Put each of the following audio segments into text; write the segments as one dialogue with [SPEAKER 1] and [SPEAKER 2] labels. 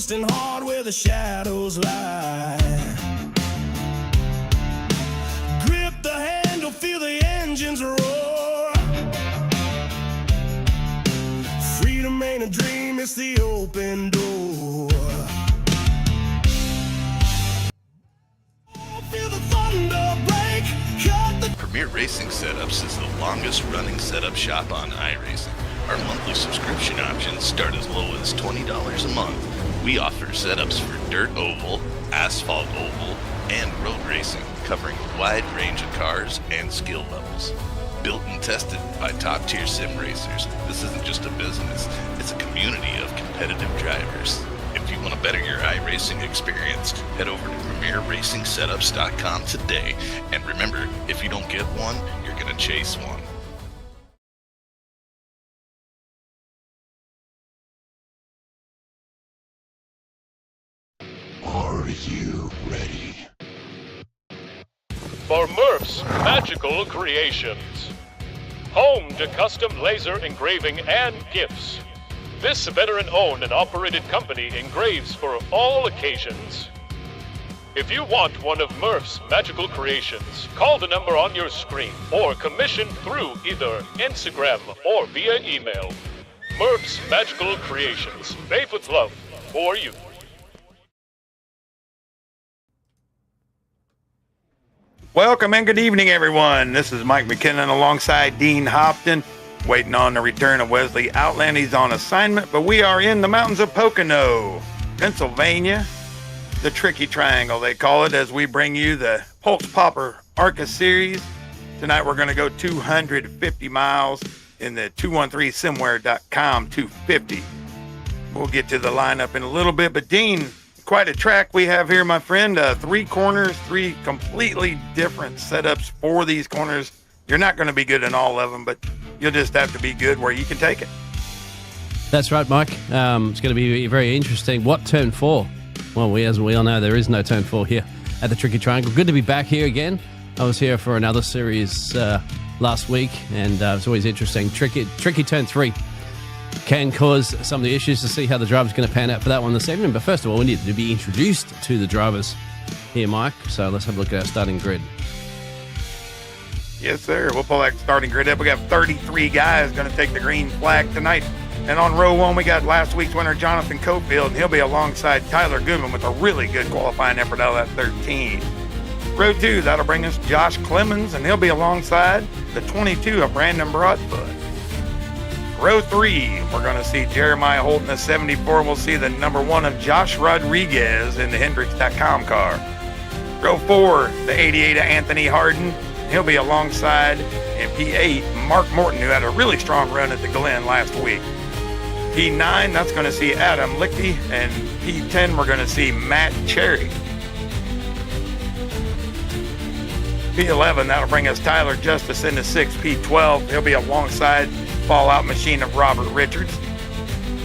[SPEAKER 1] twisting hard where the shadows lie. Grip the handle, feel the engines roar. Freedom ain't a dream, it's the open door. Feel the thunder break, cut the...
[SPEAKER 2] Premier Racing Setups is the longest running setup shop on iRacing. Our monthly subscription options start as low as $20 a month. We offer setups for dirt oval, asphalt oval, and road racing, covering a wide range of cars and skill levels. Built and tested by top-tier sim racers, this isn't just a business, it's a community of competitive drivers. If you want to better your iRacing experience, head over to PremierRacingSetups.com today. And remember, if you don't get one, you're going to chase one.
[SPEAKER 3] Are you ready?
[SPEAKER 4] For Murph's Magical Creations. Home to custom laser engraving and gifts. This veteran-owned and operated company engraves for all occasions. If you want one of Murph's Magical Creations, call the number on your screen or commission through either Instagram or via email. Murph's Magical Creations, made with love for you.
[SPEAKER 5] Welcome and good evening, everyone. This is Mike McKinnon alongside Dean Hopton, waiting on the return of Wesley Outland. He's on assignment, but we are in the mountains of Pocono, Pennsylvania, the Tricky Triangle, they call it, as we bring you the Pultz Popper ARCA series. Tonight we're going to go 250 miles in the 213simware.com 250. We'll get to the lineup in a little bit, but Dean, quite a track we have here, my friend. 3 corners, 3 completely different setups for these corners. You're not going to be good in all of them, but you'll just have to be good where you can take it.
[SPEAKER 6] That's right, Mike. It's going to be very interesting. What turn 4? Well, as we all know, there is no turn 4 here at the Tricky Triangle. Good to be back here again. I was here for another series last week, and it's always interesting. Tricky turn 3 can cause some of the issues, to see how the driver's going to pan out for that one this evening. But first of all, we need to be introduced to the drivers here, Mike. So let's have a look at our starting grid.
[SPEAKER 5] Yes, sir. We'll pull that starting grid up. We got 33 guys going to take the green flag tonight. And on row 1, we got last week's winner, Jonathan Cofield. He'll be alongside Tyler Goodman with a really good qualifying effort out of that 13. Row 2, that'll bring us Josh Clemens, and he'll be alongside the 22 of Brandon Broadfoot. Row 3, we're going to see Jeremiah holding the 74. We'll see the number 1 of Josh Rodriguez in the Hendricks.com car. Row 4, the 88 of Anthony Harden. He'll be alongside in P8 Mark Morton, who had a really strong run at the Glen last week. P9, that's going to see Adam Lichty, and P10, we're going to see Matt Cherry. P11, that'll bring us Tyler Justice into 6. P12, he'll be alongside Fallout Machine of Robert Richards.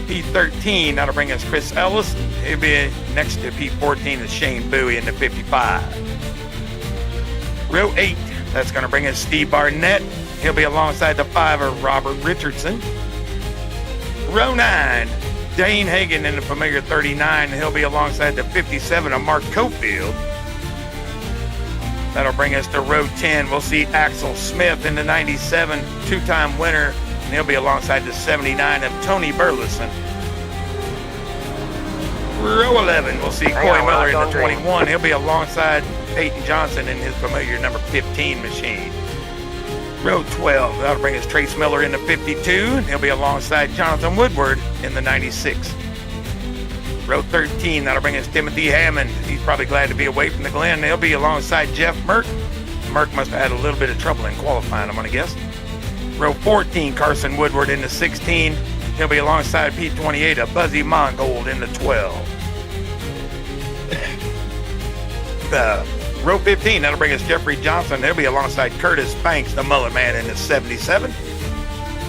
[SPEAKER 5] P13, that'll bring us Chris Ellis. He'll be next to P14 is Shane Bowie in the 55. Row 8, that's going to bring us Steve Barnett. He'll be alongside the 5 of Robert Richardson. Row 9, Dane Hagan in the familiar 39. He'll be alongside the 57 of Mark Cofield. That'll bring us to row 10. We'll see Axel Smith in the 97, 2-time winner. And he'll be alongside the 79 of Tony Burleson. Row 11, we'll see Coy Miller in the 21. He'll be alongside Peyton Johnson in his familiar number 15 machine. Row 12, that'll bring us Trace Miller in the 52. And he'll be alongside Jonathan Woodward in the 96. Row 13, that'll bring us Timothy Hammond. He's probably glad to be away from the Glen. He'll be alongside Jeff Merck. Merck must have had a little bit of trouble in qualifying, I'm going to guess. Row 14, Carson Woodward in the 16. He'll be alongside P28 of Buzzy Mongold in the 12. Row 15, that'll bring us Jeffrey Johnson. He'll be alongside Curtis Banks, the Mullet Man, in the 77.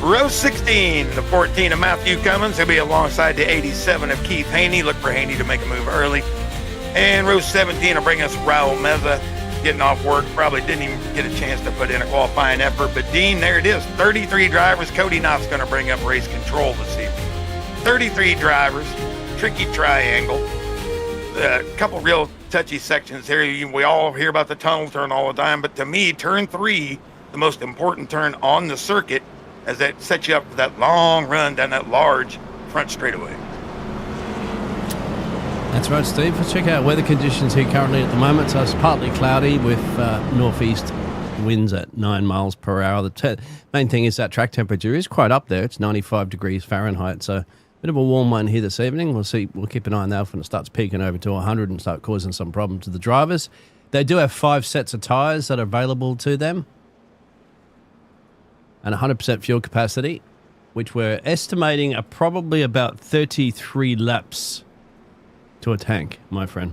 [SPEAKER 5] Row 16, the 14 of Matthew Cummins. He'll be alongside the 87 of Keith Haney. Look for Haney to make a move early. And row 17 will bring us Raul Meza, getting off work. Probably didn't even get a chance to put in a qualifying effort. But Dean, there it is. 33 drivers. Cody Knott's going to bring up race control this evening. 33 drivers. tricky triangle. A couple real touchy sections here. We all hear about the tunnel turn all the time, but to me, turn 3, the most important turn on the circuit, as that sets you up for that long run down that large front straightaway.
[SPEAKER 6] That's right, Steve. Let's check out weather conditions here currently at the moment. So it's partly cloudy with northeast winds at 9 miles per hour. The main thing is that track temperature is quite up there. It's 95 degrees Fahrenheit. So a bit of a warm one here this evening. We'll see. We'll keep an eye on that when it starts peaking over to 100 and start causing some problems to the drivers. They do have 5 sets of tyres that are available to them and 100% fuel capacity, which we're estimating are probably about 33 laps to a tank, my friend.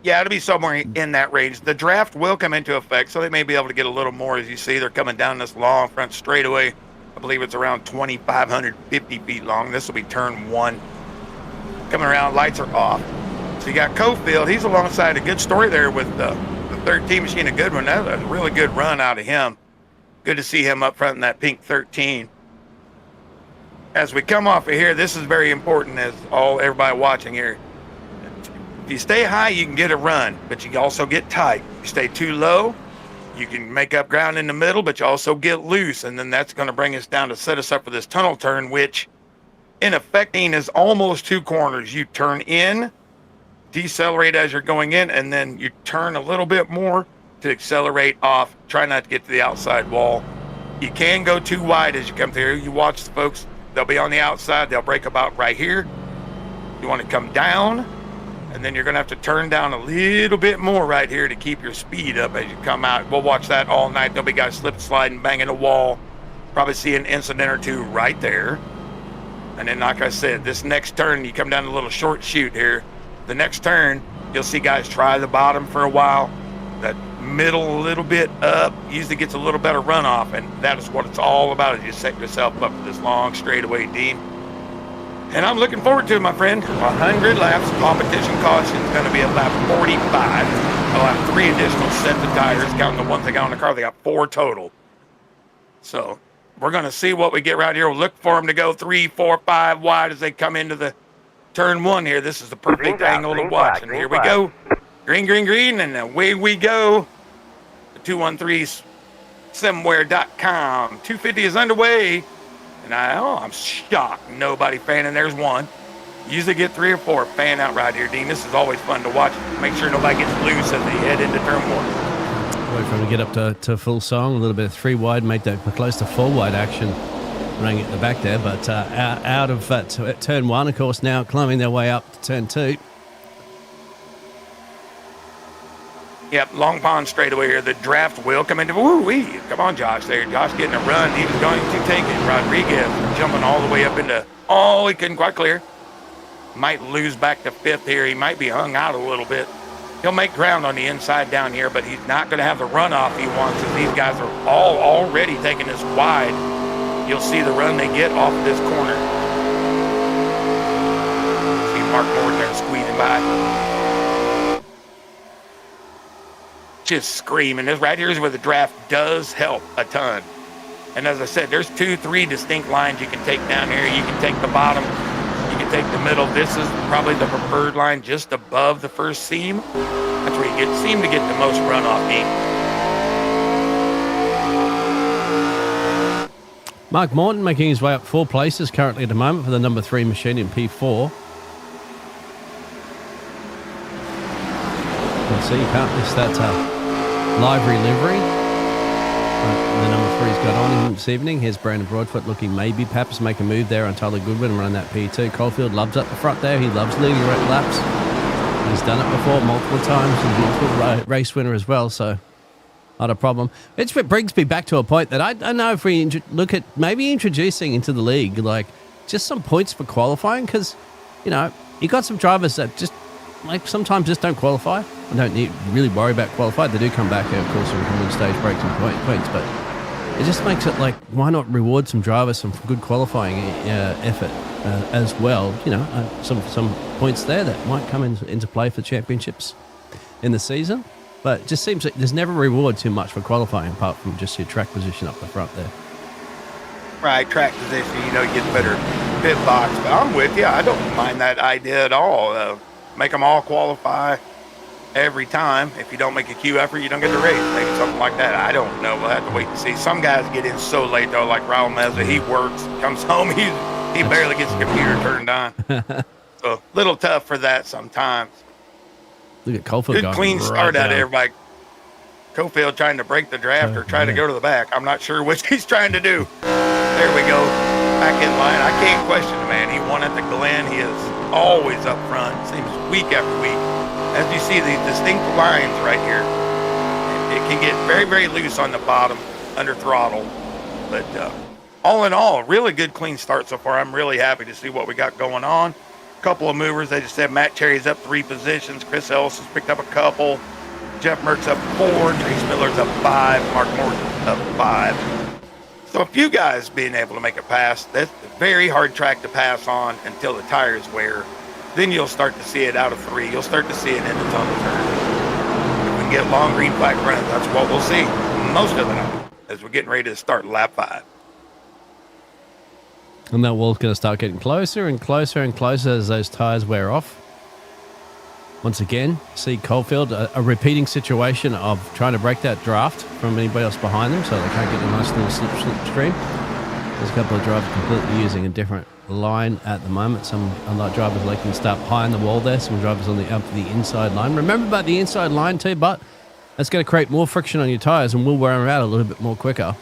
[SPEAKER 5] Yeah, it'll be somewhere in that range. The draft will come into effect, so they may be able to get a little more. As you see, they're coming down this long front straightaway. I believe it's around 2,550 feet long. This will be turn 1. Coming around, lights are off. So you got Cofield. He's alongside a good story there with the 13 machine, a good one. That was a really good run out of him. Good to see him up front in that pink 13. As we come off of here, this is very important as everybody watching here. If you stay high, you can get a run, but you also get tight. If you stay too low, you can make up ground in the middle, but you also get loose, and then that's going to bring us down to set us up for this tunnel turn, which in effect is almost 2 corners. You turn in, decelerate as you're going in, and then you turn a little bit more to accelerate off. Try not to get to the outside wall. You can go too wide as you come through. You watch the folks. They'll be on the outside. They'll break about right here. You want to come down, and then you're going to have to turn down a little bit more right here to keep your speed up as you come out. We'll watch that all night. There'll be guys slip sliding, banging a wall. Probably see an incident or two right there. And then, like I said, this next turn, you come down a little short chute here. The next turn, you'll see guys try the bottom for a while. That middle a little bit up usually gets a little better runoff, and that is what it's all about, is you set yourself up for this long straightaway, Dean. And I'm looking forward to it, my friend. 100 laps. Competition caution is going to be at lap 45. I'll have 3 additional sets of tires, counting the ones they got on the car. They got 4 total. So we're going to see what we get right here. We'll look for them to go 3, 4, 5 wide as they come into the turn 1 here. This is the perfect angle to watch. And here we go. Green, green, green, and away we go. The 213somewhere.com. 250 is underway. And I'm shocked. Nobody fanning. There's one. Usually get 3 or 4 fan out right here, Dean. This is always fun to watch. Make sure nobody gets loose as they head into turn 1.
[SPEAKER 6] Wait for him to get up to full song. A little bit of 3 wide, make that close to 4 wide action running at the back there. But out of turn 1, of course, now climbing their way up to turn 2.
[SPEAKER 5] Yep, Long Pond straightaway here. The draft will come into. Woo-wee. Come on, Josh there. Josh getting a run. He was going to take it. Rodriguez jumping all the way up into. He couldn't quite clear. Might lose back to 5th here. He might be hung out a little bit. He'll make ground on the inside down here, but he's not going to have the runoff he wants, as these guys are all already taking this wide. You'll see the run they get off this corner. See Mark Morton there squeezing by. Just screaming. This right here is where the draft does help a ton. And as I said, there's 2, 3 distinct lines you can take down here. You can take the bottom, you can take the middle. This is probably the preferred line just above the first seam. That's where you seem to get the most runoff, Dean.
[SPEAKER 6] Mark Morton making his way up 4 places currently at the moment for the number 3 machine in P4. Let's see, you can't miss that livery livery. The number 3's got on him this evening. Here's Brandon Broadfoot looking maybe perhaps make a move there on Tyler Goodwin and run that P2. Caulfield loves up the front there. He loves leading laps. He's done it before multiple times and multiple race winner as well, so not a problem. It brings me back to a point that I don't know if we look at maybe introducing into the league, like just some points for qualifying, because, you know, you got some drivers that just sometimes just don't qualify. I don't really worry about qualify. They do come back, of course, and come in stage breaks and points, but it just makes it like, why not reward some drivers some good qualifying effort as well? You know, some points there that might come into play for championships in the season. But it just seems like there's never reward too much for qualifying apart from just your track position up the front there.
[SPEAKER 5] Right, track position, you know, you get better pit box. But I'm with you. I don't mind that idea at all. Make them all qualify every time. If you don't make a queue effort, you don't get the race. Maybe something like that. I don't know. We'll have to wait and see. Some guys get in so late, though, like Raul Meza. He works, comes home, he barely gets the computer turned on. So a little tough for that sometimes.
[SPEAKER 6] Look at Cofield.
[SPEAKER 5] Good clean start out of everybody. Cofield trying to break the draft or trying to go to the back. I'm not sure which he's trying to do. There we go. Back in line. I can't question the man. He won at the Glen. He is always up front. Seems week after week. As you see these distinct lines right here, it can get very, very loose on the bottom under throttle. But all in all, really good clean start so far. I'm really happy to see what we got going on. Couple of movers. They just said Matt Cherry's up 3 positions. Chris Ellis has picked up a couple. Jeff Merck's up 4. Trace Miller's up 5. Mark Morton's up 5. So a few guys being able to make it past. That's a very hard track to pass on until the tires wear. Then you'll start to see it out of 3. You'll start to see it in the tunnel turn. If we can get long green flag runs, that's what we'll see most of the night as we're getting ready to start lap 5.
[SPEAKER 6] And that wall's going to start getting closer and closer and closer as those tires wear off. Once again, see Cofield, a repeating situation of trying to break that draft from anybody else behind them so they can't get a nice little slipstream. There's a couple of drivers completely using a different line at the moment. Some unlike drivers like can start high on the wall there. Some drivers on the inside line. Remember about the inside line too, but that's going to create more friction on your tires and will wear them out a little bit more quicker.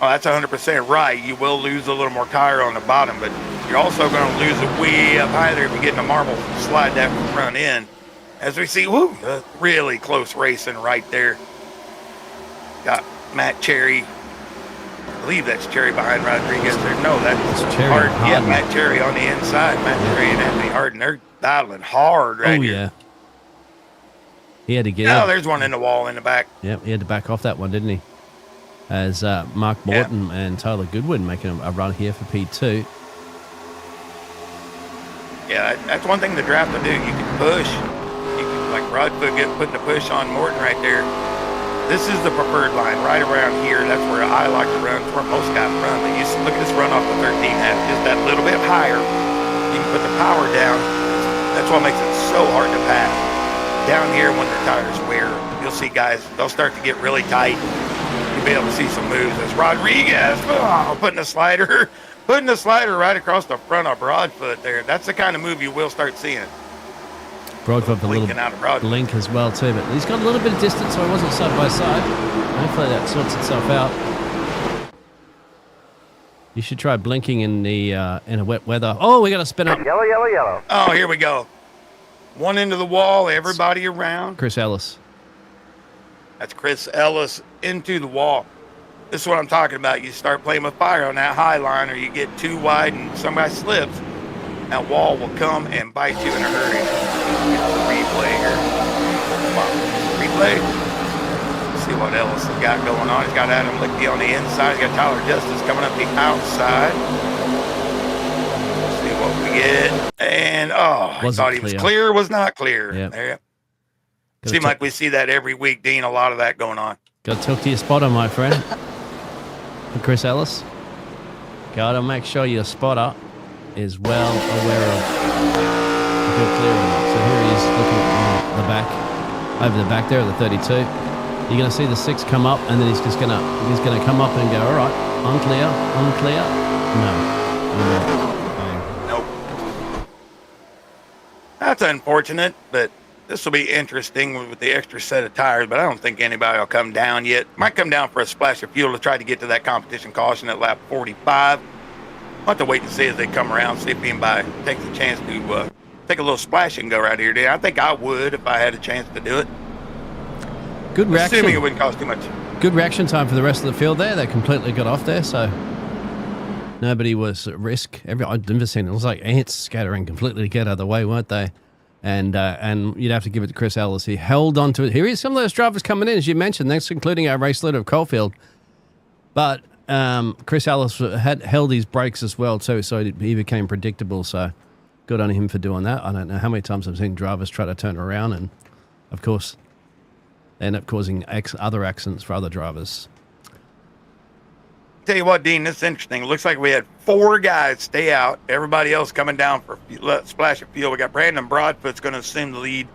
[SPEAKER 5] Oh, that's 100% right. You will lose a little more tire on the bottom, but you're also going to lose it way up high there if you get in a marble slide that from front end. As we see, really close racing right there. Got Matt Cherry. I believe that's Cherry behind Rodriguez there. No, that's
[SPEAKER 6] Cherry.
[SPEAKER 5] Hard. Yeah, Matt Cherry on the inside. Matt Cherry and Anthony Harden, they're battling hard right here.
[SPEAKER 6] Yeah. He had to get
[SPEAKER 5] out. There's one in the wall in the back.
[SPEAKER 6] Yep, he had to back off that one, didn't he? As Mark Morton and Tyler Goodwin making a run here for P2.
[SPEAKER 5] Yeah, that's one thing the draft will do. You can push. You can, like Rodfoot putting the push on Morton right there. This is the preferred line right around here. That's where I like to run. It's where most guys run. But you look at this run off the 13 half, just that little bit higher. You can put the power down. That's what makes it so hard to pass. Down here when their tires wear, you'll see guys, they'll start to get really tight. You'll be able to see some moves as Rodriguez putting a slider right across the front of Broadfoot there. That's the kind of move you will start seeing.
[SPEAKER 6] Broadfoot a little blink as well too, but he's got a little bit of distance, so he wasn't side by side. Hopefully that sorts itself out. You should try blinking in a wet weather. Oh, we got to spin up.
[SPEAKER 7] Yellow, yellow, yellow.
[SPEAKER 5] Oh, here we go. One into the wall, everybody around.
[SPEAKER 6] Chris Ellis.
[SPEAKER 5] That's Chris Ellis into the wall. This is what I'm talking about. You start playing with fire on that high line or you get too wide and somebody slips. That wall will come and bite you in a hurry. Replay here. Come on. Replay. Let's see what Ellis has got going on. He's got Adam Lichty on the inside. He's got Tyler Justice coming up the outside. Let's see what we get. And, I thought he was clear. Was not clear.
[SPEAKER 6] Yep.
[SPEAKER 5] There you go. Seems like we see that every week, Dean. A lot of that going on.
[SPEAKER 6] Got to talk to your spotter, my friend. For Chris Ellis. Got to make sure your spotter is well aware of if you're clear or not. So here he is looking at the back, over the back there at the 32. You're going to see the 6 come up, and then he's going to come up and go, all right, unclear. No.
[SPEAKER 5] Nope. That's unfortunate, but this will be interesting with the extra set of tires, but I don't think anybody will come down yet. Might come down for a splash of fuel to try to get to that competition caution at lap 45. I'll have to wait and see as they come around, see if anybody takes a chance to take a little splash and go right here. I think I would if I had a chance to do it.
[SPEAKER 6] Good reaction.
[SPEAKER 5] Assuming it wouldn't cost too much.
[SPEAKER 6] Good reaction time for the rest of the field there. They completely got off there, so nobody was at risk. I've never seen it. It was like ants scattering completely to get out of the way, weren't they? And you'd have to give it to Chris Ellis. He held on to it. Here is some of those drivers coming in, as you mentioned. That's including our race leader of Caulfield. But Chris Ellis had held his brakes as well too, so he became predictable. So good on him for doing that. I don't know how many times I've seen drivers try to turn around, and of course they end up causing other accidents for other drivers.
[SPEAKER 5] Tell you what, Dean, this is interesting. It looks like we had 4 guys stay out. Everybody else coming down for a splash of fuel. We got Brandon Broadfoot's going to assume the lead.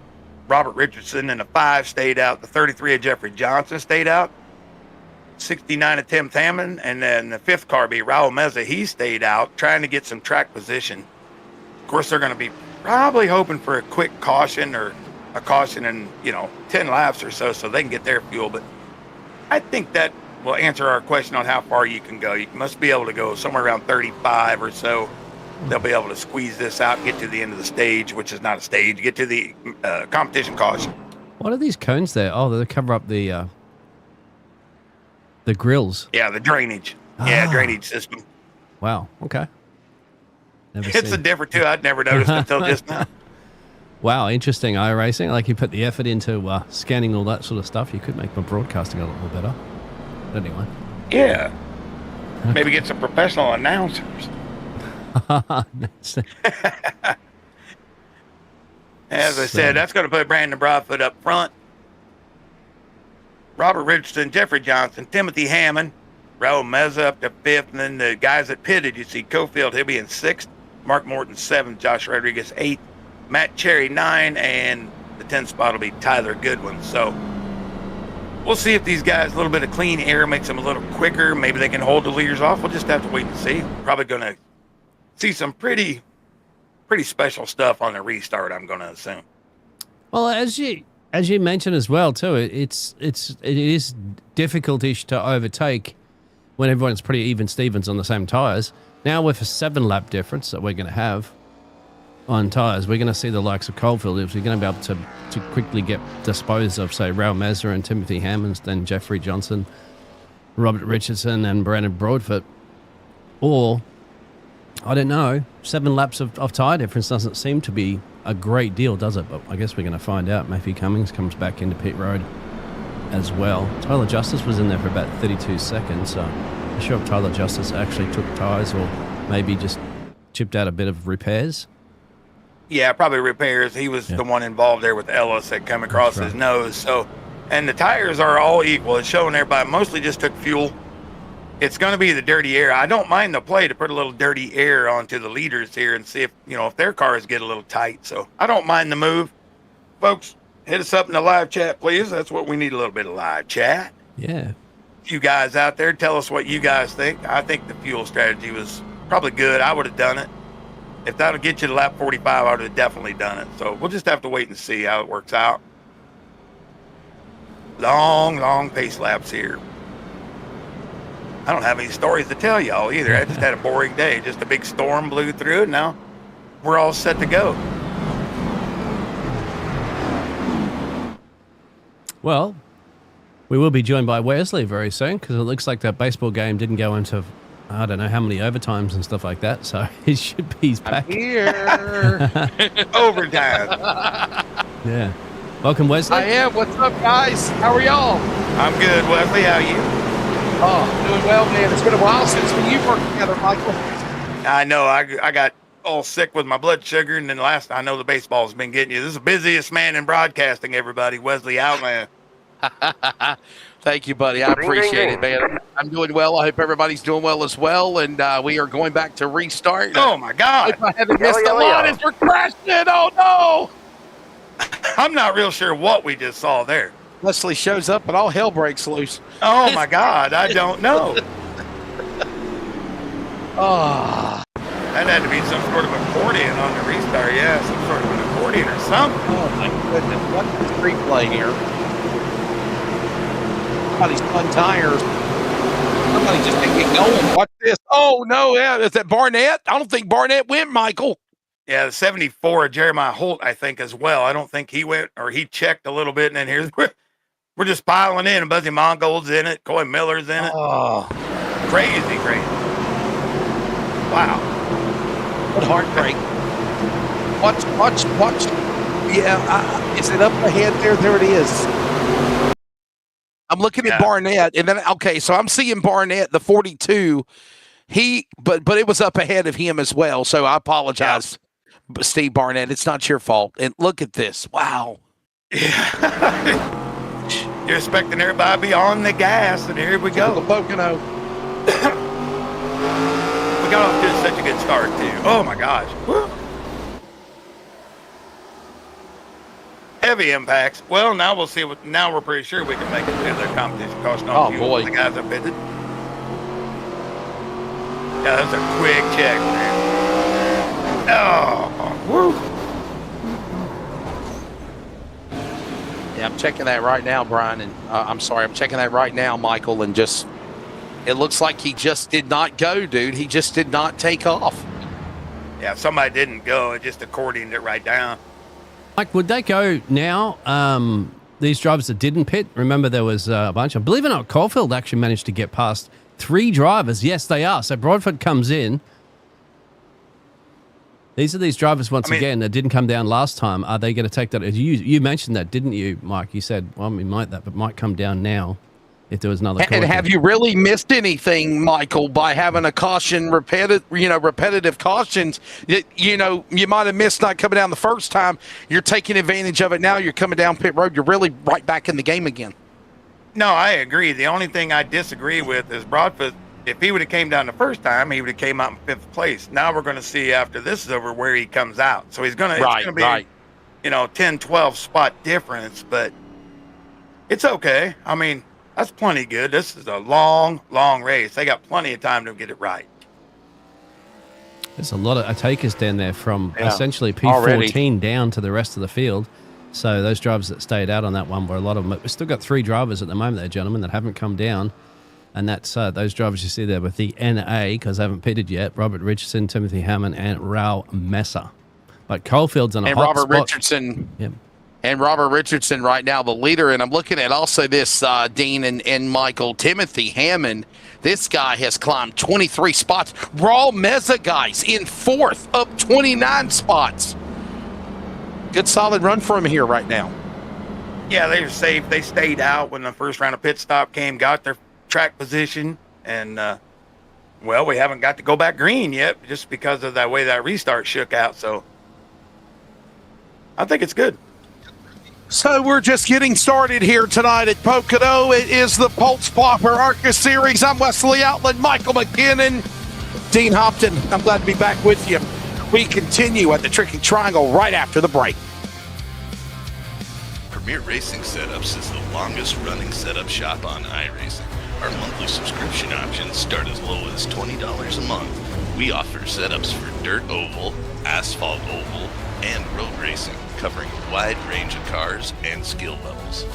[SPEAKER 5] Robert Richardson and the 5 stayed out. The 33 of Jeffrey Johnson stayed out. 69 of Tim Hammond. And then the 5th car be Raul Meza. He stayed out trying to get some track position. Of course, they're going to be probably hoping for a quick caution or a caution in, 10 laps or so they can get their fuel. But I think that will answer our question on how far you can go. You must be able to go somewhere around 35 or so. They'll be able to squeeze this out, get to the end of the stage, which is not a stage, get to the competition caution.
[SPEAKER 6] What are these cones there? Oh, they cover up the grills.
[SPEAKER 5] Yeah, the drainage. Yeah, drainage system.
[SPEAKER 6] Wow. Okay.
[SPEAKER 5] It's a different too. I'd never noticed until just now.
[SPEAKER 6] Wow, interesting. iRacing. Like you put the effort into scanning all that sort of stuff. You could make my broadcasting a little better. But anyway.
[SPEAKER 5] Yeah. Maybe get some professional announcers. As I said, that's going to put Brandon Broadfoot up front. Robert Richardson, Jeffrey Johnson, Timothy Hammond, Raul Meza up to 5th, and then the guys that pitted, you see Cofield, he'll be in 6th, Mark Morton 7th, Josh Rodriguez 8th, Matt Cherry 9, and the 10th spot will be Tyler Goodwin. So we'll see if these guys, a little bit of clean air makes them a little quicker. Maybe they can hold the leaders off. We'll just have to wait and see. Probably going to see some pretty special stuff on the restart, I'm going to assume.
[SPEAKER 6] Well, as you mentioned as well too, it is difficult-ish to overtake when everyone's pretty even Stevens on the same tires. Now with a 7-lap difference that we're going to have on tires, we're going to see the likes of Coalfield. If we're going to be able to quickly get disposed of, say, Raul Meza and Timothy Hammonds, then Jeffrey Johnson, Robert Richardson, and Brandon Broadfoot, or I don't know, 7 laps of tyre difference doesn't seem to be a great deal, does it? But I guess we're going to find out. Matthew Cummings comes back into pit road as well. Tyler Justice was in there for about 32 seconds, so I'm not sure if Tyler Justice actually took tyres or maybe just chipped out a bit of repairs.
[SPEAKER 5] Yeah, probably repairs. He was the one involved there with Ellis that come across his nose. So, and the tires are all equal. It's showing everybody mostly just took fuel. It's going to be the dirty air. I don't mind the play to put a little dirty air onto the leaders here and see if, if their cars get a little tight. So I don't mind the move. Folks, hit us up in the live chat, please. That's what we need, a little bit of live chat.
[SPEAKER 6] Yeah.
[SPEAKER 5] You guys out there, tell us what you guys think. I think the fuel strategy was probably good. I would have done it. If that'll get you to lap 45, I would have definitely done it. So we'll just have to wait and see how it works out. Long pace laps here. I don't have any stories to tell y'all either. I just had a boring day. Just a big storm blew through it. Now we're all set to go.
[SPEAKER 6] Well, we will be joined by Wesley very soon because it looks like that baseball game didn't go into, I don't know how many overtimes and stuff like that. So he should be back.
[SPEAKER 7] I'm here.
[SPEAKER 5] Overtime.
[SPEAKER 6] Yeah. Welcome, Wesley.
[SPEAKER 7] I am. What's up, guys? How are y'all?
[SPEAKER 5] I'm good, Wesley. How are you?
[SPEAKER 7] Oh, doing well, man. It's been a while since we worked together, Michael.
[SPEAKER 5] I know. I got all sick with my blood sugar, and then I know the baseball's been getting you. This is the busiest man in broadcasting, everybody. Wesley Outland.
[SPEAKER 7] Thank you, buddy. I appreciate it, man. I'm doing well. I hope everybody's doing well as well, and we are going back to restart.
[SPEAKER 5] Oh, my God.
[SPEAKER 7] If I haven't missed a lot as we're crashing. Oh, no.
[SPEAKER 5] I'm not real sure what we just saw there.
[SPEAKER 7] Wesley shows up and all hell breaks loose.
[SPEAKER 5] Oh, my God. I don't know.
[SPEAKER 7] Oh.
[SPEAKER 5] That had to be some sort of accordion on the restart. Yeah, some sort of an accordion or something.
[SPEAKER 7] Oh, my goodness. What's this replay here? Somebody's spun tires. Somebody just didn't get going. Watch this. Oh, no. Yeah, is that Barnett? I don't think Barnett went, Michael.
[SPEAKER 5] Yeah, the 74 of Jeremiah Holt, I think, as well. I don't think he went, or he checked a little bit, and then here's we're just piling in. Buzzy Mongold's in it. Coy Miller's in it.
[SPEAKER 7] Oh.
[SPEAKER 5] Crazy. Wow.
[SPEAKER 7] What heartbreak. Watch. Yeah, is it up ahead there? There it is. I'm looking at Barnett, and then, okay, so I'm seeing Barnett, the 42. But it was up ahead of him as well, so I apologize, Steve Barnett. It's not your fault. And look at this. Wow.
[SPEAKER 5] Yeah. You're expecting everybody to be on the gas, and here we go.
[SPEAKER 7] The Pocono.
[SPEAKER 5] We got off to such a good start, too. Oh, my gosh. Woo. Heavy impacts. Well, now we'll see. Now we're pretty sure we can make it to their competition caution on fuel.
[SPEAKER 7] Boy.
[SPEAKER 5] The guys have pitted. Yeah, that's a quick check, man. Oh, woo.
[SPEAKER 7] Yeah, I'm checking that right now, Brian, and I'm checking that right now, Michael, and just it looks like he just did not go, dude. He just did not take off.
[SPEAKER 5] Yeah, if somebody didn't go, it just accordioned it right down.
[SPEAKER 6] Mike, would they go now? These drivers that didn't pit, remember there was a bunch. I believe it or not, Caulfield actually managed to get past 3 drivers. Yes, they are. So Broadford comes in. These are these drivers, once again, that didn't come down last time. Are they going to take that? You mentioned that, didn't you, Mike? You said, well, we might that, but might come down now if there was another caution.
[SPEAKER 7] And have you really missed anything, Michael, by having a caution, repetitive cautions? You might have missed not coming down the first time. You're taking advantage of it now. You're coming down pit road. You're really right back in the game again.
[SPEAKER 5] No, I agree. The only thing I disagree with is Broadfoot. If he would have came down the first time, he would have came out in 5th place. Now we're going to see after this is over where he comes out. So he's going to be, 10, 12 spot difference, but it's okay. I mean, that's plenty good. This is a long, long race. They got plenty of time to get it right.
[SPEAKER 6] There's a lot of takers down there from essentially P14 down to the rest of the field. So those drivers that stayed out on that one were a lot of them. We've still got 3 drivers at the moment there, gentlemen, that haven't come down. And that's those drivers you see there with the NA, because they haven't pitted yet. Robert Richardson, Timothy Hammond, and Raul Mesa. But Coalfield's in a hot spot.
[SPEAKER 7] Richardson. Yep. And Robert Richardson right now, the leader. And I'm looking at also this, Dean and Michael, Timothy Hammond. This guy has climbed 23 spots. Raul Mesa, guys, in 4th, up 29 spots. Good solid run for him here right now.
[SPEAKER 5] Yeah, they were safe. They stayed out when the first round of pit stop came, got their track position, and we haven't got to go back green yet just because of that way that restart shook out. So I think it's good.
[SPEAKER 7] So we're just getting started here tonight at Pocono. It is the Pultz Plopper ARCA Series. I'm Wesley Outland, Michael McKinnon, Dean Hopton. I'm glad to be back with you. We continue at the Tricky Triangle right after the break.
[SPEAKER 2] Premier Racing Setups is the longest running setup shop on iRacing. Our monthly subscription options start as low as $20 a month. We offer setups for dirt oval, asphalt oval, and road racing, covering a wide range of cars and skill levels.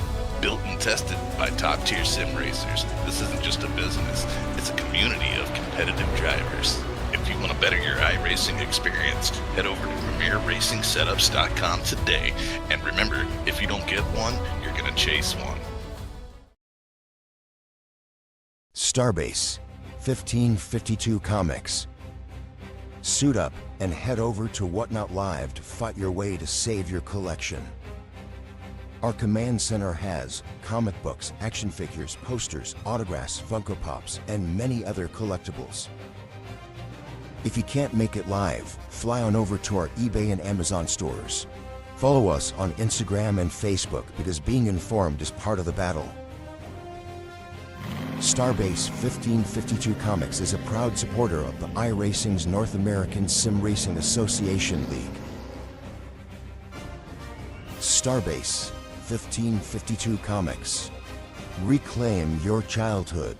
[SPEAKER 2] Built and tested by top-tier sim racers, this isn't just a business, it's a community of competitive drivers. If you want to better your iRacing experience, head over to PremierRacingSetups.com today. And remember, if you don't get one, you're going to chase one.
[SPEAKER 3] Starbase 1552 Comics. Suit up and head over to Whatnot Live to fight your way to save your collection. Our command center has comic books, action figures, posters, autographs, Funko Pops, and many other collectibles. If you can't make it live, fly on over to our eBay and Amazon stores. Follow us on Instagram and Facebook because being informed is part of the battle. Starbase 1552 Comics is a proud supporter of the iRacing's North American Sim Racing Association League. Starbase 1552 Comics. Reclaim your childhood.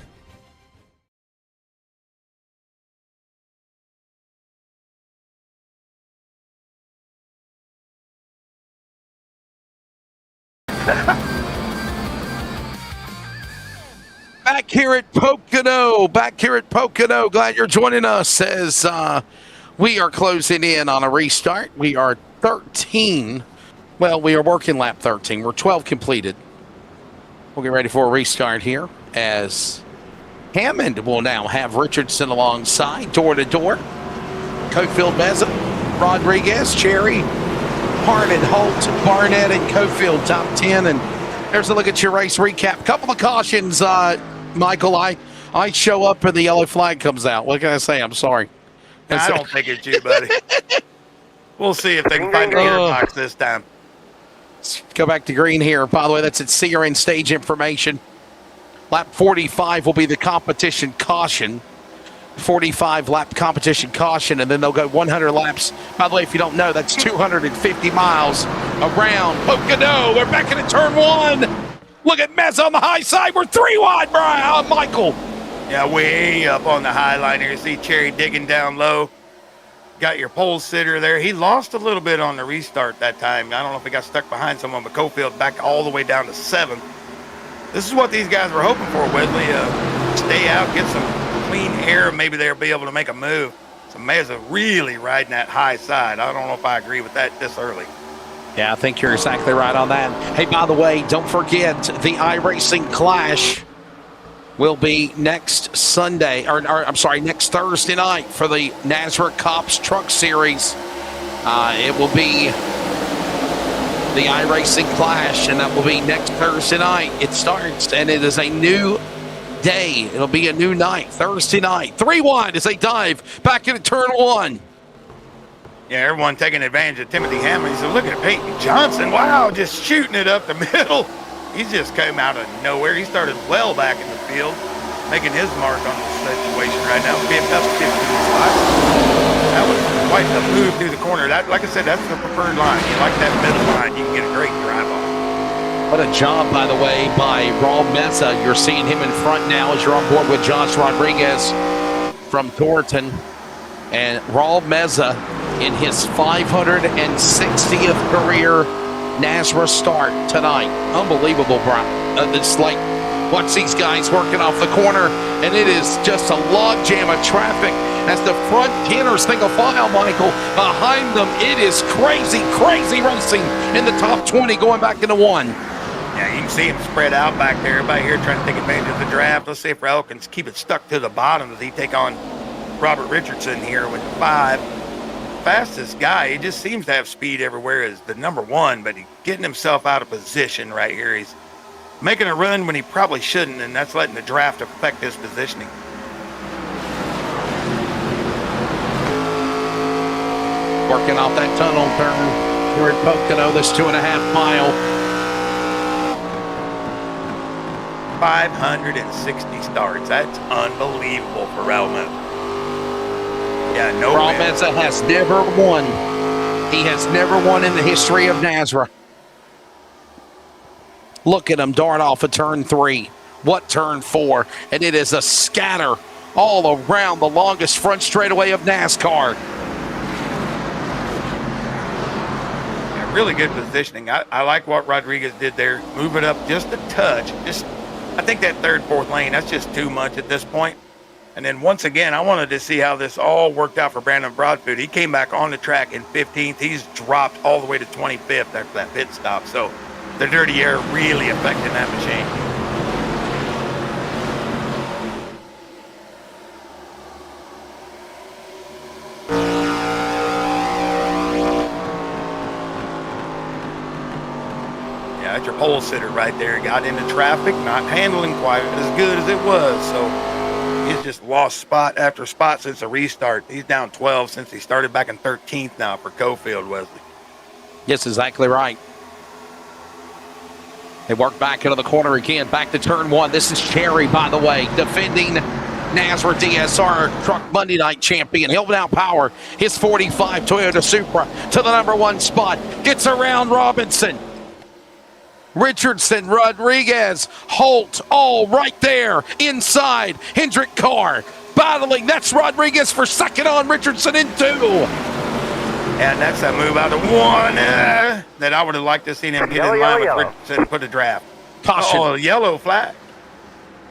[SPEAKER 7] Back here at Pocono. Glad you're joining us as we are closing in on a restart. We are 13. Well, we are working lap 13. We're 12 completed. We'll get ready for a restart here as Hammond will now have Richardson alongside, door to door. Cofield, Meza, Rodriguez, Cherry, Harmon, Holt, Barnett, and Cofield top 10. And there's a look at your race recap. Couple of cautions, Michael. I show up and the yellow flag comes out. What can I say? I'm sorry.
[SPEAKER 5] I don't think it's you, buddy. We'll see if they can find the gearbox this time.
[SPEAKER 7] Let's go back to green here. By the way, that's at CRN stage information. Lap 45 will be the competition caution. 45 lap competition caution, and then they'll go 100 laps. By the way, if you don't know, that's 250 miles around Pocono. We're back into turn 1. Look at Meza on the high side. We're 3 wide, Brian. Michael.
[SPEAKER 5] Yeah, way up on the high line here. You see Cherry digging down low. Got your pole sitter there. He lost a little bit on the restart that time. I don't know if he got stuck behind someone, but Cofield back all the way down to 7th. This is what these guys were hoping for, Wesley. Stay out, get some clean air, maybe they'll be able to make a move. So Meza really riding that high side. I don't know if I agree with that this early.
[SPEAKER 7] Yeah, I think you're exactly right on that. Hey, by the way, don't forget the iRacing Clash will be next Sunday, next Thursday night for the NASRA Cops Truck Series. It will be the iRacing Clash, and that will be next Thursday night. It starts, and it is a new day. It'll be a new night, Thursday night. 3 wide as they dive back into turn 1.
[SPEAKER 5] Yeah, everyone taking advantage of Timothy Hammond. So looking at Peyton Johnson. Wow, just shooting it up the middle. He's just came out of nowhere. He started well back in the field, making his mark on the situation right now. Being up 15 spots. That was quite a move through the corner. That, like I said, that's the preferred line. You like that middle line, you can get a great drive off.
[SPEAKER 7] What a job, by the way, by Raul Meza. You're seeing him in front now as you're on board with Josh Rodriguez from Thornton. And Raul Meza in his 560th career NASRA start tonight. Unbelievable, Brian. It's like, watch these guys working off the corner, and it is just a log jam of traffic as the front 10 are single file, Michael. Behind them, it is crazy, crazy racing in the top 20 going back into 1.
[SPEAKER 5] Yeah, you can see him spread out back there. Everybody here trying to take advantage of the draft. Let's see if Raul can keep it stuck to the bottom as he take on Robert Richardson here with 5. Fastest guy. He just seems to have speed everywhere as the number 1, but he's getting himself out of position right here. He's making a run when he probably shouldn't, and that's letting the draft affect his positioning.
[SPEAKER 7] Working off that tunnel turn. We're at Pocono, this 2.5 mile.
[SPEAKER 5] 560 starts. That's unbelievable for Raul Meza. Yeah, no.
[SPEAKER 7] Raul Meza has never won. He has never won in the history of NASRA. Look at him dart off of turn 3. What turn 4? And it is a scatter all around the longest front straightaway of NASCAR.
[SPEAKER 5] Yeah, really good positioning. I like what Rodriguez did there. Move it up just a touch. I think that 3rd, 4th lane, that's just too much at this point. And then once again, I wanted to see how this all worked out for Brandon Broadfoot. He came back on the track in 15th. He's dropped all the way to 25th after that pit stop. So the dirty air really affecting that machine. Yeah, that's your pole sitter right there. Got into traffic, not handling quite as good as it was. So he's just lost spot after spot since the restart. He's down 12 since he started back in 13th now for Cofield, Wesley.
[SPEAKER 7] Yes, exactly right. They work back into the corner again, back to turn 1. This is Cherry, by the way, defending NASRA DSR Truck Monday Night Champion. He'll now power his 45 Toyota Supra to the number 1 spot. Gets around Robinson. Richardson, Rodriguez, Holt, all right there inside. Hendrick Carr battling. That's Rodriguez for second on Richardson in 2.
[SPEAKER 5] And that's that move out of 1 that I would have liked to see him get in line with Richardson and put a draft.
[SPEAKER 7] Caution.
[SPEAKER 5] Oh, yellow flag.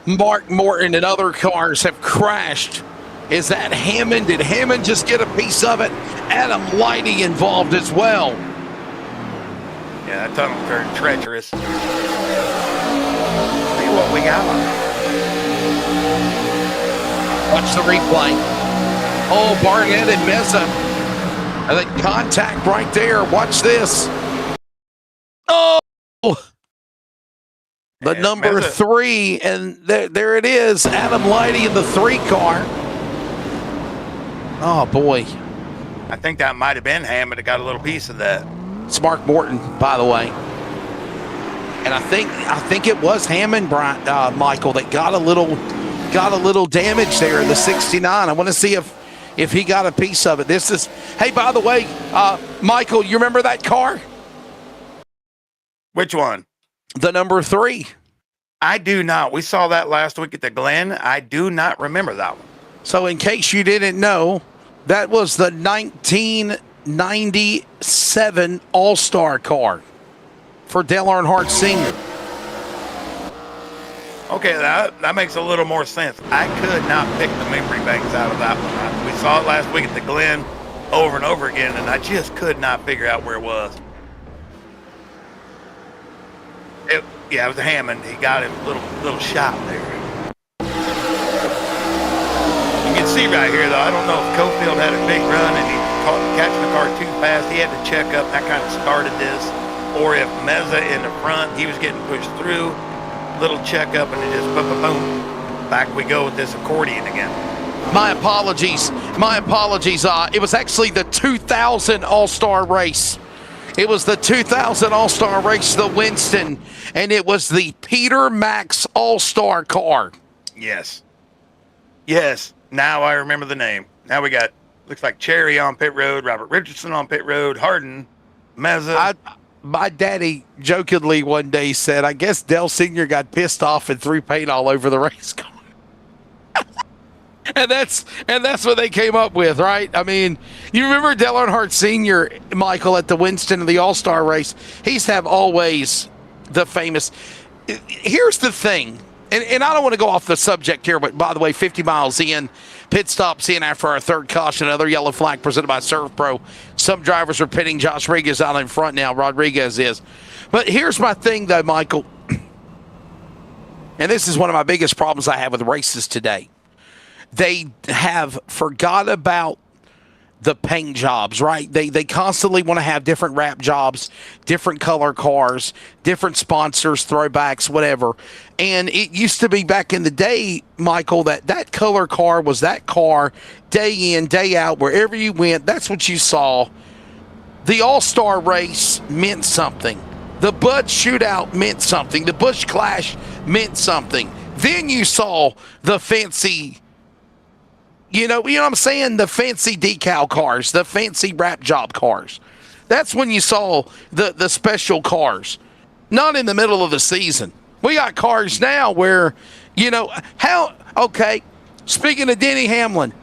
[SPEAKER 7] Mark Morton and other cars have crashed. Is that Hammond? Did Hammond just get a piece of it? Adam Lighty involved as well.
[SPEAKER 5] Yeah, that tunnel turned treacherous. See what we got.
[SPEAKER 7] Watch the replay. Oh, Barnett and Meza. And then contact right there. Watch this. Oh! The
[SPEAKER 5] And
[SPEAKER 7] number
[SPEAKER 5] Meza.
[SPEAKER 7] 3, and there it is. Adam Lighty in the 3 car. Oh, boy.
[SPEAKER 5] I think that might have been Hammond that got a little piece of that.
[SPEAKER 7] It's Mark Morton, by the way. And I think it was Hammond, Michael, that got a little damage there in the 69. I want to see if he got a piece of it. Hey, by the way, Michael, you remember that car?
[SPEAKER 5] Which one?
[SPEAKER 7] The number 3.
[SPEAKER 5] I do not. We saw that last week at the Glen. I do not remember that one.
[SPEAKER 7] So in case you didn't know, that was the 1997 All-Star car for Dale Earnhardt Sr.
[SPEAKER 5] Okay, that makes a little more sense. I could not pick the memory banks out of that one. We saw it last week at the Glen over and over again, and I just could not figure out where it was. It was a Hammond. He got him a little shot there. You can see right here, though, I don't know if Cofield had a big run and he caught catching the car too fast. He had to check up. That kind of started this. Or if Meza in the front, he was getting pushed through. Little checkup, and it just boom. Back we go with this accordion again.
[SPEAKER 7] My apologies. It was actually the 2000 All-Star race. It was the 2000 All-Star race, the Winston, and it was the Peter Max All-Star car.
[SPEAKER 5] Yes. Now I remember the name. Now we got, looks like Cherry on pit road, Robert Richardson on pit road, Harden, Meza.
[SPEAKER 7] My daddy jokingly one day said, I guess Dell Sr. got pissed off and threw paint all over the race car. and that's what they came up with, right? I mean, you remember Dale Earnhardt Sr., Michael, at the Winston of the All-Star race? He's have always the famous. Here's the thing, and I don't want to go off the subject here, but by the way, 50 miles in, pit stops in after our third caution, another yellow flag presented by Surf Pro. Some drivers are pitting. Josh Rodriguez out in front now. Rodriguez is. But here's my thing, though, Michael. And this is one of my biggest problems I have with races today. They have forgot about the paint jobs, right? They constantly want to have different wrap jobs, different color cars, different sponsors, throwbacks, whatever. And it used to be back in the day, Michael, that color car was that car day in, day out, wherever you went, that's what you saw. The All-Star race meant something. The Bud Shootout meant something. The Busch Clash meant something. Then you saw the fancy, you know what I'm saying? The fancy decal cars, the fancy wrap job cars. That's when you saw the special cars. Not in the middle of the season. We got cars now where, okay, speaking of Denny Hamlin,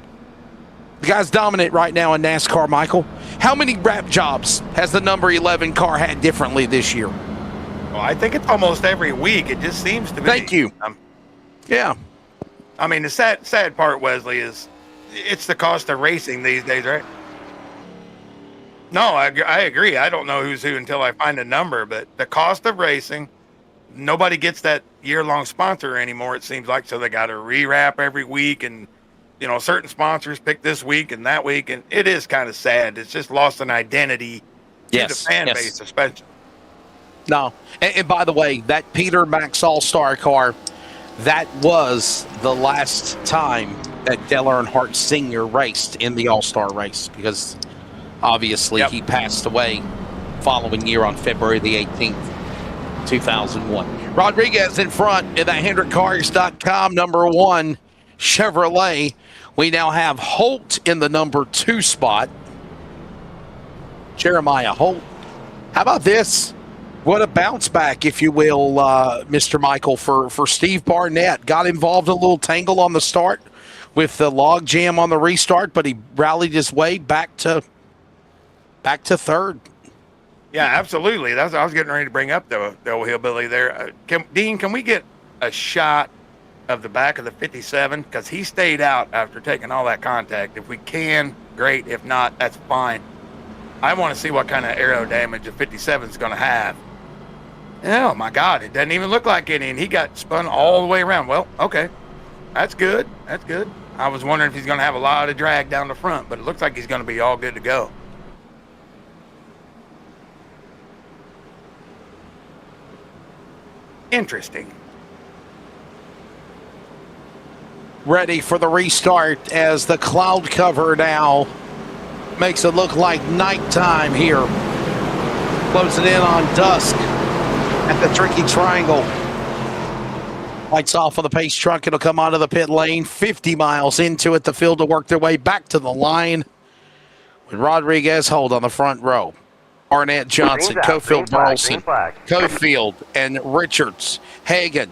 [SPEAKER 7] the guy's dominant right now in NASCAR, Michael. How many wrap jobs has the number 11 car had differently this year?
[SPEAKER 5] Well, I think it's almost every week. It just seems to be.
[SPEAKER 7] Thank you. Yeah.
[SPEAKER 5] I mean, the sad part, Wesley, is it's the cost of racing these days, right? No, I agree. I don't know who's who until I find a number, but the cost of racing, nobody gets that year-long sponsor anymore, it seems like, so they got to rewrap every week, and certain sponsors pick this week and that week, and it is kind of sad. It's just lost an identity in the fan base, especially.
[SPEAKER 7] No, and by the way, that Peter Max All-Star car, that was the last time that Dale Earnhardt Sr. raced in the All-Star race, because obviously he passed away following year on February the 18th, 2001. Rodriguez in front in that HendrickCars.com number 1 Chevrolet. We now have Holt in the number 2 spot. Jeremiah Holt. How about this? What a bounce back, if you will, Mr. Michael, for Steve Barnett. Got involved in a little tangle on the start with the log jam on the restart, but he rallied his way back to third.
[SPEAKER 5] Yeah, absolutely. That's what I was getting ready to bring up, the old hillbilly there. Dean, can we get a shot of the back of the 57? Because he stayed out after taking all that contact. If we can, great. If not, that's fine. I want to see what kind of aero damage the 57 is going to have. Oh, my God. It doesn't even look like any, and he got spun all the way around. Well, okay. That's good. That's good. I was wondering if he's going to have a lot of drag down the front, but it looks like he's going to be all good to go. Interesting.
[SPEAKER 7] Ready for the restart as the cloud cover now makes it look like nighttime here. Closing in on dusk. at the tricky triangle. Lights off on the pace truck. It'll come onto the pit lane. 50 miles into it. The field to work their way back to the line. With Rodriguez hold on the front row. Arnett, Johnson, Cofield, Burleson, Cofield, and Richards. Hagan,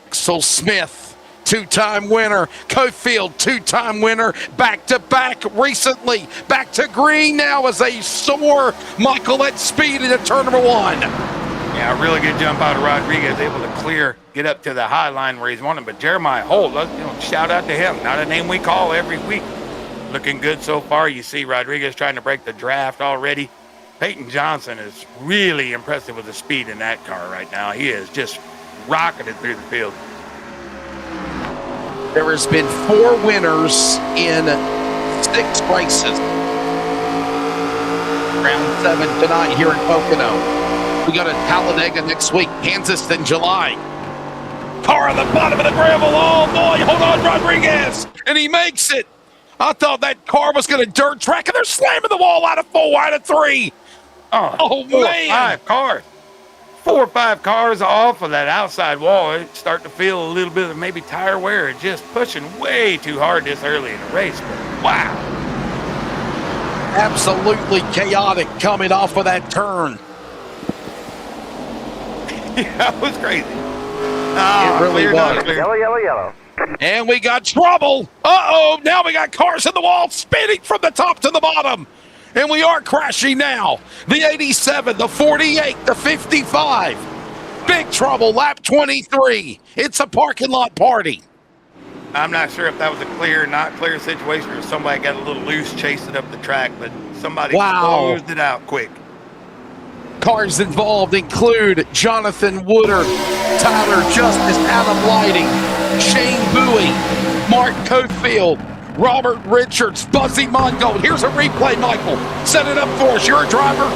[SPEAKER 7] Axel Smith, two-time winner. Cofield, two-time winner. Back-to-back recently. Back to green now as they soar. Michael at speed into turn number 1.
[SPEAKER 5] Yeah, a really good jump out of Rodriguez, able to clear, get up to the high line where he's wanted. But Jeremiah Holt, shout out to him. Not a name we call every week. Looking good so far. You see Rodriguez trying to break the draft already. Peyton Johnson is really impressive with the speed in that car right now. He is just rocketed through the field.
[SPEAKER 7] There has been 4 winners in 6 races. Round 7 tonight here in Pocono. We got a Talladega next week, Kansas in July. Car on the bottom of the gravel. Oh, boy. Hold on, Rodriguez. And he makes it. I thought that car was going to dirt track, and they're slamming the wall out of 4, out of 3. Oh man.
[SPEAKER 5] 4 or 5 cars off of that outside wall. It's starting to feel a little bit of maybe tire wear. It's just pushing way too hard this early in the race. But wow.
[SPEAKER 7] Absolutely chaotic coming off of that turn.
[SPEAKER 5] Yeah, that was crazy.
[SPEAKER 7] It really was.
[SPEAKER 8] Yellow.
[SPEAKER 7] And we got trouble. Uh-oh, now we got cars in the wall spinning from the top to the bottom. And we are crashing now. The 87, the 48, the 55. Big trouble, lap 23. It's a parking lot party.
[SPEAKER 5] I'm not sure if that was a clear, not clear situation or somebody got a little loose chasing up the track, but somebody closed it out quick.
[SPEAKER 7] Cars involved include Jonathan Woodard, Tyler Justice, Adam Lighting, Shane Bowie, Mark Cofield, Robert Richards, Buzzy Mongold. Here's a replay, Michael. Set it up for us. You're a driver.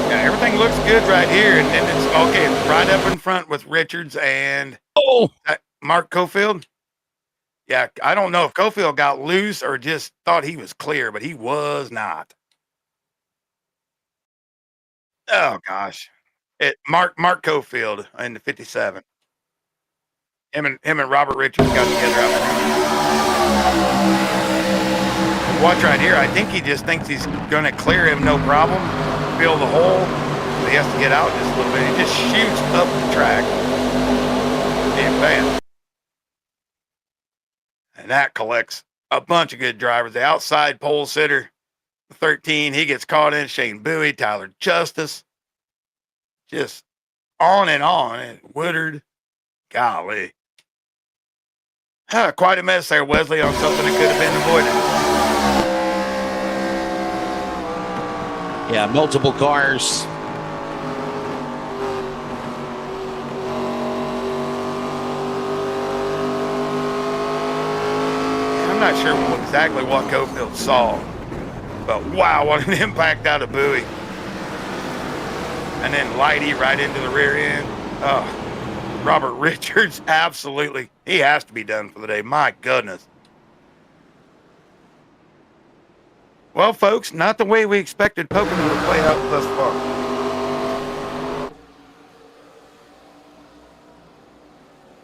[SPEAKER 5] Yeah, everything looks good right here. And then it's okay. It's right up in front with Richards and Mark Cofield. Yeah, I don't know if Cofield got loose or just thought he was clear, but he was not. Oh gosh, Mark Cofield in the 57. Him and Robert Richards got together out there. Watch right here. I think he just thinks he's going to clear him, no problem. Fill the hole. But he has to get out just a little bit. He just shoots up the track. And bam. And that collects a bunch of good drivers. The outside pole sitter, 13, he gets caught in. Shane Bowie, Tyler Justice. Just on and on. And Woodard, golly. Quite a mess there, Wesley, on something that could have been avoided.
[SPEAKER 7] Yeah, multiple cars.
[SPEAKER 5] I'm not sure exactly what Cofield saw, but wow, what an impact out of Bowie. And then Lighty right into the rear end. Robert Richards, absolutely. He has to be done for the day. My goodness. Well, folks, not the way we expected Pocono to play out thus far.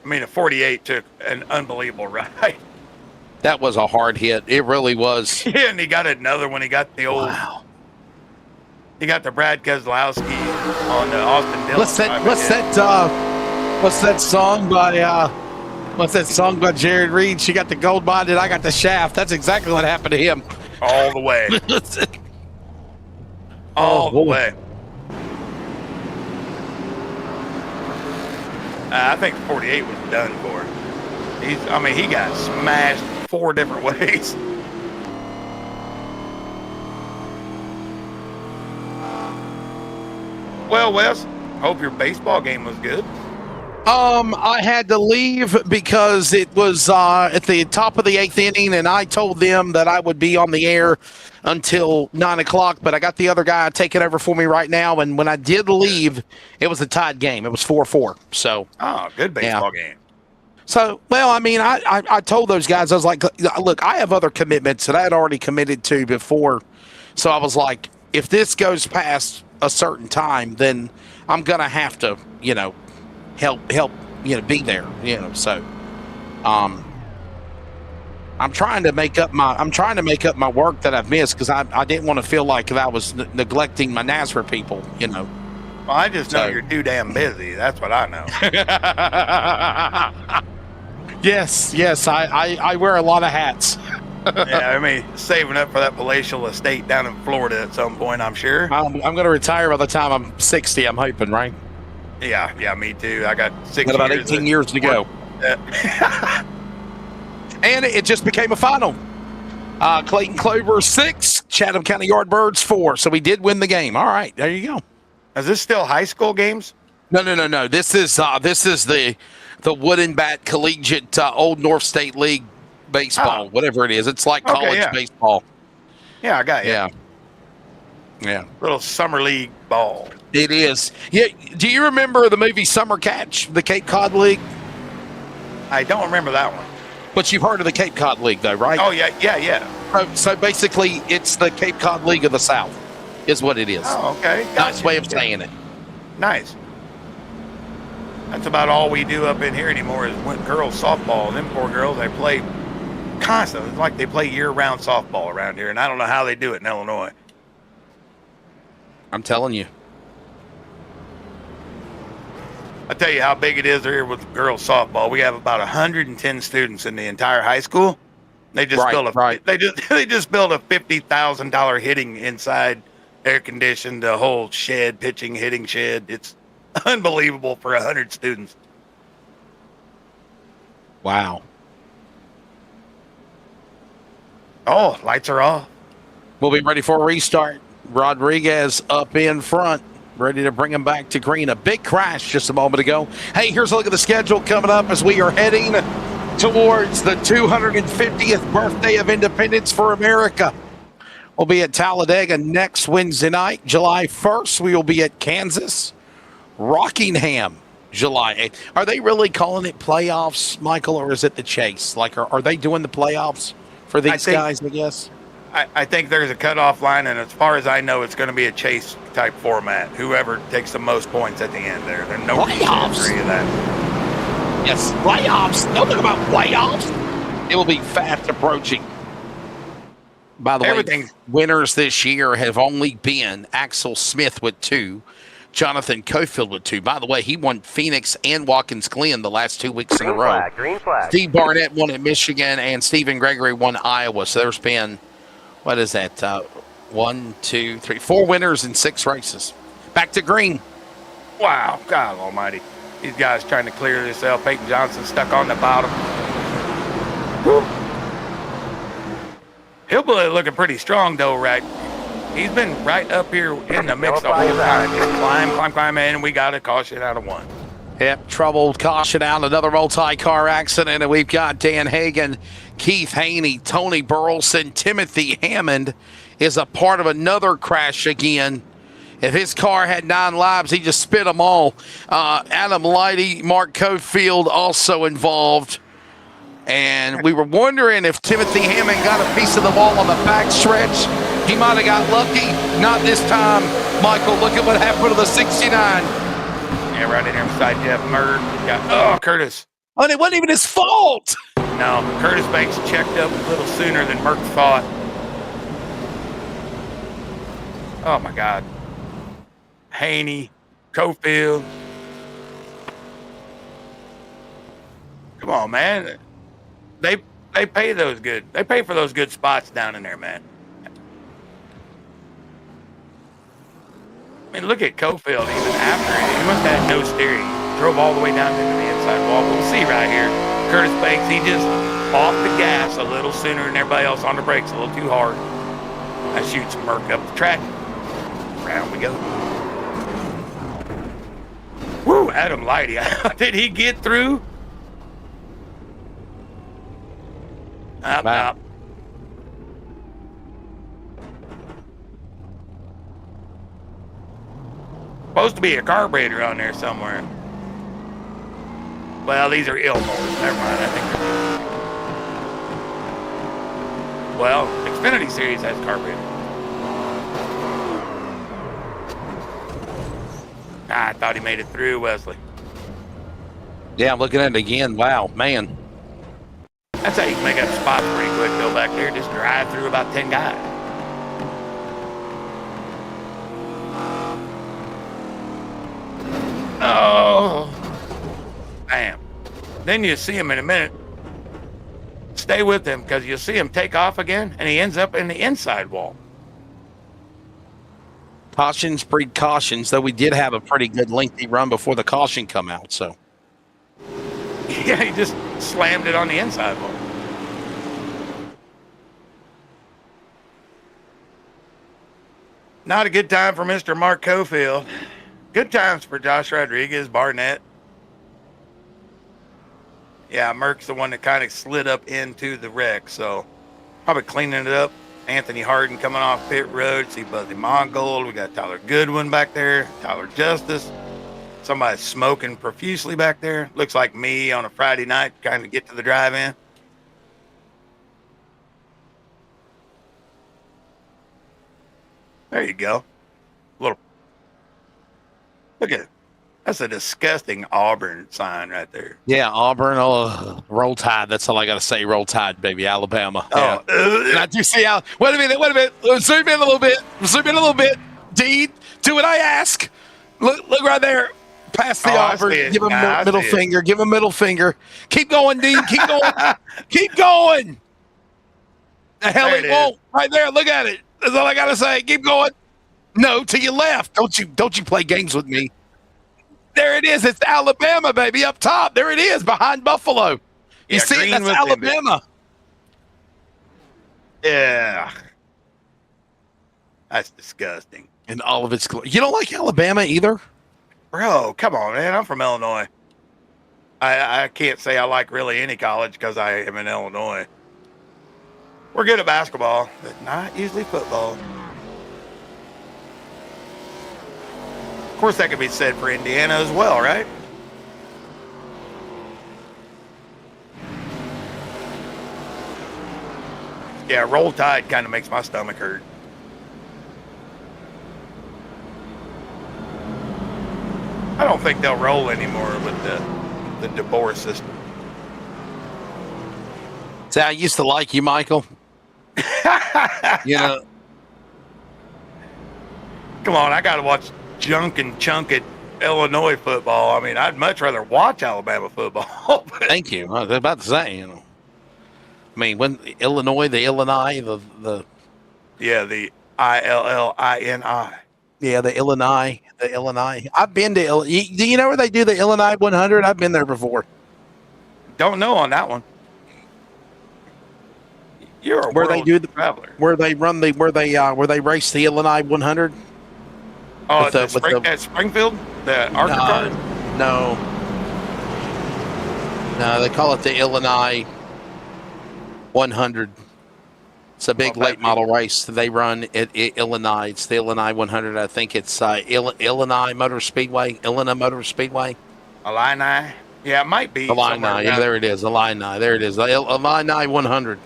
[SPEAKER 5] I mean, a 48 took an unbelievable ride.
[SPEAKER 7] That was a hard hit. It really was.
[SPEAKER 5] Yeah, and he got another one. He got the old. Wow. He got the Brad Keselowski on the Austin Dillon.
[SPEAKER 7] What's that song by Jared Reed? She got the gold bonded, I got the shaft. That's exactly what happened to him.
[SPEAKER 5] All the way. All the way. I think 48 was done for. He got smashed 4 different ways. Well, Wes, hope your baseball game was good.
[SPEAKER 7] I had to leave because it was at the top of the 8th inning, and I told them that I would be on the air until 9 o'clock, but I got the other guy taking over for me right now, and when I did leave, it was a tied game. It was 4-4. So,
[SPEAKER 5] good baseball game.
[SPEAKER 7] So, well, I mean, I told those guys, I was like, look, I have other commitments that I had already committed to before, so I was like, if this goes past a certain time, then I'm gonna have to, help, be there, So, I'm trying to make up my work that I've missed because I didn't want to feel like I was neglecting my NASRA people,
[SPEAKER 5] Well, I just know you're too damn busy. That's what I know.
[SPEAKER 7] Yes, I wear a lot of hats.
[SPEAKER 5] Yeah, I mean, saving up for that palatial estate down in Florida at some point, I'm sure.
[SPEAKER 7] I'm going to retire by the time I'm 60, I'm hoping, right?
[SPEAKER 5] Yeah, me too. I got 6
[SPEAKER 7] Got about 18 years to go. And it just became a final. Clayton Clover 6, Chatham County Yardbirds 4. So we did win the game. All right, there you go.
[SPEAKER 5] Is this still high school games?
[SPEAKER 7] No. This is the Wooden Bat Collegiate Old North State League baseball, whatever it is. It's like college baseball.
[SPEAKER 5] Yeah, I got you.
[SPEAKER 7] Yeah.
[SPEAKER 5] Little summer league ball.
[SPEAKER 7] It is. Yeah. Do you remember the movie Summer Catch, the Cape Cod League?
[SPEAKER 5] I don't remember that one.
[SPEAKER 7] But you've heard of the Cape Cod League, though, right?
[SPEAKER 5] Oh, yeah.
[SPEAKER 7] So basically, it's the Cape Cod League of the South, is what it is.
[SPEAKER 5] Oh, okay.
[SPEAKER 7] Nice way of saying it.
[SPEAKER 5] Nice. That's about all we do up in here anymore is girls softball. And them poor girls, they play constantly. It's like they play year-round softball around here, and I don't know how they do it in Illinois.
[SPEAKER 7] I'm telling you.
[SPEAKER 5] I'll tell you how big it is here with girls softball. We have about 110 students in the entire high school. They just built they just built a $50,000 hitting inside, air conditioned, the whole shed, pitching, hitting shed. It's unbelievable for 100 students.
[SPEAKER 7] Wow.
[SPEAKER 5] Oh, lights are off.
[SPEAKER 7] We'll be ready for a restart. Rodriguez up in front, ready to bring him back to green. A big crash just a moment ago. Hey, here's a look at the schedule coming up as we are heading towards the 250th birthday of independence for America. We'll be at Talladega next Wednesday night, July 1st. We will be at Kansas, Rockingham, July 8th. Are they really calling it playoffs, Michael, or is it the chase? Like, are they doing the playoffs for these guys, I guess?
[SPEAKER 5] I think there's a cutoff line, and as far as I know, it's going to be a chase type format. Whoever takes the most points at the end there. There's no
[SPEAKER 7] playoffs.
[SPEAKER 5] Of that.
[SPEAKER 7] Yes, playoffs. Don't talk about playoffs. It will be fast approaching. By the way, winners this year have only been Axel Smith with 2, Jonathan Cofield with 2. By the way, he won Phoenix and Watkins Glen the last 2 weeks in a row.
[SPEAKER 8] Green flag.
[SPEAKER 7] Steve Barnett won at Michigan, and Stephen Gregory won Iowa. So there's been, what is that? 1, 2, 3, 4 winners in 6 races. Back to green.
[SPEAKER 5] Wow, God almighty. These guys trying to clear this out. Peyton Johnson stuck on the bottom. Whew. Hillbilly looking pretty strong, though, right? He's been right up here in the mix the whole time. Just climb, and we got a caution out of 1.
[SPEAKER 7] Yep, troubled caution out, another multi-car accident, and we've got Dan Hagan, Keith Haney, Tony Burleson, Timothy Hammond is a part of another crash again. If his car had 9 lives, he just spit them all. Adam Lighty, Mark Cofield also involved. And we were wondering if Timothy Hammond got a piece of the wall on the backstretch. He might have got lucky. Not this time. Michael, look at what happened to the 69.
[SPEAKER 5] Yeah, right in there beside Jeff Murd. Curtis.
[SPEAKER 7] Oh, and it wasn't even his fault.
[SPEAKER 5] No, Curtis Banks checked up a little sooner than Merck thought. Oh, my God. Haney, Cofield. Come on, man. They pay those good. They pay for those good spots down in there, man. I mean, look at Cofield even after it. He must have had no steering. Drove all the way down into the inside wall. We'll see right here. Curtis Banks, he just off the gas a little sooner than everybody else on the brakes, a little too hard. That shoots Merck up the track. Round we go. Woo, Adam Lighty. Did he get through? Up. Supposed to be a carburetor on there somewhere. Well, these are Ilmores. Never mind. I think they're... Well, Xfinity Series has carburetor. I thought he made it through, Wesley.
[SPEAKER 7] Yeah, I'm looking at it again. Wow, man.
[SPEAKER 5] That's how you can make up spots pretty quick, though, back there. Just drive through about 10 guys. Oh. Bam. Then you see him in a minute. Stay with him, because you'll see him take off again, and he ends up in the inside wall.
[SPEAKER 7] Cautions breed cautions, though we did have a pretty good lengthy run before the caution come out, so.
[SPEAKER 5] Yeah, he just slammed it on the inside wall. Not a good time for Mr. Mark Cofield. Good times for Josh Rodriguez, Barnett. Yeah, Merck's the one that kind of slid up into the wreck, so probably cleaning it up. Anthony Harden coming off pit road. See Buzzy Mongold. We got Tyler Goodwin back there. Tyler Justice. Somebody smoking profusely back there. Looks like me on a Friday night, kind of get to the drive-in. There you go. Little. Look at it. That's a disgusting Auburn sign right there.
[SPEAKER 7] Yeah, Auburn. Oh, Roll Tide. That's all I got to say. Roll Tide, baby. Alabama. Yeah. And I do see how. Wait a minute. Zoom in a little bit. Deed, do what I ask. Look right there. Pass the Auburn. Give him middle finger. Give him middle finger. Keep going, Deed. Keep going. Keep going. The hell it won't. Right there. Look at it. That's all I got to say. Keep going. No, to your left. Don't you play games with me. There it is. It's Alabama, baby, up top. There it is, behind Buffalo. You see it? That's Alabama.
[SPEAKER 5] Yeah. That's disgusting.
[SPEAKER 7] And all of its glory. You don't like Alabama either?
[SPEAKER 5] Bro, come on, man. I'm from Illinois. I can't say I like really any college because I am in Illinois. We're good at basketball, but not usually football. Of course, that could be said for Indiana as well, right? Yeah, Roll Tide kind of makes my stomach hurt. I don't think they'll roll anymore with the DeBoer system.
[SPEAKER 7] See, I used to like you, Michael. You know.
[SPEAKER 5] Come on, I got to watch junk and chunk at Illinois football. I mean, I'd much rather watch Alabama football.
[SPEAKER 7] Thank you. I was about to say, you know. I mean, when Illinois, the
[SPEAKER 5] yeah, the Illini.
[SPEAKER 7] Yeah, the Illini. I've been to do you know where they do the Illini 100? I've been there before.
[SPEAKER 5] Don't know on that one. You're a
[SPEAKER 7] where they do the
[SPEAKER 5] traveler.
[SPEAKER 7] Where they run the where they race the Illini 100.
[SPEAKER 5] Oh, at Springfield, the ARCA card.
[SPEAKER 7] No, they call it the Illini 100. It's a big late model race they run at Illinois. It's the Illinois 100. I think it's Illinois Motor Speedway.
[SPEAKER 5] Illini. Yeah, it might be.
[SPEAKER 7] Illini. Yeah, there it is. Illini. There it is. Illini 100.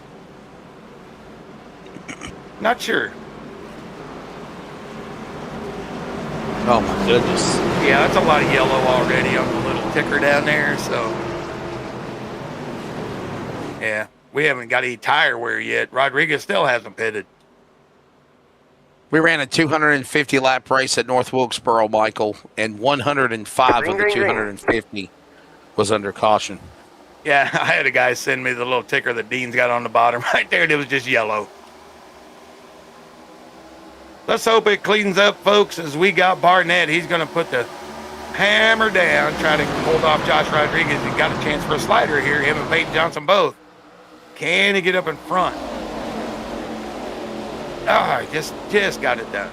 [SPEAKER 5] Not sure.
[SPEAKER 7] Oh my goodness.
[SPEAKER 5] Yeah, that's a lot of yellow already on the little ticker down there. So, yeah. We haven't got any tire wear yet. Rodriguez still hasn't pitted.
[SPEAKER 7] We ran a 250 lap race at North Wilkesboro, Michael, and 105 of the 250 was under caution.
[SPEAKER 5] Yeah, I had a guy send me the little ticker that Dean's got on the bottom right there, and it was just yellow. Let's hope it cleans up, folks, as we got Barnett. He's going to put the hammer down, try to hold off Josh Rodriguez. He got a chance for a slider here, him and Peyton Johnson both. Can he get up in front? Oh, just got it done.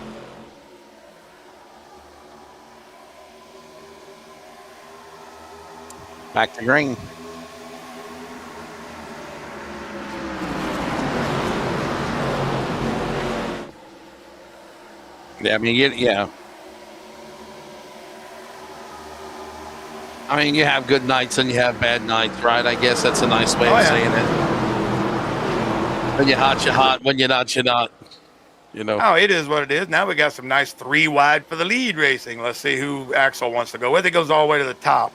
[SPEAKER 7] Back to green. Yeah, I mean, yeah. I mean, you have good nights and you have bad nights, right? I guess that's a nice way of saying it. When you're hot, you're hot. When you're not, you're not.
[SPEAKER 5] Oh, it is what it is. Now we got some nice 3 wide for the lead racing. Let's see who Axel wants to go with. It goes all the way to the top.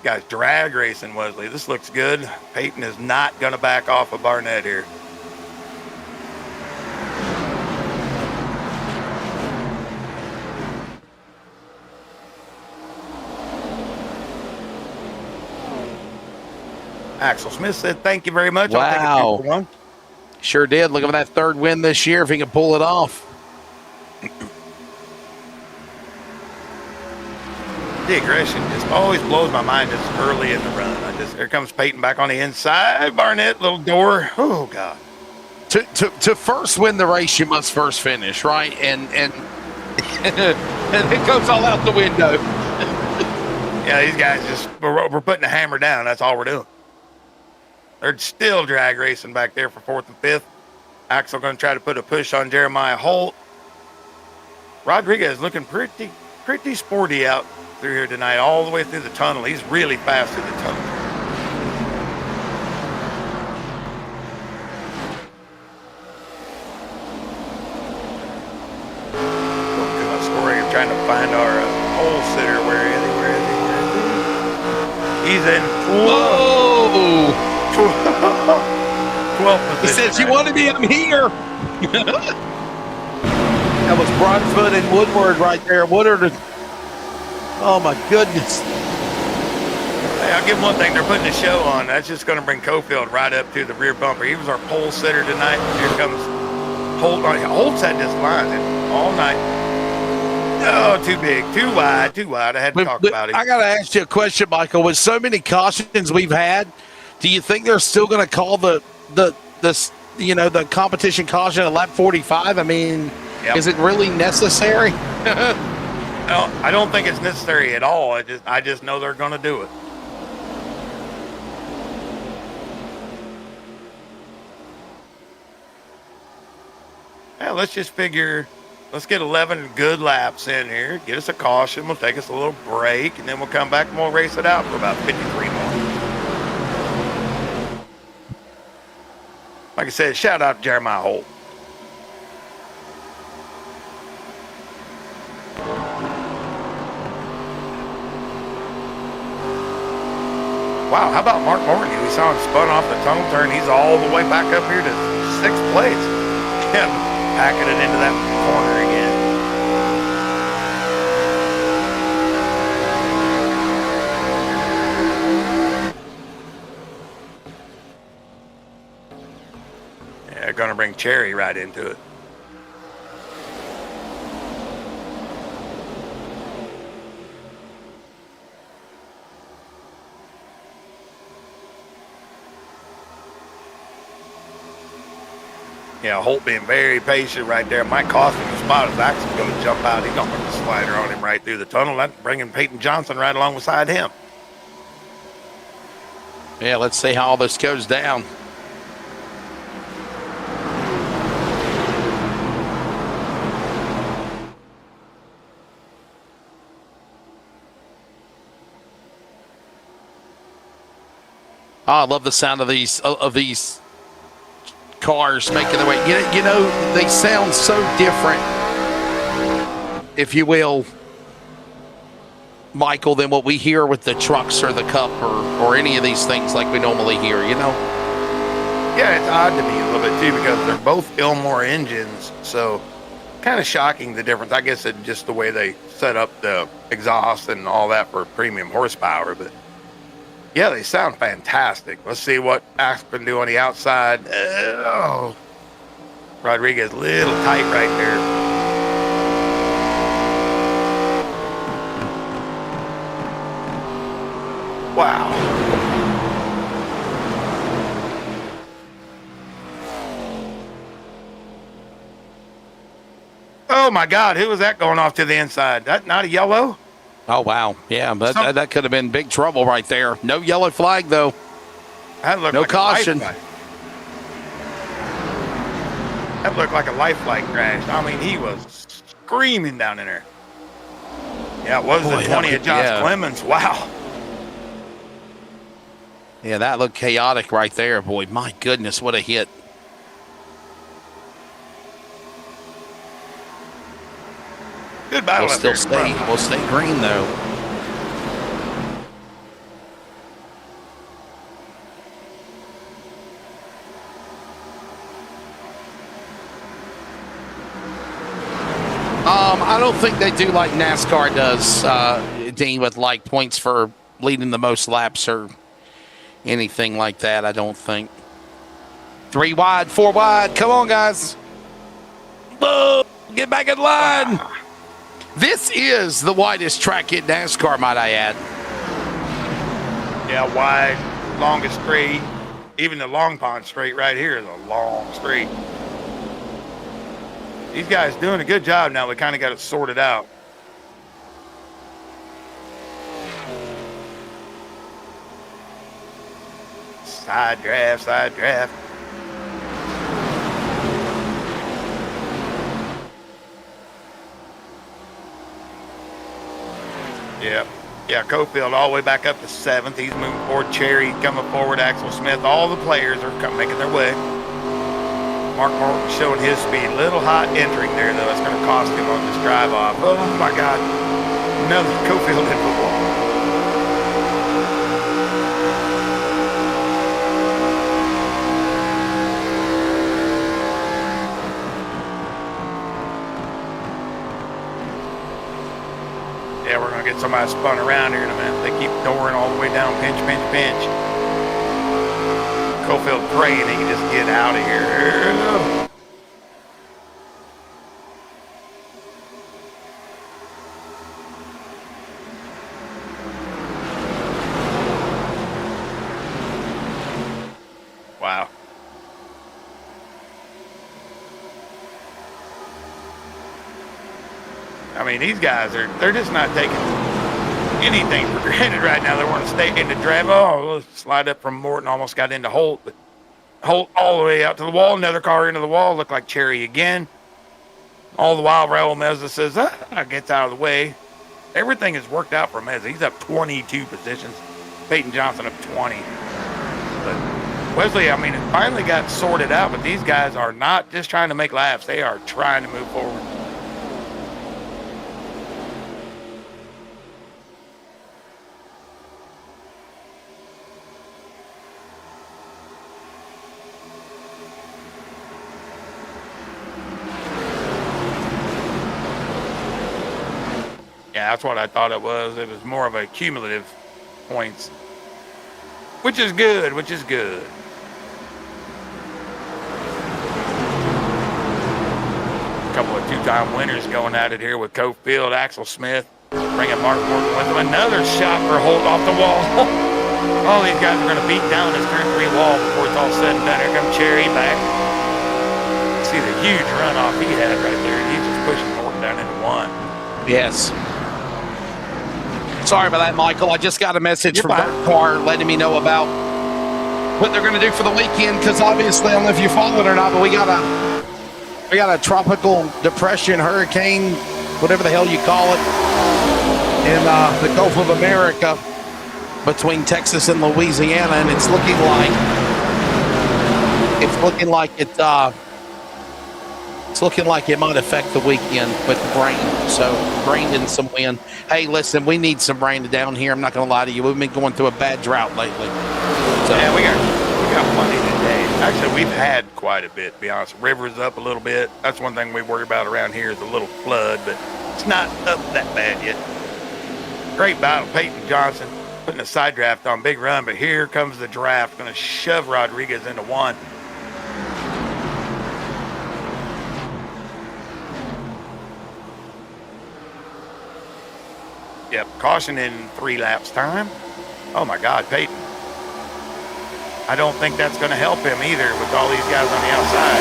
[SPEAKER 5] Guys, drag racing, Wesley. This looks good. Peyton is not going to back off of Barnett here. Axel Smith said, thank you very much.
[SPEAKER 7] Wow.
[SPEAKER 5] I'll take a 2-for-1.
[SPEAKER 7] Sure did. Look at that 3rd win this year if he can pull it off.
[SPEAKER 5] The aggression just always blows my mind this early in the run. Here comes Peyton back on the inside. Barnett, little door. Oh, God.
[SPEAKER 7] To first win the race, you must first finish, right? And and it goes all out the window.
[SPEAKER 5] Yeah, these guys we're putting the hammer down. That's all we're doing. They're still drag racing back there for 4th and 5th. Axel going to try to put a push on Jeremiah Holt. Rodriguez looking pretty sporty out through here tonight, all the way through the tunnel. He's really fast through the tunnel. Going through my story of trying to find our pole sitter. Where is he? He's in.
[SPEAKER 7] Whoa!
[SPEAKER 5] 12th
[SPEAKER 7] He
[SPEAKER 5] position.
[SPEAKER 7] says, "You wanted me? I'm here." That was Broadfoot and Woodward right there. Woodward. Oh my goodness!
[SPEAKER 5] Hey, I'll give one thing. They're putting a show on. That's just going to bring Cofield right up to the rear bumper. He was our pole sitter tonight. Here comes Holt. Holt's had this line all night. Oh, too big, too wide. I had to talk about it.
[SPEAKER 7] I got to ask you a question, Michael. With so many cautions we've had, do you think they're still going to call the competition caution at lap 45? I mean, Is it really necessary?
[SPEAKER 5] No, I don't think it's necessary at all. I just know they're going to do it. Yeah, let's just figure. Let's get 11 good laps in here. Get us a caution. We'll take us a little break, and then we'll come back and we'll race it out for about 53 more. Like I said, shout out to Jeremiah Holt. Wow, how about Mark Morgan? We saw him spun off the tunnel turn. He's all the way back up here to 6th place. Yeah, packing it into that corner again. Yeah, going to bring Cherry right into it. Yeah, Holt being very patient right there. Might cost him the spot if Axel's going to jump out. He's going to put the slider on him right through the tunnel. That's bringing Peyton Johnson right along beside him.
[SPEAKER 7] Yeah, let's see how all this goes down. Oh, I love the sound of these cars making their way. You know, they sound so different, if you will, Michael, than what we hear with the trucks or the Cup or any of these things like we normally hear, you know?
[SPEAKER 5] Yeah, it's odd to me a little bit too because they're both Ilmore engines, so kind of shocking the difference. I guess it's just the way they set up the exhaust and all that for premium horsepower, but yeah, they sound fantastic. Let's see what Axe can do on the outside. Oh, Rodriguez a little tight right there. Wow. Oh my God, who was that going off to the inside? That not a yellow?
[SPEAKER 7] Oh, wow. Yeah, but that could have been big trouble right there. No yellow flag, though.
[SPEAKER 5] That looked
[SPEAKER 7] no
[SPEAKER 5] like
[SPEAKER 7] caution.
[SPEAKER 5] That looked like a life flight crash. I mean, he was screaming down in there. Yeah, it was the 20 of Josh Clemens. Wow.
[SPEAKER 7] Yeah, that looked chaotic right there, boy. My goodness, what a hit.
[SPEAKER 5] Good battle
[SPEAKER 7] We'll
[SPEAKER 5] up there.
[SPEAKER 7] still stay. We'll stay green though. I don't think they do like NASCAR does, Dean, with like points for leading the most laps or anything like that. I don't think. 3 wide, 4 wide. Come on, guys. Boom. Get back in line. This is the widest track in NASCAR, might I add.
[SPEAKER 5] Yeah, wide, longest straight. Even the Long Pond straight right here is a long straight. These guys doing a good job now. We kind of got it sorted out. Side draft, side draft. Yep. Yeah, Cofield all the way back up to 7th. He's moving forward. Cherry coming forward. Axel Smith. All the players are making their way. Mark Morton showing his speed. Little hot entering there, though. It's going to cost him on this drive off. Oh, my God. Another Cofield into the wall. Yeah, we're going to get somebody spun around here in a minute. They keep dooring all the way down. Pinch, pinch, pinch. Cofield praying he can just get out of here. Wow. I mean, these guys they're just not taking anything for granted right now. They want to stay in the drive. Oh, slide up from Morton, almost got into Holt, but Holt all the way out to the wall. Another car into the wall. Looked like Cherry again. All the while, Raul Meza says, gets out of the way. Everything has worked out for Meza. He's up 22 positions. Peyton Johnson up 20. But Wesley, I mean, it finally got sorted out, but these guys are not just trying to make laps. They are trying to move forward. Yeah, that's what I thought it was. It was more of a cumulative points, which is good, A couple of two-time winners going at it here with Cofield, Axel Smith, bringing Mark Morton with him. Another shot for Holt off the wall. All these guys are going to beat down this turn 3 wall before it's all said and done. Here comes Cherry back. See the huge runoff he had right there. He's just pushing Morton down into 1.
[SPEAKER 7] Yes. Sorry about that, Michael. I just got a message from Car letting me know about what they're going to do for the weekend, because obviously, I don't know if you follow it or not, but we got a tropical depression, hurricane, whatever the hell you call it, in the Gulf of America between Texas and Louisiana, and it's looking like it might affect the weekend with rain. So rain and some wind. Hey, listen, we need some rain down here. I'm not going to lie to you. We've been going through a bad drought lately. So
[SPEAKER 5] yeah, we got plenty today. Actually, we've had quite a bit, to be honest. River's up a little bit. That's one thing we worry about around here is a little flood, but it's not up that bad yet. Great battle. Peyton Johnson putting a side draft on. Big run, but here comes the draft. Going to shove Rodriguez into 1. Yep, caution in 3 laps time. Oh my God, Peyton. I don't think that's going to help him either with all these guys on the outside.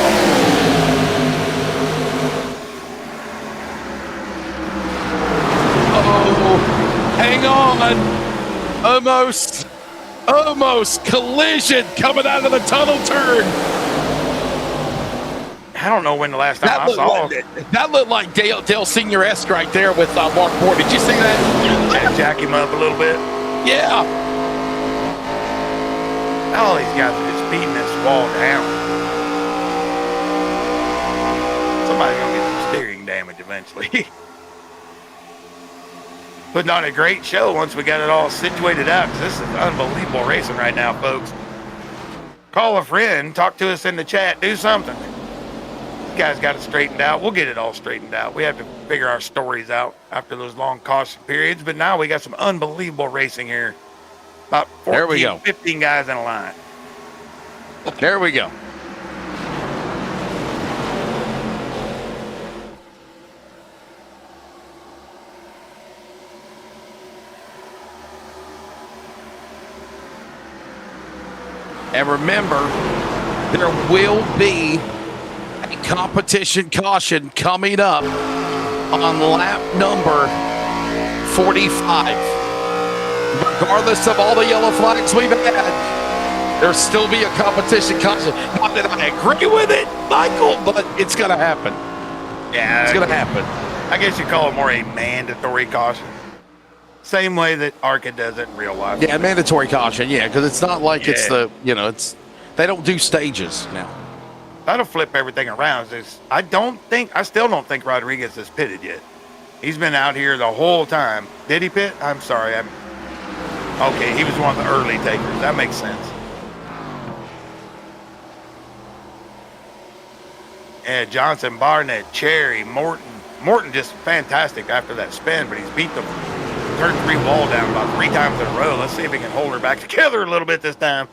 [SPEAKER 7] Oh, hang on. Almost collision coming out of the tunnel turn.
[SPEAKER 5] I don't know when the last time I saw it.
[SPEAKER 7] That looked like Dale Senior-esque right there with Mark Morton. Did you see that?
[SPEAKER 5] Jack him up a little bit.
[SPEAKER 7] Yeah.
[SPEAKER 5] All these guys are just beating this wall down. Somebody's going to get some steering damage eventually. putting on a great show once we got it all situated out. 'Cause this is unbelievable racing right now, folks. Call a friend, talk to us in the chat, do something. You guys got it straightened out. We'll get it all straightened out. We have to figure our stories out after those long caution periods, but now we got some unbelievable racing here. About 14,
[SPEAKER 7] There we go.
[SPEAKER 5] 15 guys in a line.
[SPEAKER 7] There we go. And remember, there will be a competition caution coming up on lap number 45. Regardless of all the yellow flags we've had, there'll still be a competition caution. Not that I agree with it, Michael, but it's going to happen.
[SPEAKER 5] Yeah,
[SPEAKER 7] It's going to happen.
[SPEAKER 5] I guess you call it more a mandatory caution. Same way that ARCA does it in real life.
[SPEAKER 7] Yeah, mandatory caution, yeah, because it's not like it's
[SPEAKER 5] Yeah.
[SPEAKER 7] it's, they don't do stages now.
[SPEAKER 5] That'll flip everything around. I still don't think Rodriguez has pitted yet. He's been out here the whole time. Did he pit? I'm sorry. Okay, he was one of the early takers. That makes sense. Yeah, Johnson, Barnett, Cherry, Morton. Morton just fantastic after that spin, but he's beat the turn 3 wall down about 3 times in a row. Let's see if he can hold her back together a little bit this time.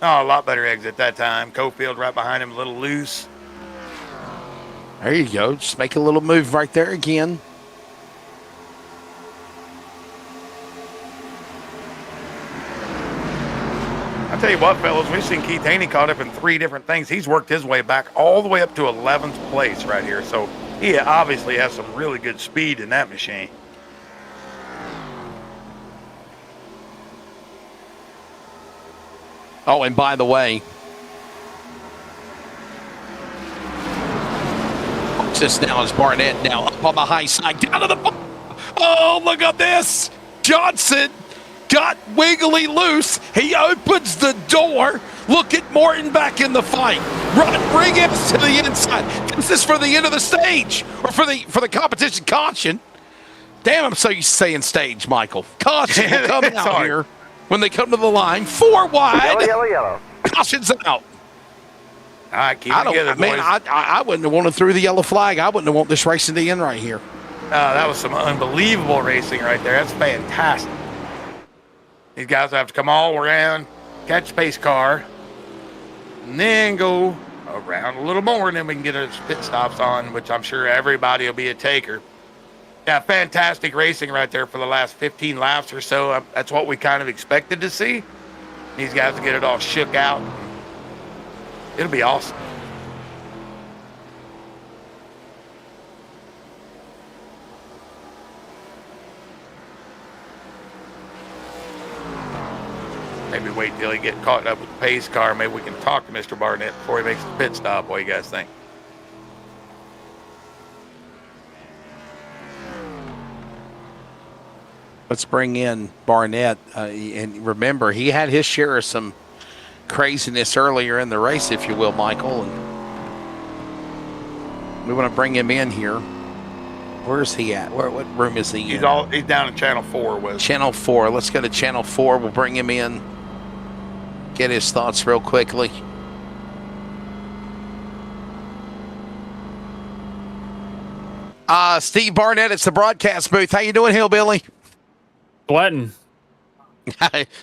[SPEAKER 5] Oh, a lot better exit that time. Cofield right behind him, a little loose.
[SPEAKER 7] There you go. Just make a little move right there again.
[SPEAKER 5] I'll tell you what, fellas, we've seen Keith Haney caught up in 3 different things. He's worked his way back all the way up to 11th place right here. So he obviously has some really good speed in that machine.
[SPEAKER 7] Oh, and by the way, this now is Barnett now up on the high side, down to the oh, look at this. Johnson got wiggly loose. He opens the door. Look at Morton back in the fight. Rodriguez to the inside. This is for the end of the stage, or for the competition caution. Damn, I'm so used to saying stage, Michael. Caution will come out
[SPEAKER 5] hard.
[SPEAKER 7] here when they come to the line. 4 wide.
[SPEAKER 8] Yellow.
[SPEAKER 7] Caution's out.
[SPEAKER 5] All right, keep it together, boys.
[SPEAKER 7] Man, I wouldn't have wanted through the yellow flag. I wouldn't have wanted this race to the end right here.
[SPEAKER 5] That was some unbelievable racing right there. That's fantastic. These guys have to come all around, catch the pace car, and then go around a little more, and then we can get our pit stops on, which I'm sure everybody will be a taker. Yeah, fantastic racing right there for the last 15 laps or so. That's what we kind of expected to see. These guys will get it all shook out. It'll be awesome. Maybe wait till he get caught up with the pace car. Maybe we can talk to Mr. Barnett before he makes the pit stop. What do you guys think?
[SPEAKER 7] Let's bring in Barnett. And remember, he had his share of some craziness earlier in the race, if you will, Michael. And we want to bring him in here. Where's he at? What room is he in?
[SPEAKER 5] He's down in Channel 4 with
[SPEAKER 7] Channel 4. Let's go to Channel 4. We'll bring him in. Get his thoughts real quickly. Steve Barnett, it's the broadcast booth. How you doing, Hillbilly?
[SPEAKER 9] Sweating.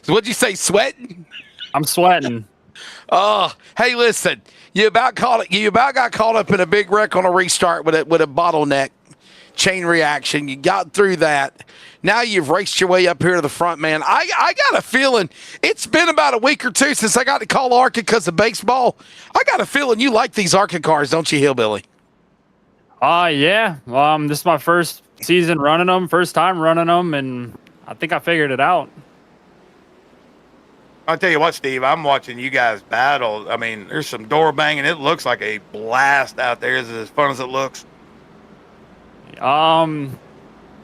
[SPEAKER 7] What'd you say, sweating?
[SPEAKER 9] I'm sweating.
[SPEAKER 7] Oh, hey, listen. You about got caught up in a big wreck on a restart with a bottleneck chain reaction. You got through that. Now you've raced your way up here to the front, man. I got a feeling it's been about a week or two since I got to call ARCA because of baseball. I got a feeling you like these ARCA cars, don't you, Hillbilly?
[SPEAKER 9] Yeah. This is my first season running them, first time running them, and I think I figured it out.
[SPEAKER 5] I'll tell you what, Steve, I'm watching you guys battle. I mean, there's some door banging. It looks like a blast out there. Is it as fun as it looks?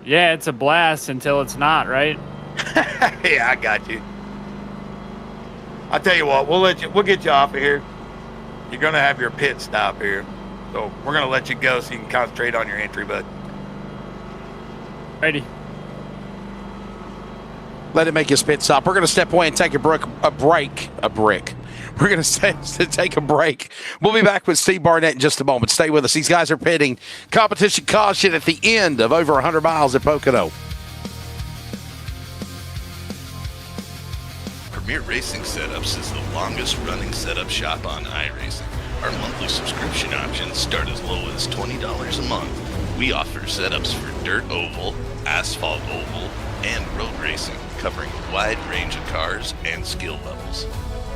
[SPEAKER 9] Yeah, it's a blast until it's not, right?
[SPEAKER 5] Yeah, I got you. I'll tell you what, we'll get you off of here. You're gonna have your pit stop here. So we're gonna let you go so you can concentrate on your entry, bud.
[SPEAKER 9] Ready.
[SPEAKER 7] Let it make his pit stop. We're going to step away and take a break. We're going to take a break. We'll be back with Steve Barnett in just a moment. Stay with us. These guys are pitting. Competition caution at the end of over 100 miles at Pocono.
[SPEAKER 2] Premier Racing Setups is the longest running setup shop on iRacing. Our monthly subscription options start as low as $20 a month. We offer setups for dirt oval, asphalt oval, and road racing, covering a wide range of cars and skill levels.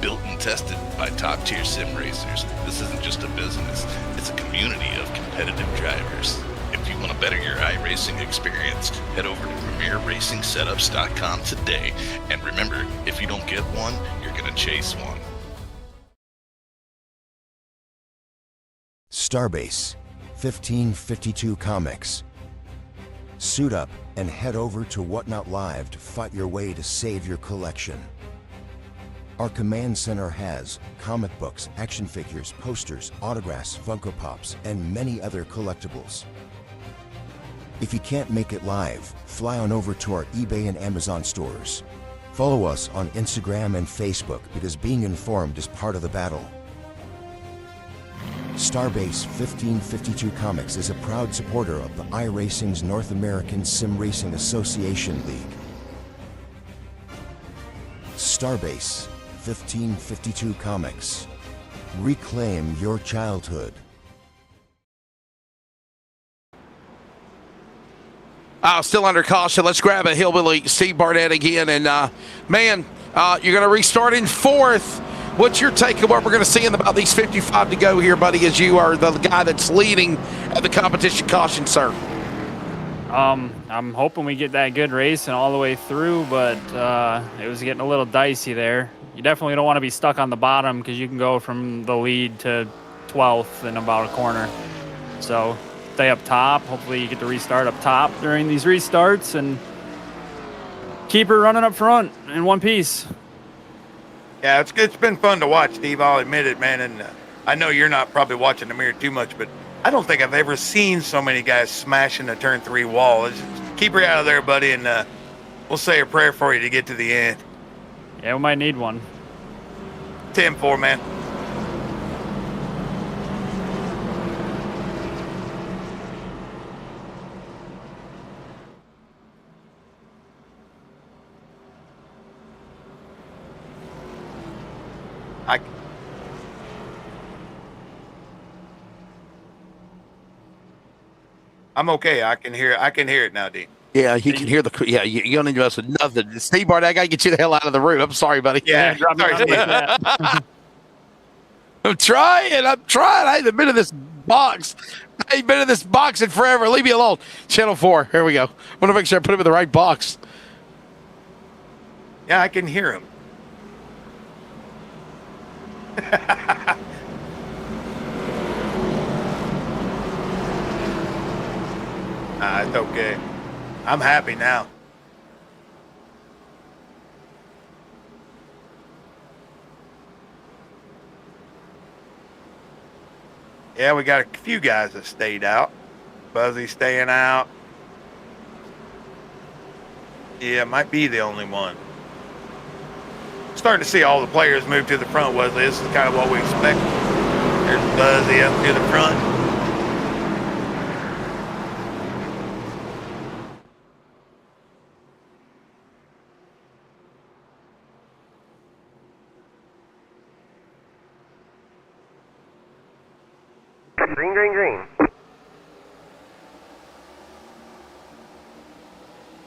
[SPEAKER 2] Built and tested by top-tier sim racers, this isn't just a business, it's a community of competitive drivers. If you want to better your iRacing experience, head over to PremierRacingSetups.com today. And remember, if you don't get one, you're going to chase one.
[SPEAKER 3] Starbase 1552 Comics. Suit up and head over to Whatnot Live to fight your way to save your collection. Our command center has comic books, action figures, posters, autographs, Funko Pops, and many other collectibles. If you can't make it live, fly on over to our eBay and Amazon stores. Follow us on Instagram and Facebook because being informed is part of the battle. Starbase 1552 Comics is a proud supporter of the iRacing's North American Sim Racing Association League. Starbase 1552 Comics. Reclaim your childhood.
[SPEAKER 7] Still under caution. Let's grab a hillbilly Steve Barnett again. And, man, you're going to restart in fourth. What's your take of what we're going to see in about these 55 to go here, buddy, as you are the guy that's leading at the competition caution, sir?
[SPEAKER 9] I'm hoping we get that good race and all the way through, but it was getting a little dicey there. You definitely don't want to be stuck on the bottom because you can go from the lead to 12th in about a corner. So stay up top. Hopefully you get to restart up top during these restarts and keep her running up front in one piece.
[SPEAKER 5] Yeah, it's been fun to watch, Steve. I'll admit it, man. And I know you're not probably watching the mirror too much, but I don't think I've ever seen so many guys smashing the turn 3 wall. Keep her out of there, buddy, and we'll say a prayer for you to get to the end.
[SPEAKER 9] Yeah, we might need one.
[SPEAKER 5] 10-4, man. I'm okay. I can hear it now, Dean.
[SPEAKER 7] Yeah, you can hear the. Yeah, you don't need to mess with nothing. Steve Barnett, I got to get you the hell out of the room. I'm sorry, buddy.
[SPEAKER 5] Yeah, sorry, Steve.
[SPEAKER 7] I'm trying. I haven't been in this box. I ain't been in this box in forever. Leave me alone. Channel 4. Here we go. I want to make sure I put him in the right box.
[SPEAKER 5] Yeah, I can hear him. It's okay. I'm happy now. Yeah, we got a few guys that stayed out. Buzzy staying out. Yeah, might be the only one. Starting to see all the players move to the front, Wesley. This is kind of what we expect. There's Buzzy up to the front.
[SPEAKER 8] Green.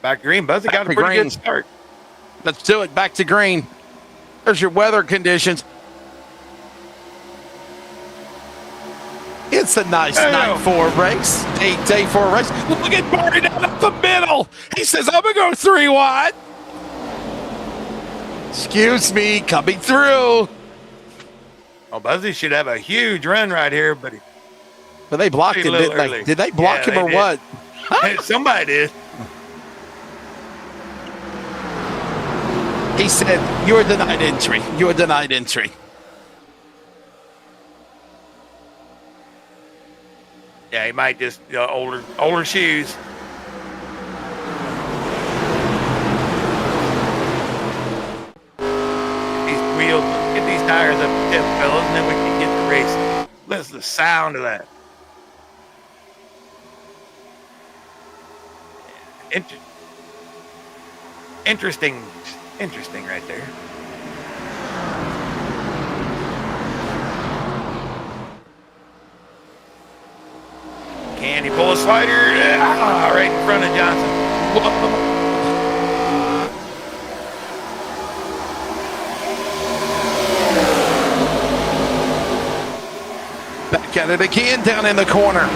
[SPEAKER 5] Back green. Buzzy got a pretty good start.
[SPEAKER 7] Let's do it. Back to green. There's your weather conditions. It's a nice night 4 race. Day 4 race. Look at Barney down up the middle. He says, I'm going to go 3 wide. Excuse me, coming through.
[SPEAKER 5] Oh, Buzzy should have a huge run right here, but
[SPEAKER 7] they blocked him, didn't they? Did they block him or what?
[SPEAKER 5] Somebody did.
[SPEAKER 7] He said, you are denied entry. You are denied entry.
[SPEAKER 5] Yeah, he might just older shoes. tip, fellas, and then we can get the racing. Listen to the sound of that. Interesting right there. Can he pull a slider? Right in front of Johnson. Whoa.
[SPEAKER 7] Back at it again down in the corner.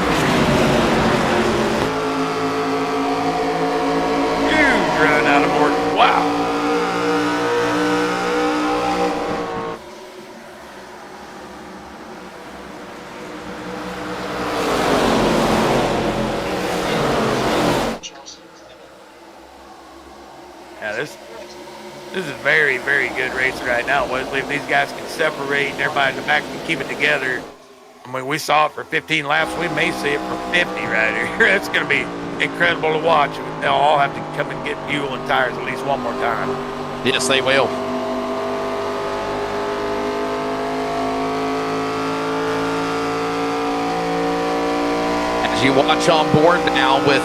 [SPEAKER 5] Run out of Morton. Wow. Yeah, this is very, very good racing right now, Wesley. If these guys can separate and everybody in the back can keep it together. I mean, we saw it for 15 laps. We may see it for 50 right here. That's going to be incredible to watch. They'll all have to come and get fuel and tires at least one more time.
[SPEAKER 7] Yes, they will. As you watch on board now with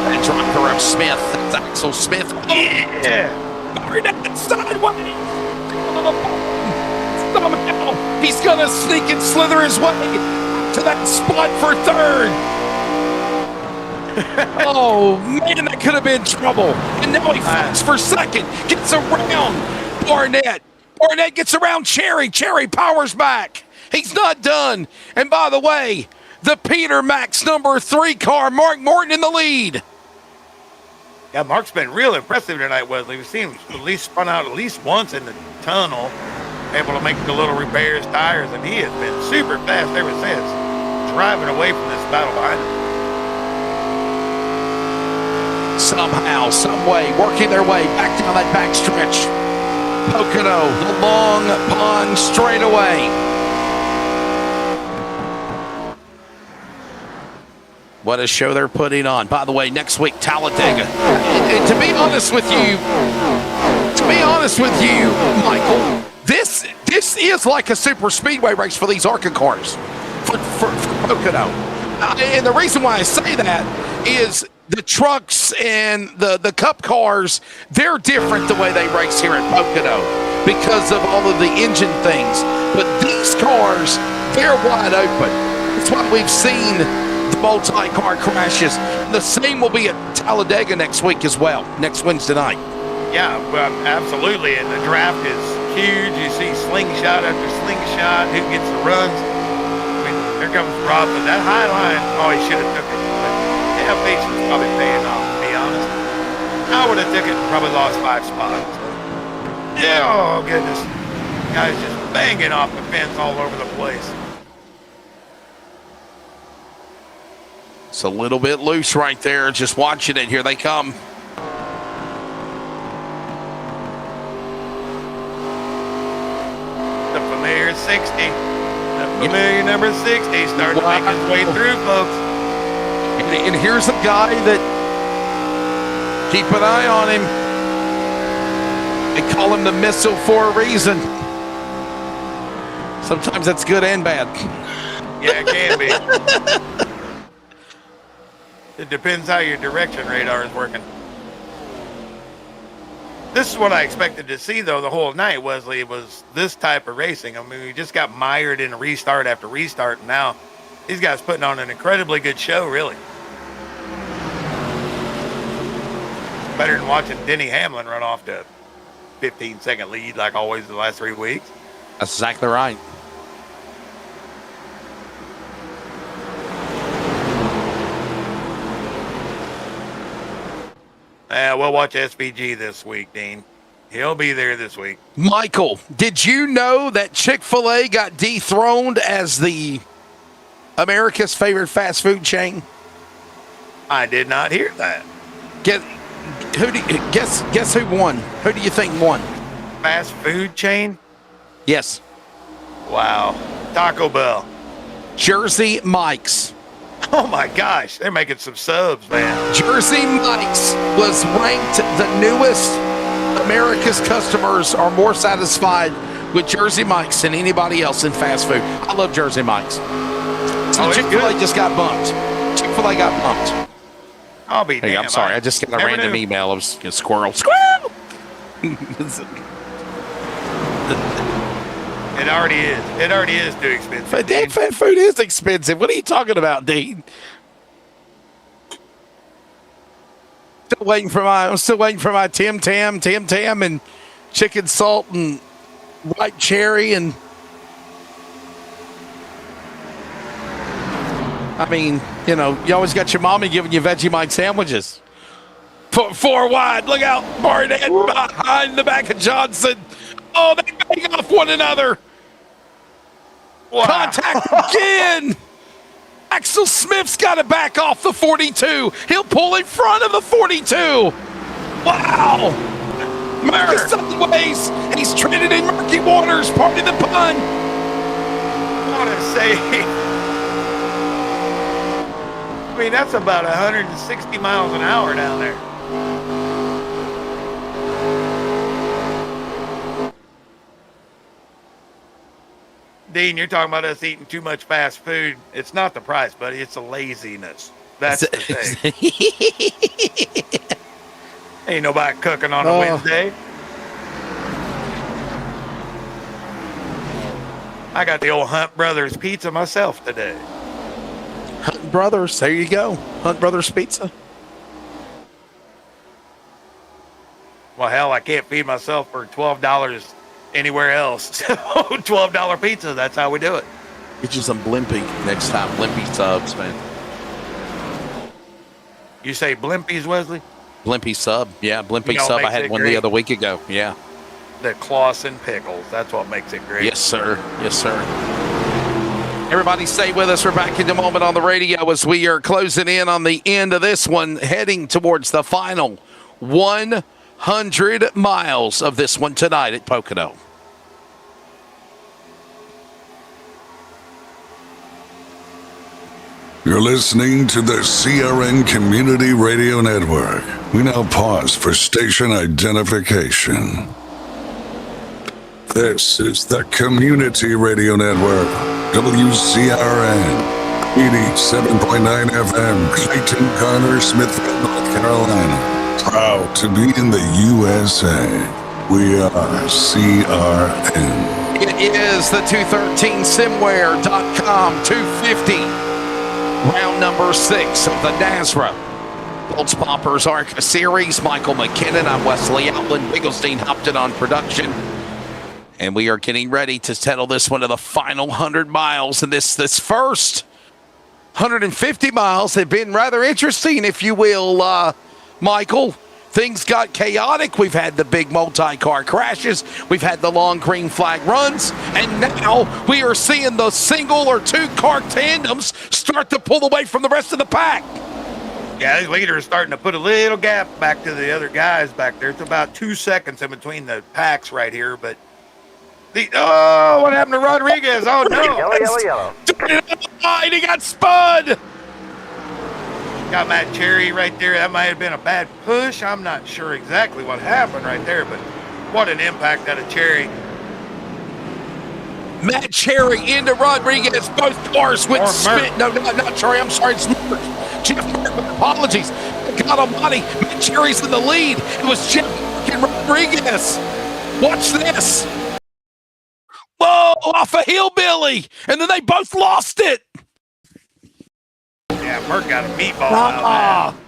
[SPEAKER 7] the driver of Smith, that's Axel Smith.
[SPEAKER 5] Yeah.
[SPEAKER 7] Sideways. Somehow he's going to sneak and slither his way to that spot for third. Oh, man, that could have been trouble. And now he fights for second. Gets around Barnett. Barnett gets around Cherry. Cherry powers back. He's not done. And by the way, the Peter Max #3 car, Mark Morton in the lead.
[SPEAKER 5] Yeah, Mark's been real impressive tonight, Wesley. We've seen him at least spun out at least once in the tunnel, able to make the little repairs, tires, and he has been super fast ever since, driving away from this battle behind him.
[SPEAKER 7] Somehow, some way, working their way back down that back stretch. Pocono, the long pond straightaway. What a show they're putting on. By the way, next week, Talladega. And to be honest with you, Michael, this is like a super speedway race for these ARCA cars, for Pocono. And the reason why I say that is the trucks and the cup cars, they're different the way they race here at Pocono because of all of the engine things. But these cars, they're wide open. That's why we've seen the multi-car crashes. The same will be at Talladega next week as well, next Wednesday night.
[SPEAKER 5] Yeah, well, absolutely. And the draft is huge. You see slingshot after slingshot. Who gets the runs? I mean, here comes Rob, but that high line, oh, he should have took it. But yeah, patience probably paying off, to be honest. I would have took it and probably lost 5 spots. Yeah, oh, goodness. Guys just banging off the fence all over the place.
[SPEAKER 7] It's a little bit loose right there. Just watching it. Here they come.
[SPEAKER 5] The familiar 60. The familiar number 60 starting to make his way through, folks.
[SPEAKER 7] And here's a guy that, keep an eye on him. They call him the missile for a reason. Sometimes that's good and bad.
[SPEAKER 5] Yeah, it can be. It depends how your direction radar is working. This is what I expected to see, though, the whole night, Wesley, was this type of racing. I mean, we just got mired in restart after restart, and now these guys putting on an incredibly good show, really. Better than watching Denny Hamlin run off to 15-second lead like always the last 3 weeks.
[SPEAKER 7] That's exactly right.
[SPEAKER 5] We'll watch SVG this week, Dean. He'll be there this week.
[SPEAKER 7] Michael, did you know that Chick-fil-A got dethroned as the America's favorite fast food chain?
[SPEAKER 5] I did not hear that.
[SPEAKER 7] Guess who won? Who do you think won?
[SPEAKER 5] Fast food chain?
[SPEAKER 7] Yes.
[SPEAKER 5] Wow. Taco Bell.
[SPEAKER 7] Jersey Mike's.
[SPEAKER 5] Oh my gosh, they're making some subs, man.
[SPEAKER 7] Jersey Mike's was ranked the newest America's customers are more satisfied with Jersey Mike's than anybody else in fast food. I love Jersey Mike's. So
[SPEAKER 5] it's
[SPEAKER 7] Chick-fil-A
[SPEAKER 5] good.
[SPEAKER 7] just got bumped. Chick-fil-A got bumped.
[SPEAKER 5] I'll be
[SPEAKER 7] Hey,
[SPEAKER 5] damned.
[SPEAKER 7] I'm sorry. I just got a
[SPEAKER 5] Never
[SPEAKER 7] random
[SPEAKER 5] knew.
[SPEAKER 7] email. It was a squirrel. Squirrel!
[SPEAKER 5] It already is. It already is too expensive.
[SPEAKER 7] But damn, fast food is expensive. What are you talking about, Dean? I'm still waiting for my Tim Tam, and chicken salt and ripe cherry and. I mean, you know, you always got your mommy giving you Vegemite sandwiches. Four wide. Look out, Barnett behind the back of Johnson. Oh, they bang off one another.
[SPEAKER 5] Wow.
[SPEAKER 7] Contact again. Axel Smith's got to back off the 42. He'll pull in front of the 42. Wow. Marcus sideways, and he's treading in murky waters. Pardon the pun.
[SPEAKER 5] What a save. I mean, that's about 160 miles an hour down there. Dean, you're talking about us eating too much fast food. It's not the price, buddy. It's the laziness. That's the thing. Ain't nobody cooking on a Wednesday. I got the old Hunt Brothers pizza myself today.
[SPEAKER 7] Hunt Brothers, there you go. Hunt Brothers Pizza.
[SPEAKER 5] Well, hell, I can't feed myself for $12 anywhere else. So $12 pizza, that's how we do it.
[SPEAKER 7] Get you some Blimpie next time. Blimpie subs, man.
[SPEAKER 5] You say Blimpies, Wesley?
[SPEAKER 7] Blimpie sub. Yeah, Blimpie
[SPEAKER 5] You know,
[SPEAKER 7] sub. I
[SPEAKER 5] makes
[SPEAKER 7] had
[SPEAKER 5] it
[SPEAKER 7] one
[SPEAKER 5] great.
[SPEAKER 7] the other week ago. Yeah.
[SPEAKER 5] The Clausen pickles. That's what makes it great.
[SPEAKER 7] Yes, sir. Yes, sir. Everybody stay with us. We're back in a moment on the radio as we are closing in on the end of this one, heading towards the final 100 miles of this one tonight at Pocono.
[SPEAKER 10] You're listening to the CRN Community Radio Network. We now pause for station identification. This is the Community Radio Network, WCRN, 87.9 FM, Clayton, Connor, Smithfield, North Carolina. Proud to be in the USA. We are CRN.
[SPEAKER 7] It is the 213simware.com 250. Round number 6 of the NASRA Pultz Poppers ARCA series. Michael McKinnon, I'm Wesley Outland. Bigglestein hopped in on production. And we are getting ready to settle this one to the final 100 miles. And this first 150 miles have been rather interesting, if you will, Michael. Things got chaotic. We've had the big multi-car crashes. We've had the long green flag runs. And now we are seeing the single or two-car tandems start to pull away from the rest of the pack.
[SPEAKER 5] Yeah, these leaders are starting to put a little gap back to the other guys back there. It's about 2 seconds in between the packs right here. But what happened to Rodriguez? Oh, no.
[SPEAKER 8] Yellow.
[SPEAKER 7] He got spun.
[SPEAKER 5] Got Matt Cherry right there. That might have been a bad push. I'm not sure exactly what happened right there, but what an impact out of Cherry.
[SPEAKER 7] Matt Cherry into Rodriguez. Both cars went spin. No, not Cherry. I'm sorry. It's Merck. Jeff Merck. Apologies. God almighty. Matt Cherry's in the lead. It was Jeff Merck and Rodriguez. Watch this. Whoa, off a hillbilly. And then they both lost it.
[SPEAKER 5] Yeah, Merck got a meatball out, man.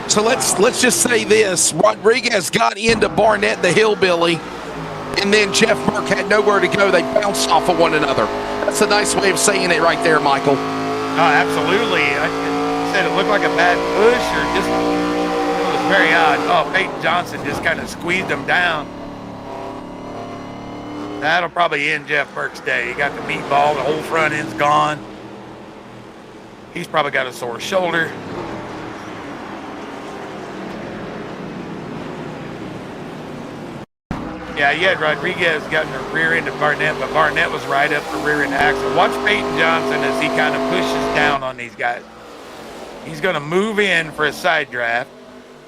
[SPEAKER 7] So let's just say this. Rodriguez got into Barnett, the hillbilly, and then Jeff Merck had nowhere to go. They bounced off of one another. That's a nice way of saying it right there, Michael.
[SPEAKER 5] Oh, absolutely. I said it looked like a bad push or just, it was very odd. Oh, Peyton Johnson just kind of squeezed him down. That'll probably end Jeff Merck's day. He got the meatball. The whole front end's gone. He's probably got a sore shoulder. Yeah, you had Rodriguez got in the rear end of Barnett, but Barnett was right up the rear end axle. Watch Peyton Johnson as he kind of pushes down on these guys. He's going to move in for a side draft.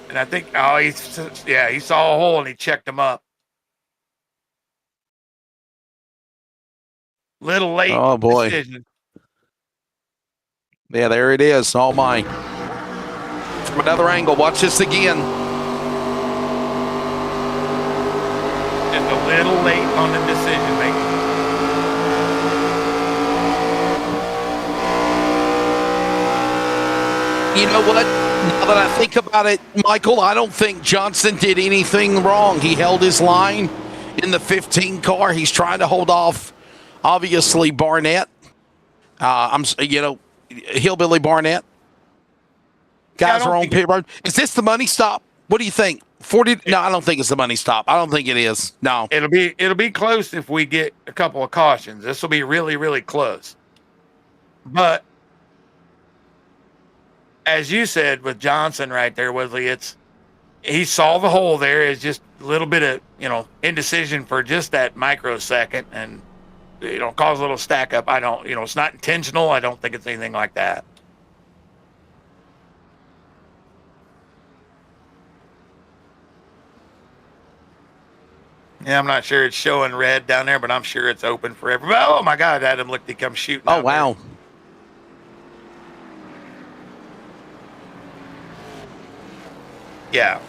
[SPEAKER 5] And I think, he saw a hole and he checked him up. Little late.
[SPEAKER 7] Oh, boy.
[SPEAKER 5] Decision.
[SPEAKER 7] Yeah, there it is. All mine. From another angle, watch this again.
[SPEAKER 5] Just a little late on the decision making.
[SPEAKER 7] You know what? Now that I think about it, Michael, I don't think Johnson did anything wrong. He held his line in the 15 car. He's trying to hold off, obviously, Barnett. Hillbilly Barnett. Guys are on pit road. Is this the money stop? What do you think? 40? No, I don't think it's the money stop. I don't think it is. No.
[SPEAKER 5] It'll be close if we get a couple of cautions. This will be really, really close. But as you said with Johnson right there, Wesley, he saw the hole there. It's just a little bit of, indecision for just that microsecond and, cause a little stack up. I don't, it's not intentional. I don't think it's anything like that. Yeah, I'm not sure it's showing red down there, but I'm sure it's open for everybody. Oh my God, Adam looked, he comes shooting.
[SPEAKER 7] Oh, wow.
[SPEAKER 5] There. Yeah.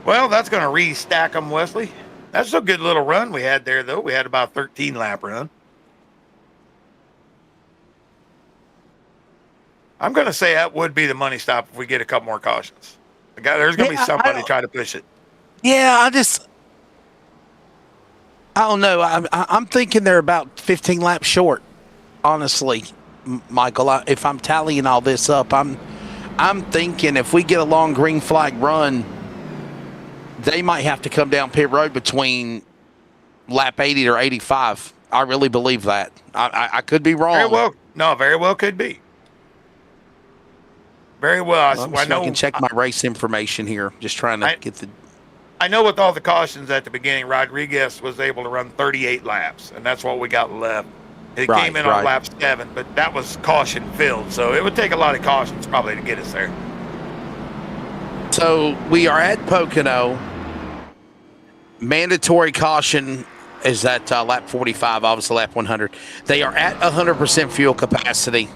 [SPEAKER 5] Well, that's going to restack them, Wesley. That's a good little run we had there, though. We had about 13 lap run. I'm going to say that would be the money stop if we get a couple more cautions. There's going to be somebody trying to push it.
[SPEAKER 7] Yeah, I don't know. I'm thinking they're about 15 laps short, honestly, Michael. If I'm tallying all this up, I'm thinking if we get a long green flag run, they might have to come down pit road between lap 80 or 85. I really believe that. I could be wrong.
[SPEAKER 5] Very well could be. Very well.
[SPEAKER 7] I can check my race information here. Just trying to get the.
[SPEAKER 5] I know with all the cautions at the beginning, Rodriguez was able to run 38 laps, and that's what we got left. It came in on lap 7, but that was caution filled, so it would take a lot of cautions probably to get us there.
[SPEAKER 7] So we are at Pocono. Mandatory caution is at lap 45, obviously lap 100. They are at 100% fuel capacity.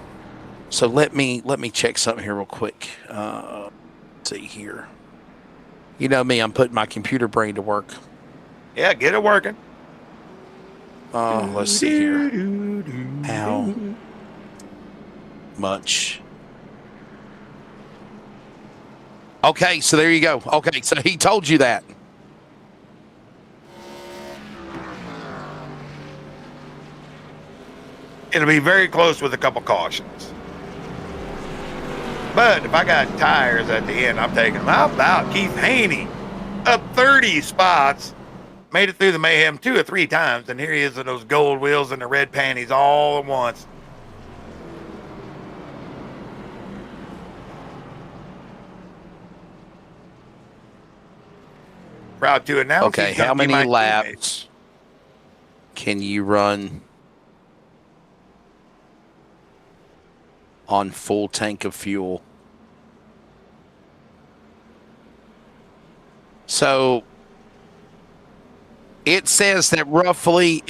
[SPEAKER 7] So let me check something here real quick. Let's see here. You know me, I'm putting my computer brain to work.
[SPEAKER 5] Yeah, get it working.
[SPEAKER 7] Let's see here. How much? Okay, so there you go. Okay, so he told you that.
[SPEAKER 5] It'll be very close with a couple cautions. But if I got tires at the end, I'm taking them. How about Keith Haney? Up 30 spots. Made it through the mayhem 2 or 3 times. And here he is with those gold wheels and the red panties all at once. Proud to announce.
[SPEAKER 7] Okay, how many laps can you run on full tank of fuel? So it says roughly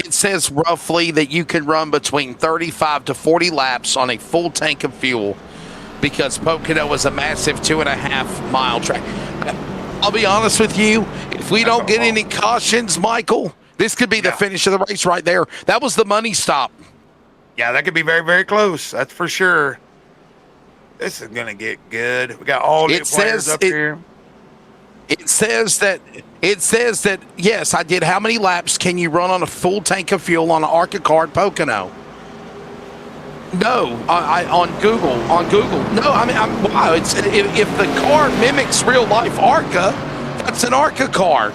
[SPEAKER 7] that you can run between 35 to 40 laps on a full tank of fuel because Pocono is a massive 2.5 mile track. I'll be honest with you, if we don't get any cautions, Michael, this could be the finish of the race right there. That was the money stop.
[SPEAKER 5] Yeah, that could be very, very close. That's for sure. This is going to get good. We got all new players up here.
[SPEAKER 7] It says that, yes, I did. How many laps can you run on a full tank of fuel on an ARCA car at Pocono? No, on Google. No, wow. If the car mimics real life ARCA, that's an ARCA car.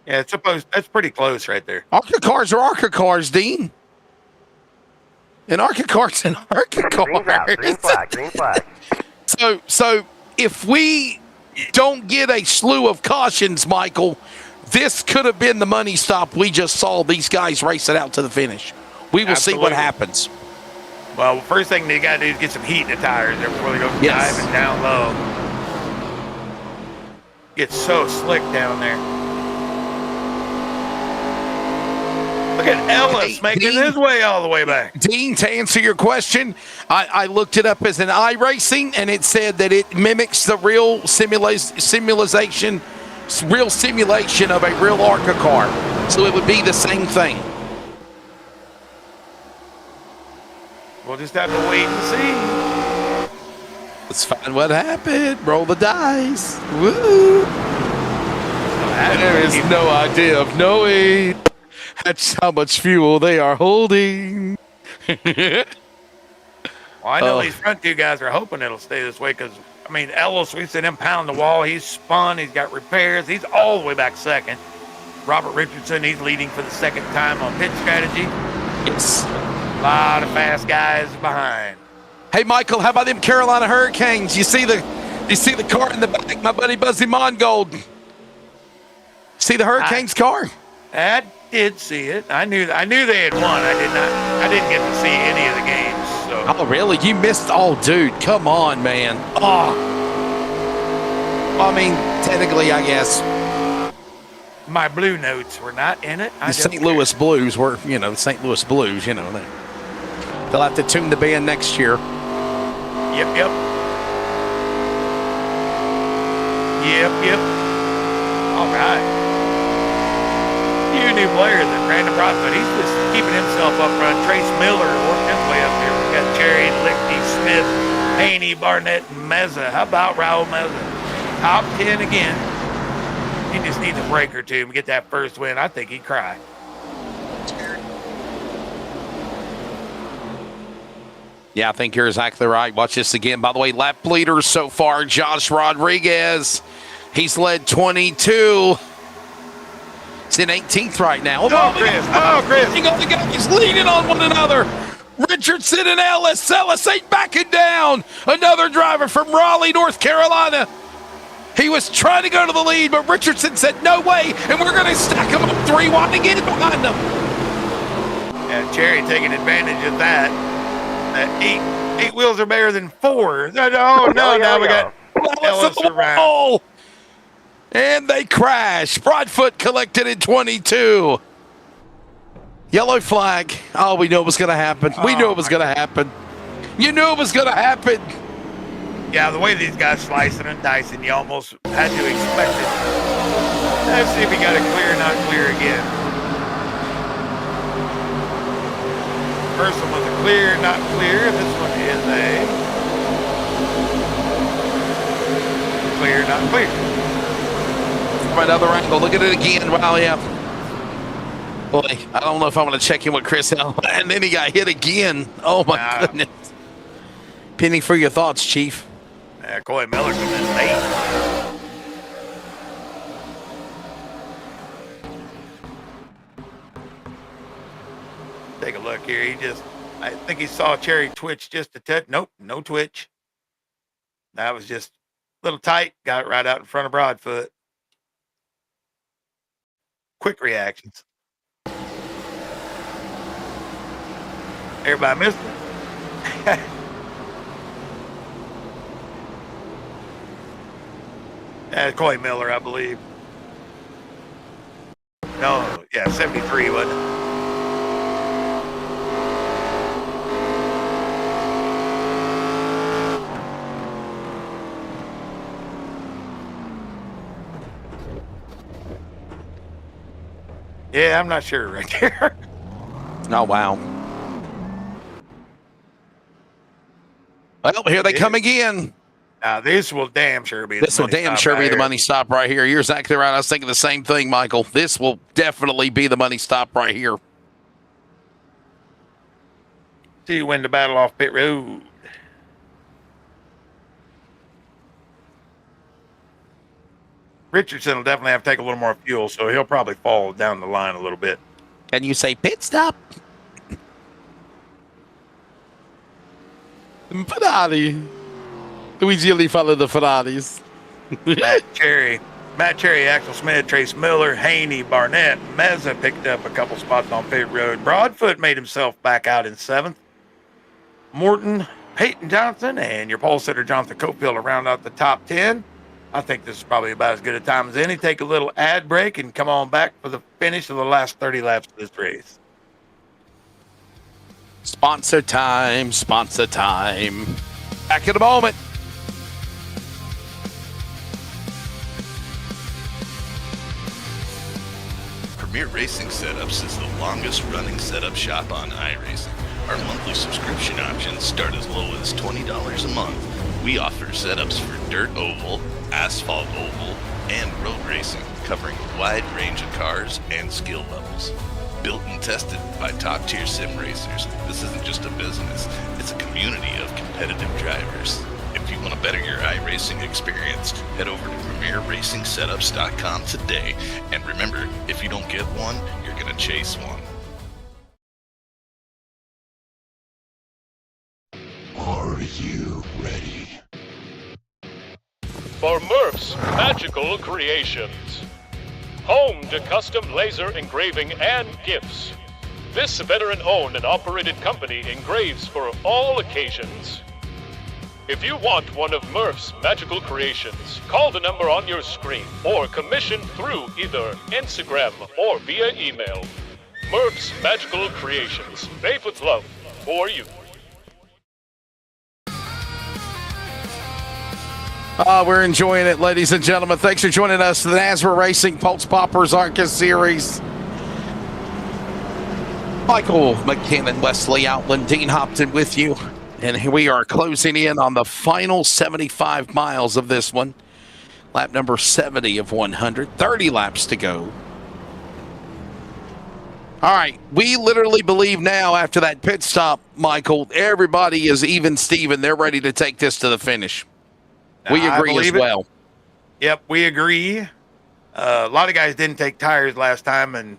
[SPEAKER 5] Yeah, that's pretty close right there.
[SPEAKER 7] ARCA cars are ARCA cars, Dean. An ARCA car's an ARCA car.
[SPEAKER 8] Green flag.
[SPEAKER 7] So if we don't get a slew of cautions, Michael, this could have been the money stop we just saw these guys race it out to the finish. We will see what happens.
[SPEAKER 5] Well, first thing they got to do is get some heat in the tires there before they go
[SPEAKER 7] Yes.
[SPEAKER 5] diving down low. Gets so slick down there. Look at Ellis making his way all the way back.
[SPEAKER 7] Dean, to answer your question, I looked it up as an iRacing, and it said that it mimics the real simulation of a real ARCA car. So it would be the same thing.
[SPEAKER 5] We'll just have to wait and see.
[SPEAKER 7] Let's find what happened. Roll the dice. Woo! There is no idea of knowing. That's how much fuel they are holding.
[SPEAKER 5] Well, I know these front two guys are hoping it'll stay this way because, I mean, Ellis, we've seen him pound the wall. He's spun. He's got repairs. He's all the way back second. Robert Richardson, he's leading for the second time on pit strategy.
[SPEAKER 7] Yes.
[SPEAKER 5] A lot of fast guys behind.
[SPEAKER 7] Hey, Michael, how about them Carolina Hurricanes? You see the car in the back, my buddy Buzzy Mongold. See the Hurricanes car?
[SPEAKER 5] I did see it. I knew they had won. I didn't get to see any of the games. So.
[SPEAKER 7] Oh, really? You missed? Oh, dude, come on, man. Oh. I mean, technically, I guess.
[SPEAKER 5] My Blue Notes were not in it.
[SPEAKER 7] The St. Louis Blues were, the St. Louis Blues, they'll have to tune the band next year.
[SPEAKER 5] Yep. All right. New player than Brandon Broadfoot. He's just keeping himself up front. Trace Miller working his way up there. We got Cherry, Lichty, Smith, Haney, Barnett, and Meza. How about Raul Meza? Top 10 again. He just needs a break or two to get that first win. I think he'd cry.
[SPEAKER 7] Yeah, I think you're exactly right. Watch this again. By the way, lap leaders so far, Josh Rodriguez. He's led 22. He's in 18th right now.
[SPEAKER 5] Chris.
[SPEAKER 7] The guys leaning on one another. Richardson and Ellis. Ellis ain't backing down. Another driver from Raleigh, North Carolina. He was trying to go to the lead, but Richardson said, no way, and we're going to stack them up 3 wide to get behind them.
[SPEAKER 5] Yeah, Cherry taking advantage of that. Eight wheels are better than 4. Now we got Ellis around.
[SPEAKER 7] And they crash. Broadfoot collected in 22. Yellow flag. Oh, we knew it was going to happen. We knew it was going to happen. You knew it was going to happen.
[SPEAKER 5] Yeah, the way these guys slicing and dicing, you almost had to expect it. Let's see if he got it clear, not clear again. First one was a clear, not clear. This one is a clear, not clear.
[SPEAKER 7] From another angle, look at it again. Wow, yeah. Boy, I don't know if I'm going to check in with Chris Hill. And then he got hit again. Oh, my goodness. Penny for your thoughts, Chief.
[SPEAKER 5] Yeah, Coy Miller coming in late. Take a look here. I think he saw Cherry twitch just a touch. Nope, no twitch. That was just a little tight. Got it right out in front of Broadfoot. Quick reactions. Everybody missed it. Coy Miller, I believe. No, yeah, 73, wasn't it? Yeah, I'm not sure right there.
[SPEAKER 7] Oh, wow. Well, here they come again.
[SPEAKER 5] Now, this will damn sure be
[SPEAKER 7] the money stop right here. You're exactly right. I was thinking the same thing, Michael. This will definitely be the money stop right here.
[SPEAKER 5] See you win the battle off pit road. Richardson will definitely have to take a little more fuel, so he'll probably fall down the line a little bit.
[SPEAKER 7] Can you say pit stop? Ferrari. We usually follow the Ferraris.
[SPEAKER 5] Matt Cherry, Axel Smith, Trace Miller, Haney, Barnett, Meza picked up a couple spots on pit road. Broadfoot made himself back out in 7th. Morton, Peyton Johnson, and your pole sitter, Jonathan Cofield, to round out the top 10. I think this is probably about as good a time as any. Take a little ad break and come on back for the finish of the last 30 laps of this race.
[SPEAKER 7] Sponsor time, sponsor time. Back in a moment.
[SPEAKER 2] Premier Racing Setups is the longest running setup shop on iRacing. Our monthly subscription options start as low as $20 a month. We offer setups for dirt oval, asphalt oval, and road racing, covering a wide range of cars and skill levels. Built and tested by top-tier sim racers, this isn't just a business, it's a community of competitive drivers. If you want to better your iRacing experience, head over to PremierRacingSetups.com today. And remember, if you don't get one, you're going to chase one.
[SPEAKER 1] Are you ready?
[SPEAKER 4] For Murph's Magical Creations. Home to custom laser engraving and gifts. This veteran-owned and operated company engraves for all occasions. If you want one of Murph's magical creations, call the number on your screen or commission through either Instagram or via email. Murph's Magical Creations, made with love for you.
[SPEAKER 7] We're enjoying it, ladies and gentlemen. Thanks for joining us for the NASRA Racing Pultz Poppers ARCA Series. Michael McKinnon, Wesley Outland, Dean Hopton with you. And here we are closing in on the final 75 miles of this one. Lap number 70 of 100. 30 laps to go. All right. We literally believe now after that pit stop, Michael, everybody is even Steven. They're ready to take this to the finish. We agree as well.
[SPEAKER 5] Yep, we agree. A lot of guys didn't take tires last time, and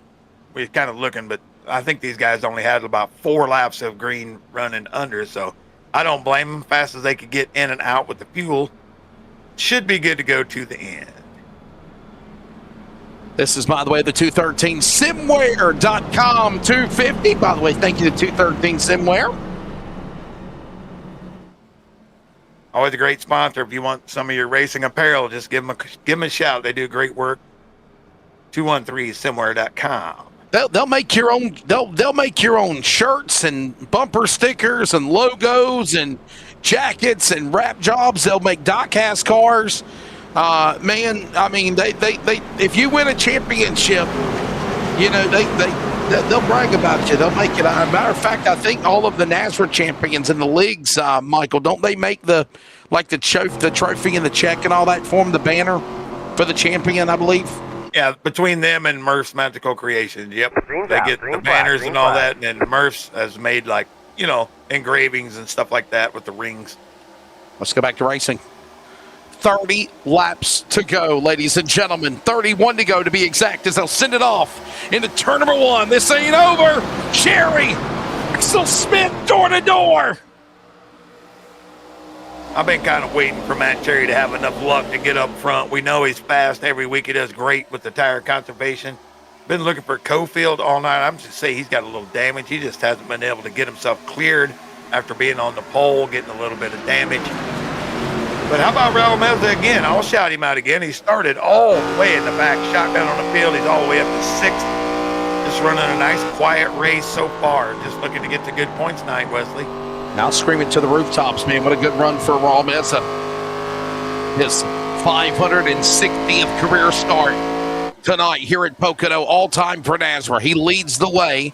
[SPEAKER 5] we were kind of looking, but I think these guys only had about 4 laps of green running under, so I don't blame them. Fast as they could get in and out with the fuel, should be good to go to the end.
[SPEAKER 7] This is, by the way, the 213 Simware.com 250. By the way, thank you to 213 Simware.
[SPEAKER 5] Always a great sponsor. If you want some of your racing apparel, just give them a shout. They do great work. 213simware.com.
[SPEAKER 7] They'll make your own. They'll make your own shirts and bumper stickers and logos and jackets and wrap jobs. They'll make diecast cars. Man, I mean, they if you win a championship, you know they'll brag about you. They'll make it. Matter of fact, I think all of the NASRA champions in the leagues, Michael, don't they make the trophy and the check and all that for them, the banner for the champion, I believe.
[SPEAKER 5] Yeah, between them and Murph's Magical Creations, yep. They get the banners and all that, and then Murph's has made, like, you know, engravings and stuff like that with the rings.
[SPEAKER 7] Let's go back to racing. 30 laps to go, ladies and gentlemen. 31 to go, to be exact, as they'll send it off into turn number 1. This ain't over. Cherry, Axel Smith, door to door.
[SPEAKER 5] I've been kind of waiting for Matt Cherry to have enough luck to get up front. We know he's fast every week. He does great with the tire conservation. Been looking for Cofield all night. I'm just saying he's got a little damage. He just hasn't been able to get himself cleared after being on the pole, getting a little bit of damage. But how about Raul Meza again? I'll shout him out again. He started all the way in the back, shotgun on the field. He's all the way up to 6th. Just running a nice, quiet race so far. Just looking to get to good points tonight, Wesley.
[SPEAKER 7] Now screaming to the rooftops, man. What a good run for Raul Meza. His 560th career start tonight here at Pocono, all-time for NASRA. He leads the way.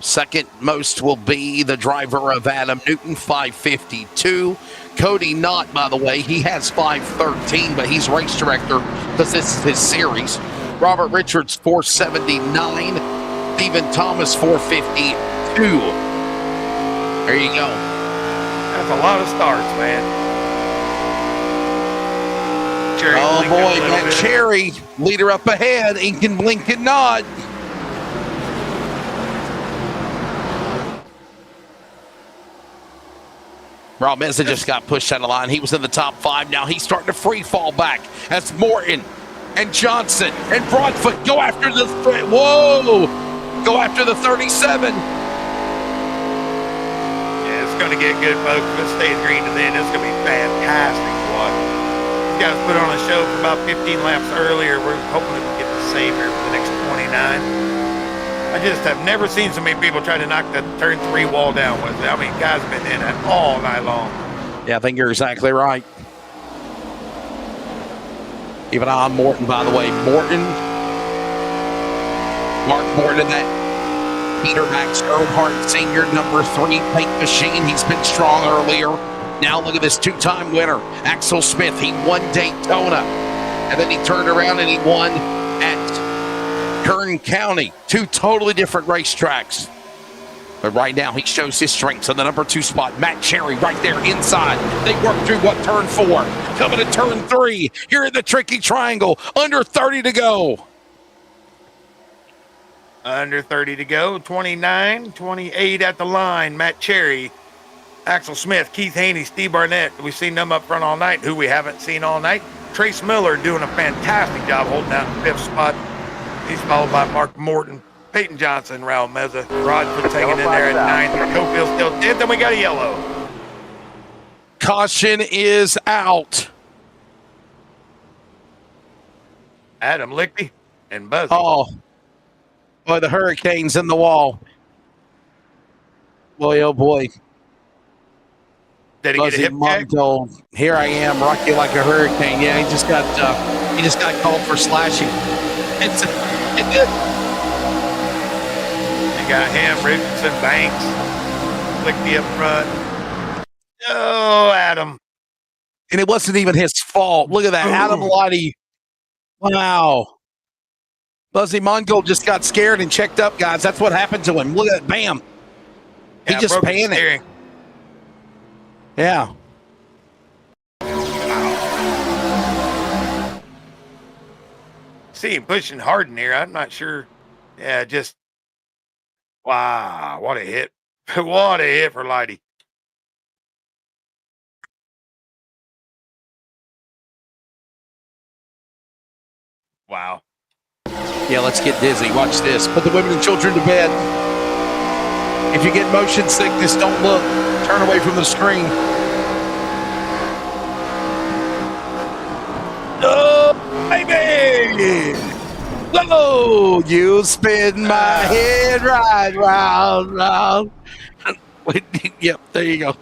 [SPEAKER 7] Second most will be the driver of Adam Newton, 552. Cody Knott, by the way, he has 513, but he's race director because this is his series. Robert Richards, 479. Stephen Thomas, 452. There you go.
[SPEAKER 5] That's a lot of starts, man. Cherry
[SPEAKER 7] boy, Matt Cherry, leader up ahead. Ink and blink and nod. Raul Meza just got pushed out of line. He was in the top 5. Now he's starting to free fall back as Morton and Johnson and Broadfoot go after the Go after the 37.
[SPEAKER 5] going to get good, folks. If it stays green to the end, it's going to be fantastic to watch. These guys put on a show for about 15 laps earlier. We're hoping that we get the same here for the next 29. I just have never seen so many people try to knock the turn 3 wall down with it. I mean, guys have been in it all night long.
[SPEAKER 7] Yeah, I think you're exactly right. Even on Morton, by the way. Mark Morton, that Peter Max Earnhardt Sr., number 3 paint machine. He's been strong earlier. Now look at this 2-time winner, Axel Smith. He won Daytona, and then he turned around and he won at Kern County. 2 totally different racetracks. But right now, he shows his strengths on the number 2 spot. Matt Cherry right there inside. They work through turn 4. Coming to turn 3. Here in the tricky triangle. Under 30 to go.
[SPEAKER 5] Under 30 to go. 29, 28 at the line. Matt Cherry, Axel Smith, Keith Haney, Steve Barnett. We've seen them up front all night. Who we haven't seen all night. Trace Miller doing a fantastic job holding down the 5th spot. He's followed by Mark Morton, Peyton Johnson, Raul Meza, Rodford's hanging in there at 9th. Cofield still 10th, then we got a yellow.
[SPEAKER 7] Caution is out.
[SPEAKER 5] Adam Lichty and Buzzy.
[SPEAKER 7] Oh, boy, the Hurricane's in the wall. Boy, oh boy.
[SPEAKER 5] Did he get a hip check?
[SPEAKER 7] Here I am, rocky like a hurricane. Yeah, he just got called for slashing. It did.
[SPEAKER 5] You got him, Richardson, Banks, Lichty up front. Oh, Adam.
[SPEAKER 7] And it wasn't even his fault. Look at that. Adam Lighty. Wow. Buzzy Mongold just got scared and checked up, guys. That's what happened to him. Look at that. Bam. He
[SPEAKER 5] Yeah,
[SPEAKER 7] just
[SPEAKER 5] broke his
[SPEAKER 7] panicked.
[SPEAKER 5] steering.
[SPEAKER 7] Yeah.
[SPEAKER 5] See him pushing hard in here. I'm not sure. Yeah, just wow, what a hit. What a hit for Lighty. Wow.
[SPEAKER 7] Yeah, let's get dizzy. Watch this. Put the women and children to bed. If you get motion sickness, don't look. Turn away from the screen. Oh, baby! Whoa! You spin my head right round, round. Yep, there you go.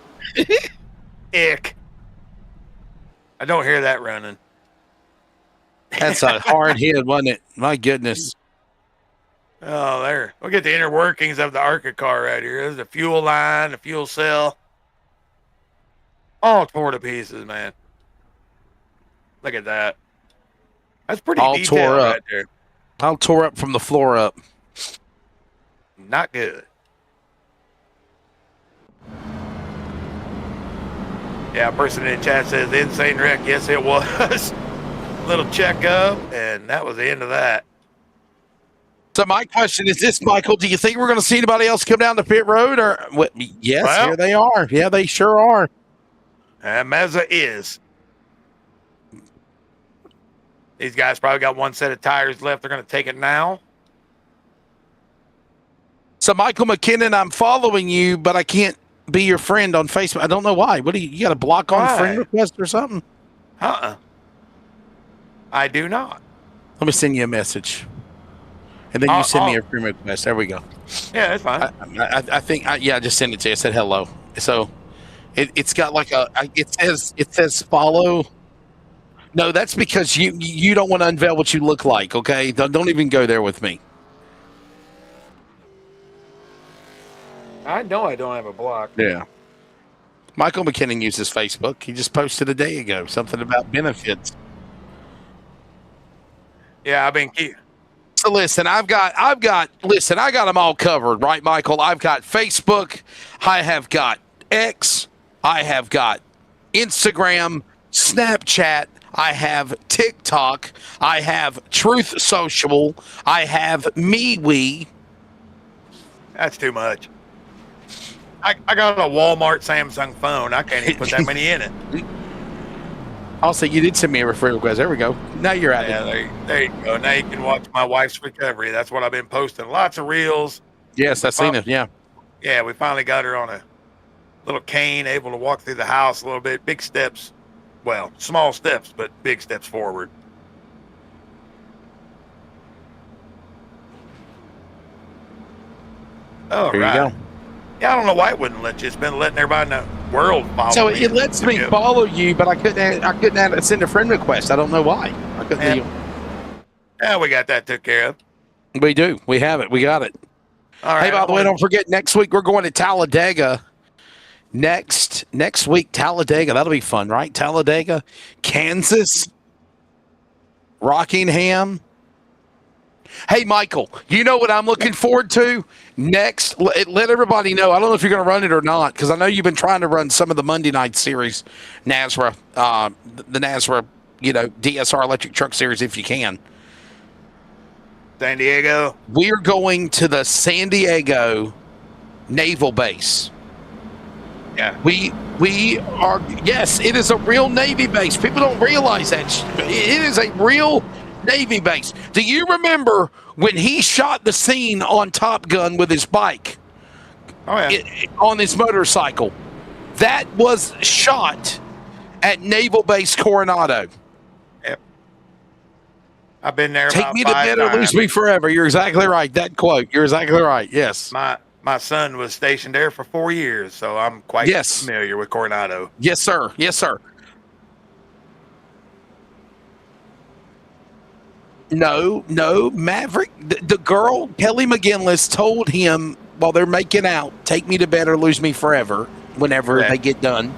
[SPEAKER 5] Ick. I don't hear that running.
[SPEAKER 7] That's a hard hit, wasn't it? My goodness.
[SPEAKER 5] Oh, there. We'll get the inner workings of the ARCA car right here. There's the fuel line, the fuel cell. All tore to pieces, man. Look at that. That's pretty
[SPEAKER 7] All
[SPEAKER 5] detailed
[SPEAKER 7] tore up.
[SPEAKER 5] right there.
[SPEAKER 7] All tore up from the floor up.
[SPEAKER 5] Not good. Yeah, a person in the chat says insane wreck. Yes, it was. Little checkup, and that was the end of that.
[SPEAKER 7] So my question is this, Michael, do you think we're going to see anybody else come down the pit road? Or what? Yes,
[SPEAKER 5] Well,
[SPEAKER 7] here they are. Yeah, they sure are.
[SPEAKER 5] And Meza is. These guys probably got one set of tires left. They're going to take it now.
[SPEAKER 7] So Michael McKinnon, I'm following you, but I can't be your friend on Facebook. I don't know why. What do you got a block on
[SPEAKER 5] Why?
[SPEAKER 7] friend request or something?
[SPEAKER 5] I do not.
[SPEAKER 7] Let me send you a message. And then you send me a friend request. There we go.
[SPEAKER 5] Yeah, that's fine.
[SPEAKER 7] I think, I just sent it to you. I said hello. So it's got like it says follow. No, that's because you don't want to unveil what you look like, okay? Don't even go there with me.
[SPEAKER 5] I know I don't have a block.
[SPEAKER 7] Yeah. Michael McKinnon uses Facebook. He just posted a day ago something about benefits.
[SPEAKER 5] Yeah, I've been
[SPEAKER 7] So listen, I got them all covered, right, Michael? I've got Facebook, I have got X, I have got Instagram, Snapchat, I have TikTok, I have Truth Social, I have MeWe.
[SPEAKER 5] That's too much. I got a Walmart Samsung phone. I can't even put that many in it.
[SPEAKER 7] Also, you did send me a referral request. There we go. Now you're at it.
[SPEAKER 5] There you go. Now you can watch my wife's recovery. That's what I've been posting. Lots of reels.
[SPEAKER 7] Yes, I've seen it. Yeah.
[SPEAKER 5] Yeah, we finally got her on a little cane, able to walk through the house a little bit. Big steps. Well, small steps, but big steps forward. Oh,
[SPEAKER 7] There
[SPEAKER 5] right.
[SPEAKER 7] you go.
[SPEAKER 5] Yeah, I don't know why it wouldn't let you. It's been letting everybody in the world follow
[SPEAKER 7] So
[SPEAKER 5] me.
[SPEAKER 7] it lets me
[SPEAKER 5] Yeah.
[SPEAKER 7] follow you, but I couldn't send a friend request. I don't know why. I couldn't.
[SPEAKER 5] Yeah, we got that took care of.
[SPEAKER 7] We do. We have it. We got it.
[SPEAKER 5] All right.
[SPEAKER 7] Hey, by the way, don't forget, next week we're going to Talladega. Next week, Talladega. That'll be fun, right? Talladega, Kansas, Rockingham. Hey, Michael, you know what I'm looking forward to next? Let everybody know. I don't know if you're going to run it or not, because I know you've been trying to run some of the Monday night series, NASRA, the NASRA, DSR electric truck series if you can.
[SPEAKER 5] San Diego.
[SPEAKER 7] We are going to the San Diego Naval Base.
[SPEAKER 5] Yeah.
[SPEAKER 7] We are, yes, it is a real Navy base. People don't realize that. It is a real Navy base. Do you remember when he shot the scene on Top Gun with his bike?
[SPEAKER 5] Oh, yeah.
[SPEAKER 7] On his motorcycle. That was shot at Naval Base Coronado.
[SPEAKER 5] Yep. I've been there
[SPEAKER 7] Take
[SPEAKER 5] about
[SPEAKER 7] me to
[SPEAKER 5] 5
[SPEAKER 7] bed or lose
[SPEAKER 5] times.
[SPEAKER 7] me forever. You're exactly right. That quote. You're exactly right. Yes.
[SPEAKER 5] My son was stationed there for 4 years, so I'm quite familiar with Coronado.
[SPEAKER 7] Yes, sir. Yes, sir. No, Maverick. The girl, Kelly McGinless, told him while they're making out, take me to bed or lose me forever whenever they get done.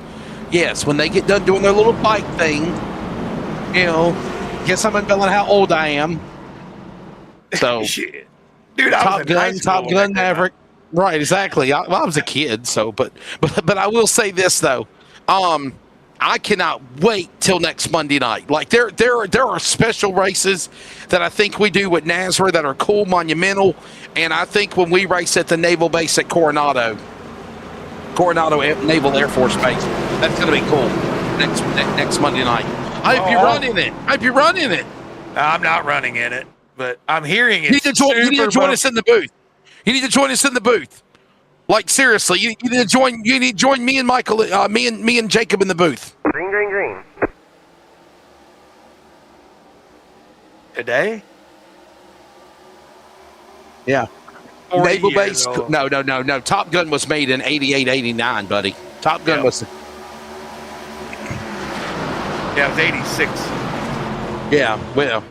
[SPEAKER 7] Yes, when they get done doing their little bike thing, guess I'm unveiling how old I am. So,
[SPEAKER 5] Shit. Dude, I was in high school
[SPEAKER 7] Top Gun Maverick. Right, exactly. I was a kid, so but I will say this though, I cannot wait till next Monday night. Like there are special races that I think we do with NASRA that are cool, monumental, and I think when we race at the Naval Base at Coronado Naval Air Force Base, that's going to be cool next Monday night. I hope you're running it.
[SPEAKER 5] I'm not running in it, but I'm hearing it.
[SPEAKER 7] You need to join us in the booth. You need to join us in the booth. Like seriously, you need to join me and Michael, me and Jacob in the booth.
[SPEAKER 8] Green.
[SPEAKER 5] Today?
[SPEAKER 7] Yeah.
[SPEAKER 5] 40
[SPEAKER 7] Naval
[SPEAKER 5] years
[SPEAKER 7] Base.
[SPEAKER 5] old.
[SPEAKER 7] No. Top Gun was made in 88, 89, buddy. Top Gun was.
[SPEAKER 5] Yeah, it was 86.
[SPEAKER 7] Yeah. Well.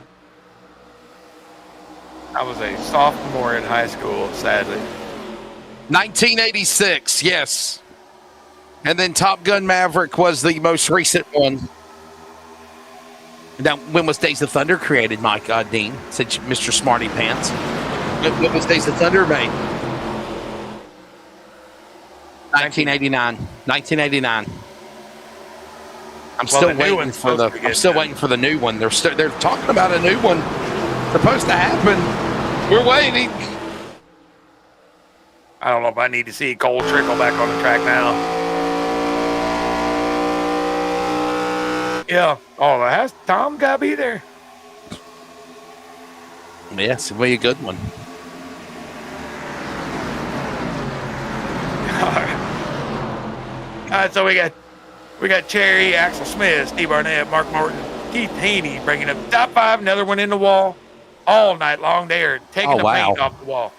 [SPEAKER 5] I was a sophomore in high school, sadly.
[SPEAKER 7] 1986. Yes. And then Top Gun Maverick was the most recent one. Now, when was Days of Thunder created, Mike Dean? Said Mr. Smarty Pants. When was Days of Thunder made? 1989. I'm still waiting for the new one. They're talking about a new one. Supposed to happen. We're waiting.
[SPEAKER 5] I don't know if I need to see Cole Trickle back on the track now. Yeah. Oh, has Tom got to be there?
[SPEAKER 7] Yes, it'll be a good one.
[SPEAKER 5] All right, so we got Cherry, Axel Smith, Steve Barnett, Mark Morton, Keith Haney bringing up top 5, another one in the wall all night long. They are taking the paint off the wall.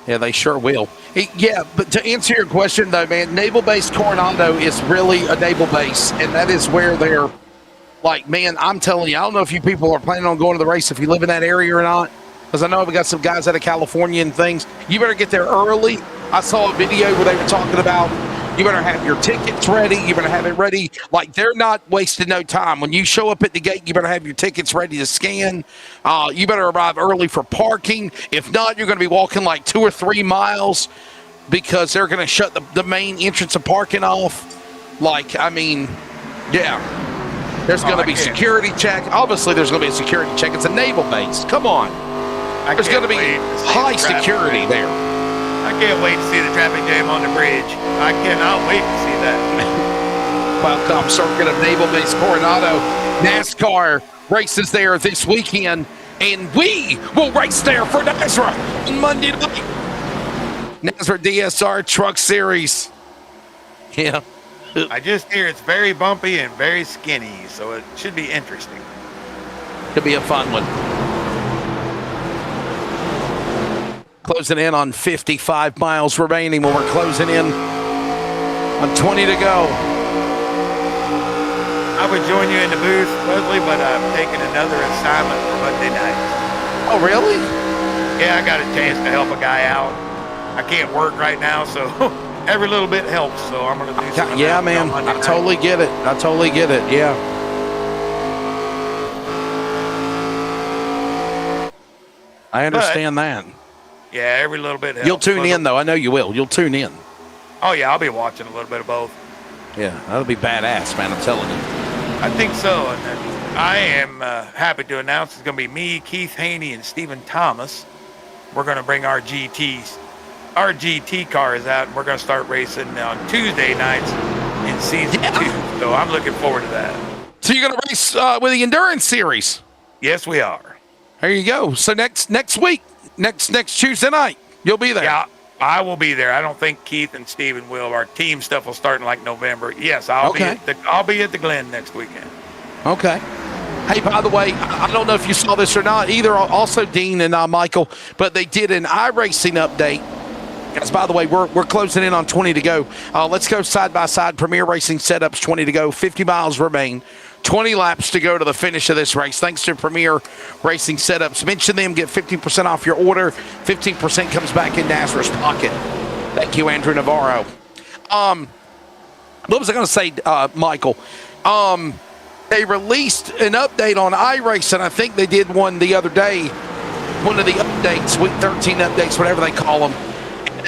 [SPEAKER 7] Yeah, they sure will. Yeah, but to answer your question, though, man, Naval Base Coronado is really a naval base, and that is where they're like, man, I'm telling you, I don't know if you people are planning on going to the race if you live in that area or not, because I know we got some guys out of California and things. You better get there early. I saw a video where they were talking about you better have your tickets ready. You better have it ready. Like, they're not wasting no time. When you show up at the gate, you better have your tickets ready to scan. You better arrive early for parking. If not, you're going to be walking like 2 or 3 miles because they're going to shut the main entrance of parking off. Like, I mean, yeah. There's going to be security check. Obviously, there's going to be a security check. It's a naval base. Come on. There's going to be high security there.
[SPEAKER 5] I can't wait to see the traffic jam on the bridge. I cannot wait to see that.
[SPEAKER 7] Welcome, Circuit of Naval Base Coronado. NASCAR races there this weekend, and we will race there for NASRA on Monday night. NASRA DSR Truck Series. Yeah.
[SPEAKER 5] I just hear it's very bumpy and very skinny, so it should be interesting.
[SPEAKER 7] Could be a fun one. Closing in on 55 miles remaining when we're closing in on 20 to go.
[SPEAKER 5] I would join you in the booth, Leslie, but I'm taking another assignment for Monday night.
[SPEAKER 7] Oh, really?
[SPEAKER 5] Yeah, I got a chance to help a guy out. I can't work right now, so every little bit helps. So I'm going to do something.
[SPEAKER 7] Yeah, man. I totally get it. I totally get it. Yeah. I understand that.
[SPEAKER 5] Yeah, every little bit helps.
[SPEAKER 7] You'll tune in, though. I know you will. You'll tune in.
[SPEAKER 5] Oh, yeah, I'll be watching a little bit of both.
[SPEAKER 7] Yeah, that'll be badass, man. I'm telling you.
[SPEAKER 5] I think so. And then I am happy to announce it's going to be me, Keith Haney, and Stephen Thomas. We're going to bring our GT cars out, and we're going to start racing on Tuesday nights in season 2. So I'm looking forward to that.
[SPEAKER 7] So you're going to race with the Endurance Series?
[SPEAKER 5] Yes, we are.
[SPEAKER 7] There you go. So next week, next Tuesday night, you'll be there.
[SPEAKER 5] Yeah, I will be there. I don't think Keith and Steven will. Our team stuff will start in like November. Yes, I'll be at the Glen next weekend.
[SPEAKER 7] Okay. Hey, by the way, I don't know if you saw this or not either. Also, Dean and Michael, but they did an iRacing update. Guys, by the way, we're closing in on 20 to go. Let's go side by side. Premier Racing setups, 20 to go. 50 miles remain. 20 laps to go to the finish of this race. Thanks to Premier Racing Setups. Mention them, get 15% off your order. 15% comes back in NASRA's pocket. Thank you, Andrew Navarro. What was I going to say, Michael? They released an update on iRacing. I think they did one the other day. One of the updates, week 13 updates, whatever they call them.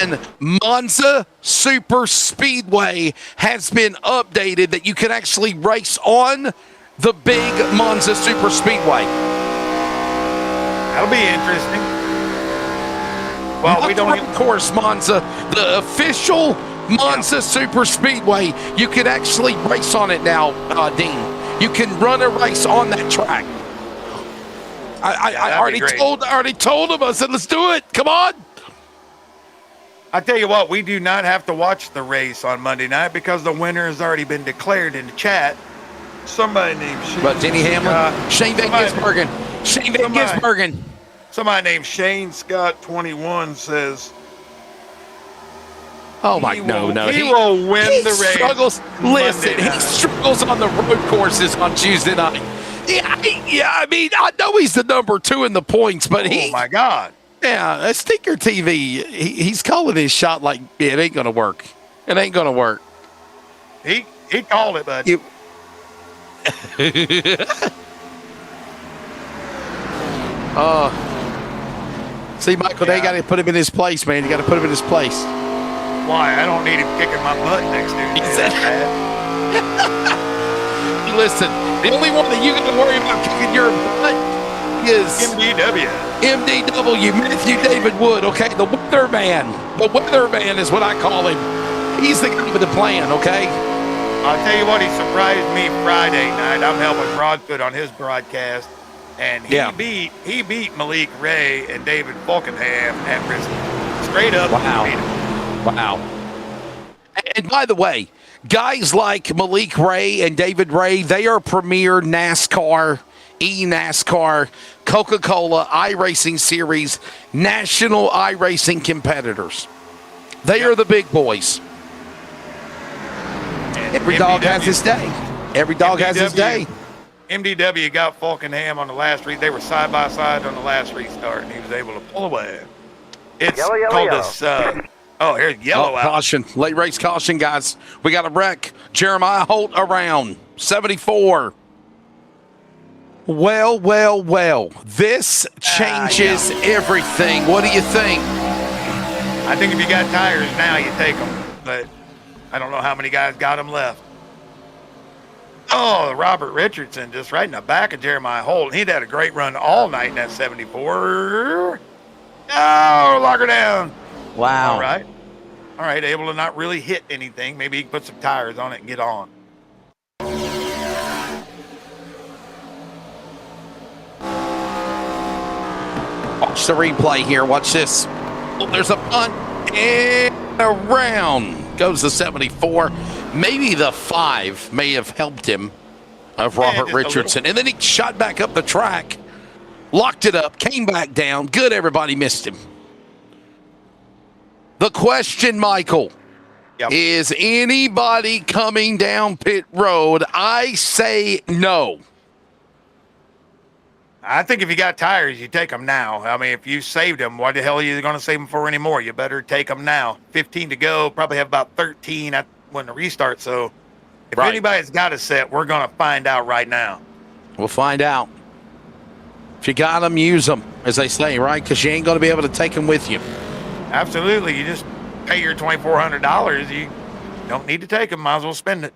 [SPEAKER 7] And Monza Super Speedway has been updated that you can actually race on the big Monza Super Speedway.
[SPEAKER 5] That'll be interesting. Well, we don't
[SPEAKER 7] of course, Monza, the official Monza Super Speedway. You can actually race on it now, Dean. You can run a race on that track. I already told him. I said, let's do it. Come on.
[SPEAKER 5] I tell you what, we do not have to watch the race on Monday night because the winner has already been declared in the chat. Somebody named Shane.
[SPEAKER 7] But Denny Hamlin? Shane Van Gisbergen. Shane Van Gisbergen.
[SPEAKER 5] Somebody named Shane Scott 21 says.
[SPEAKER 7] Oh my no!
[SPEAKER 5] He will win the race.
[SPEAKER 7] Struggles. Listen, he struggles on the road courses on Tuesday night. Yeah. I mean, I know he's the number 2 in the points, but
[SPEAKER 5] oh my God.
[SPEAKER 7] Yeah, Stinker TV. He's calling his shot like it ain't gonna work. It ain't gonna work.
[SPEAKER 5] He called it, bud.
[SPEAKER 7] See, Michael, they got to put him in his place, man. You got to put him in his place.
[SPEAKER 5] Why? I don't need him kicking my butt next Tuesday.
[SPEAKER 7] Listen, the only one that you got to worry about kicking your butt is MDW, Matthew David Wood. Okay, the weatherman. The weatherman is what I call him. He's the guy with the plan. Okay.
[SPEAKER 5] I'll tell you what, he surprised me Friday night. I'm helping Broadfoot on his broadcast, and he beat Malik Ray and David Falkenham at Bristol. Straight up.
[SPEAKER 7] Wow. And by the way, guys like Malik Ray and David Ray, they are premier NASCAR, eNASCAR, Coca-Cola iRacing Series, national iRacing competitors. They are the big boys. Every dog has his day. Every dog has his day.
[SPEAKER 5] MDW got Falkenham on the last they were side by side on the last restart, and he was able to pull away. It's called this. Here's yellow out. Caution,
[SPEAKER 7] late race caution, guys. We got a wreck. Jeremiah Holt around 74. Well. This changes everything. What do you think?
[SPEAKER 5] I think if you got tires now, you take them, but I don't know how many guys got them left. Oh, Robert Richardson just right in the back of Jeremiah Holt. He'd had a great run all night in that 74. Oh, lock her down.
[SPEAKER 7] Wow.
[SPEAKER 5] All right, able to not really hit anything. Maybe he can put some tires on it and get on.
[SPEAKER 7] Watch the replay here. Watch this. Oh, there's a punt. And around goes the 74. Maybe the 5 may have helped him, of Robert Richardson. And then he shot back up the track, locked it up, came back down. Good, everybody missed him. The question, Michael, is anybody coming down pit road? I say no.
[SPEAKER 5] I think if you got tires, you take them now. I mean, if you saved them, why the hell are you going to save them for anymore? You better take them now. 15 to go, probably have about 13 when the restart. So if anybody's got a set, we're going to find out right now.
[SPEAKER 7] We'll find out. If you got them, use them, as they say, right? Because you ain't going to be able to take them with you.
[SPEAKER 5] Absolutely. You just pay your $2,400. You don't need to take them. Might as well spend it.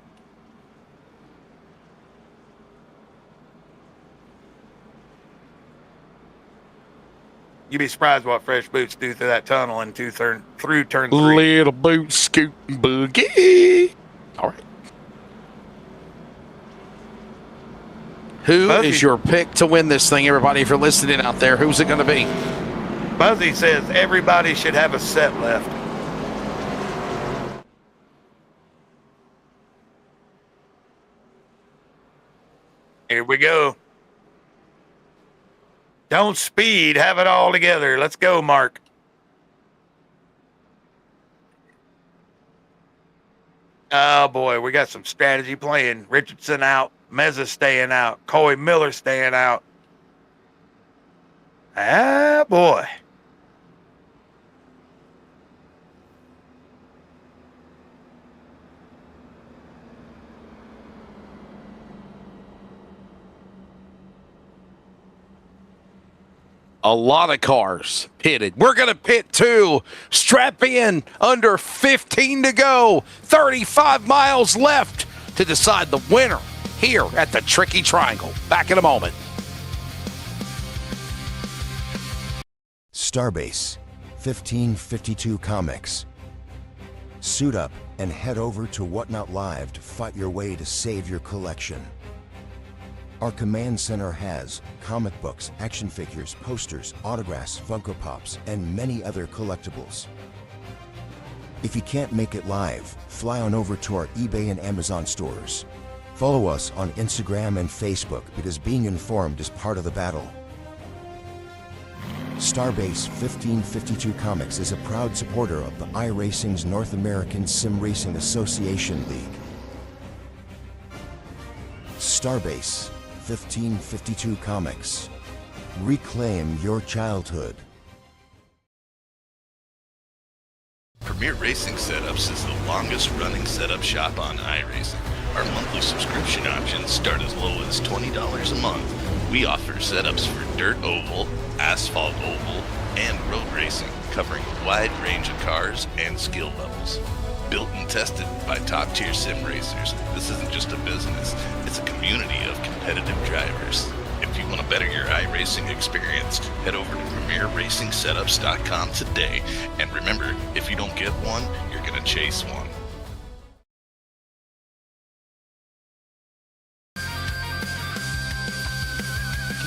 [SPEAKER 5] You'd be surprised what fresh boots do through that tunnel and through turn 3.
[SPEAKER 7] Little boot scooting boogie. All right. Who is your pick to win this thing, everybody? If you're listening out there, who's it going to be?
[SPEAKER 5] Buzzy says everybody should have a set left. Here we go. Don't speed. Have it all together. Let's go, Mark. Oh, boy. We got some strategy playing. Richardson out. Meza staying out. Coy Miller staying out. Ah, boy.
[SPEAKER 7] A lot of cars pitted. We're going to pit too. Strap in. Under 15 to go. 35 miles left to decide the winner here at the Tricky Triangle. Back in a moment.
[SPEAKER 3] Starbase 1552 Comics. Suit up and head over to Whatnot Live to fight your way to save your collection. Our command center has comic books, action figures, posters, autographs, Funko Pops, and many other collectibles. If you can't make it live, fly on over to our eBay and Amazon stores. Follow us on Instagram and Facebook because being informed is part of the battle. Starbase 1552 Comics is a proud supporter of the iRacing's North American Sim Racing Association League. Starbase 1552 Comics. Reclaim your childhood.
[SPEAKER 2] Premier Racing Setups is the longest running setup shop on iRacing. Our monthly subscription options start as low as $20 a month. We offer setups for dirt oval, asphalt oval, and road racing, covering a wide range of cars and skill levels. Built and tested by top-tier sim racers, this isn't just a business, it's a community of competitive drivers. If you want to better your iRacing experience, head over to PremierRacingSetups.com today. And remember, if you don't get one, you're going to chase one.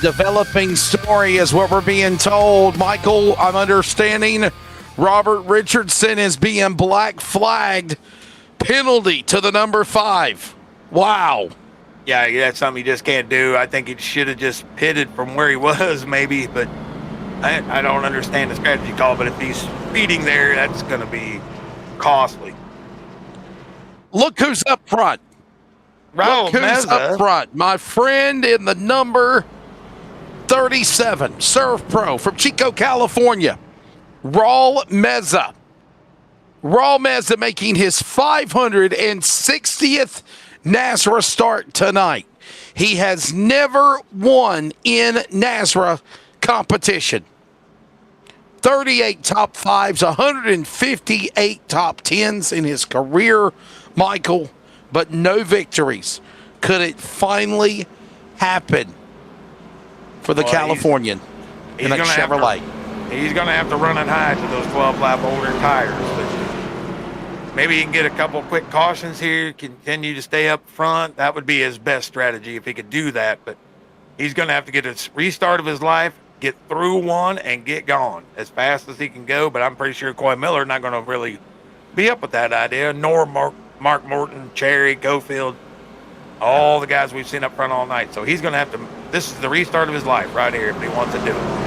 [SPEAKER 7] Developing story is what we're being told. Michael, I'm understanding Robert Richardson is being black flagged. Penalty to the number 5. Wow.
[SPEAKER 5] Yeah, that's something you just can't do. I think he should have just pitted from where he was, maybe, but I don't understand the strategy call. But if he's speeding there, that's going to be costly.
[SPEAKER 7] Look who's up front. Look who's up front. My friend in the number 37, Surf Pro from Chico, California, Raul Meza. Raul Meza making his 560th NASRA start tonight. He has never won in NASRA competition. 38 top 5s, 158 top 10s in his career, Michael, but no victories. Could it finally happen for the Californian in a Chevrolet?
[SPEAKER 5] He's going to have to run it high to those 12-lap older tires. But maybe he can get a couple quick cautions here, continue to stay up front. That would be his best strategy if he could do that. But he's going to have to get a restart of his life get through one and get gone as fast as he can go. But I'm pretty sure Coy Miller not going to really be up with that idea, nor Mark Morton, Cherry, Gofield, all the guys we've seen up front all night. So he's going to have to, this is the restart of his life right here if he wants to do it.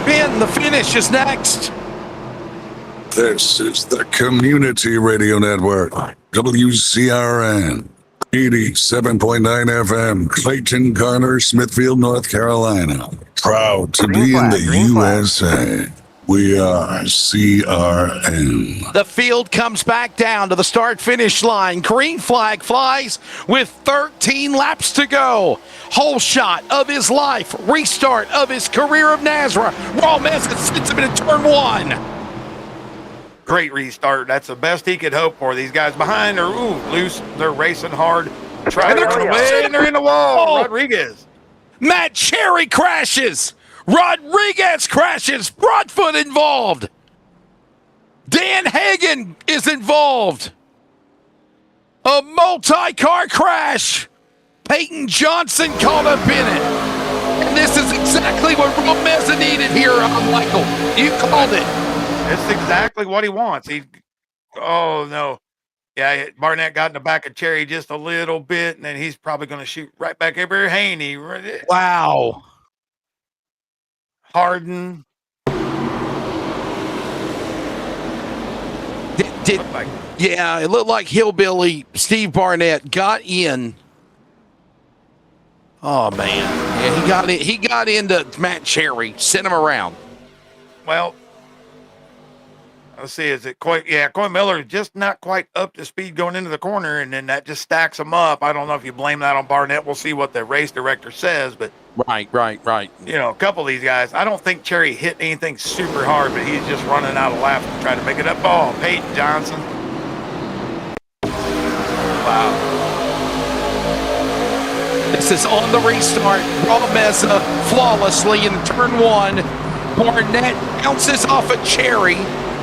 [SPEAKER 7] Ben, the finish is next.
[SPEAKER 10] This is the Community Radio Network, WCRN, 87.9 FM, Clayton, Garner, Smithfield, North Carolina. Proud to be in the USA. We are CRN.
[SPEAKER 7] The field comes back down to the start-finish line. Green flag flies with 13 laps to go. Whole shot of his life. Restart of his career of NASRA. Raw Mesa sits him in turn one.
[SPEAKER 5] Great restart. That's the best he could hope for. These guys behind are loose. They're racing hard. They're in the wall. Rodriguez.
[SPEAKER 7] Matt Cherry crashes. Rodriguez crashes. Broadfoot involved. Dan Hagen is involved. A multi-car crash. Peyton Johnson caught up in it. And this is exactly what Raw Mesa needed here, Michael. You called it.
[SPEAKER 5] It's exactly what he wants. Oh no. Yeah, Barnett got in the back of Cherry just a little bit, and then he's probably going to shoot right back over Haney.
[SPEAKER 7] Wow.
[SPEAKER 5] Harden.
[SPEAKER 7] Yeah, it looked like Hillbilly Steve Barnett got in. Oh man. Yeah, he got into Matt Cherry, sent him around.
[SPEAKER 5] Well, let's see, is it Coy? Yeah, Coy Miller just not quite up to speed going into the corner, and then that just stacks him up. I don't know if you blame that on Barnett. We'll see what the race director says, but
[SPEAKER 7] Right.
[SPEAKER 5] you know, a couple of these guys, I don't think Cherry hit anything super hard, but he's just running out of laps to try to make it up. Oh, Peyton Johnson. Wow.
[SPEAKER 7] This is on the restart. Raw Mesa flawlessly in turn one. Barnett bounces off a Cherry.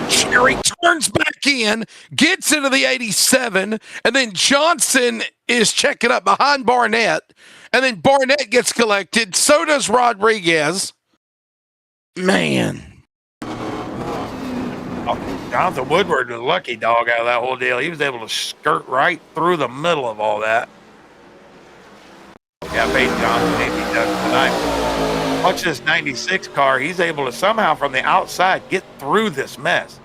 [SPEAKER 7] Cherry turns back in, gets into the 87, and then Johnson is checking up behind Barnett, and then Barnett gets collected. So does Rodriguez. Man.
[SPEAKER 5] Jonathan Woodward was a lucky dog out of that whole deal. He was able to skirt right through the middle of all that. Yeah, Peyton Johnson maybe does tonight. Watch this 96 car. He's able to somehow from the outside get through this mess.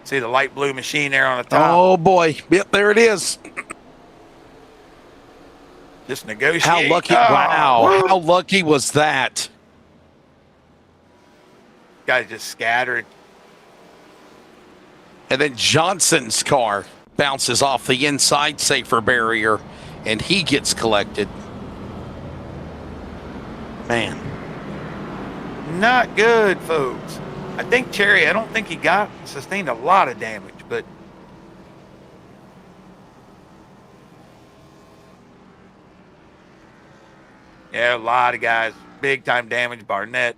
[SPEAKER 5] See the light blue machine there on the top.
[SPEAKER 7] Oh, boy. Yep, there it is.
[SPEAKER 5] Just negotiate.
[SPEAKER 7] How lucky. Wow. How lucky was that?
[SPEAKER 5] Guys just scattered.
[SPEAKER 7] And then Johnson's car bounces off the inside safer barrier, and he gets collected. Man.
[SPEAKER 5] Not good, folks. I think Cherry, I don't think he sustained a lot of damage, but yeah, a lot of guys, big time damage. Barnett,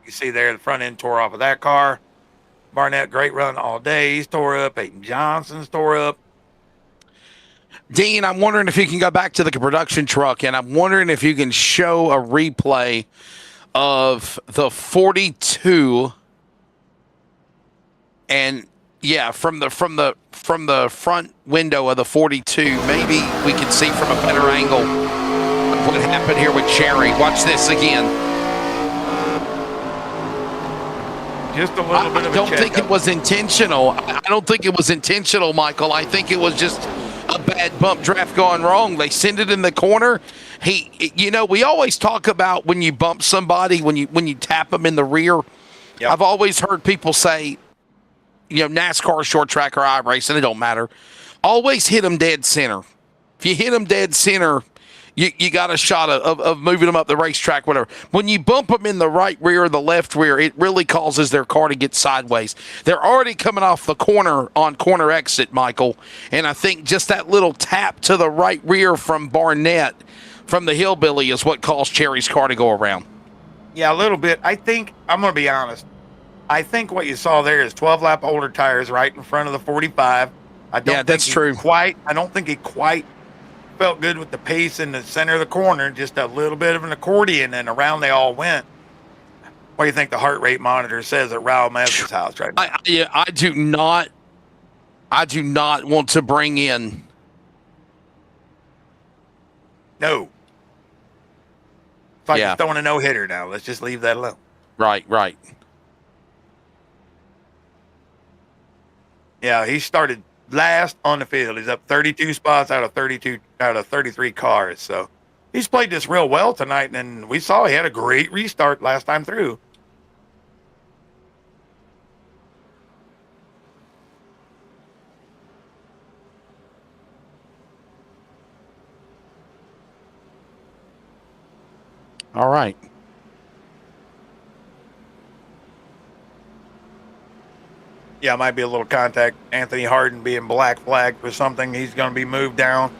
[SPEAKER 5] you see there, the front end tore off of that car. Barnett, great run all day. He's tore up. Peyton Johnson's tore up.
[SPEAKER 7] Dean, I'm wondering if you can go back to the production truck, and I'm wondering if you can show a replay of the 42. And yeah, from the front window of the 42, maybe we can see from a better angle what happened here with Cherry. Watch this again.
[SPEAKER 5] Just a little bit of a
[SPEAKER 7] I don't think it was intentional. I don't think it was intentional, Michael. I think it was just a bad bump draft gone wrong. They send it in the corner. We always talk about when you bump somebody, when you tap them in the rear. Yep. I've always heard people say, NASCAR, short track, or iRacing, it don't matter. Always hit them dead center. If you hit them dead center, you got a shot of moving them up the racetrack, whatever. When you bump them in the right rear or the left rear, it really causes their car to get sideways. They're already coming off the corner on corner exit, Michael. And I think just that little tap to the right rear from Barnett, from the Hillbilly, is what caused Cherry's car to go around.
[SPEAKER 5] Yeah, a little bit. I think, I'm going to be honest. I think what you saw there is 12-lap older tires right in front of the 45. I don't think he quite felt good with the pace in the center of the corner, just a little bit of an accordion, and around they all went. What do you think the heart rate monitor says at Raul Mez's house right now?
[SPEAKER 7] I do not want to bring in.
[SPEAKER 5] No. It's like he's throwing a no-hitter now. Let's just leave that alone.
[SPEAKER 7] Right.
[SPEAKER 5] Yeah, he started last on the field. He's up 32 spots out of 33 cars. So he's played this real well tonight, and we saw he had a great restart last time through.
[SPEAKER 7] All right.
[SPEAKER 5] Yeah, might be a little contact. Anthony Harden being black flagged for something. He's going to be moved down.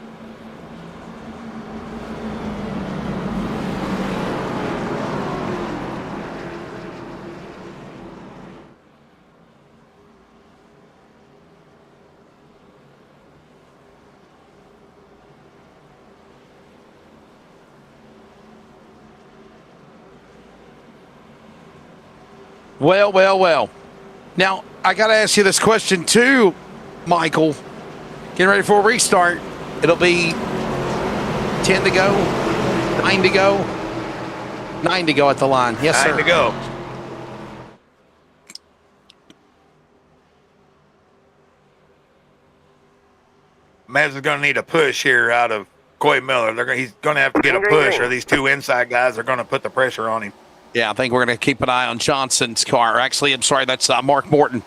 [SPEAKER 7] Well. Now, I got to ask you this question too, Michael. Getting ready for a restart. It'll be 10 to go, 9 to go. 9 to go at the line. Yes, sir.
[SPEAKER 5] 9 to go. Mez is going to need a push here out of Coy Miller. He's going to have to get a push, or these two inside guys are going to put the pressure on him.
[SPEAKER 7] Yeah, I think we're going to keep an eye on Johnson's car. Actually, I'm sorry, that's Mark Morton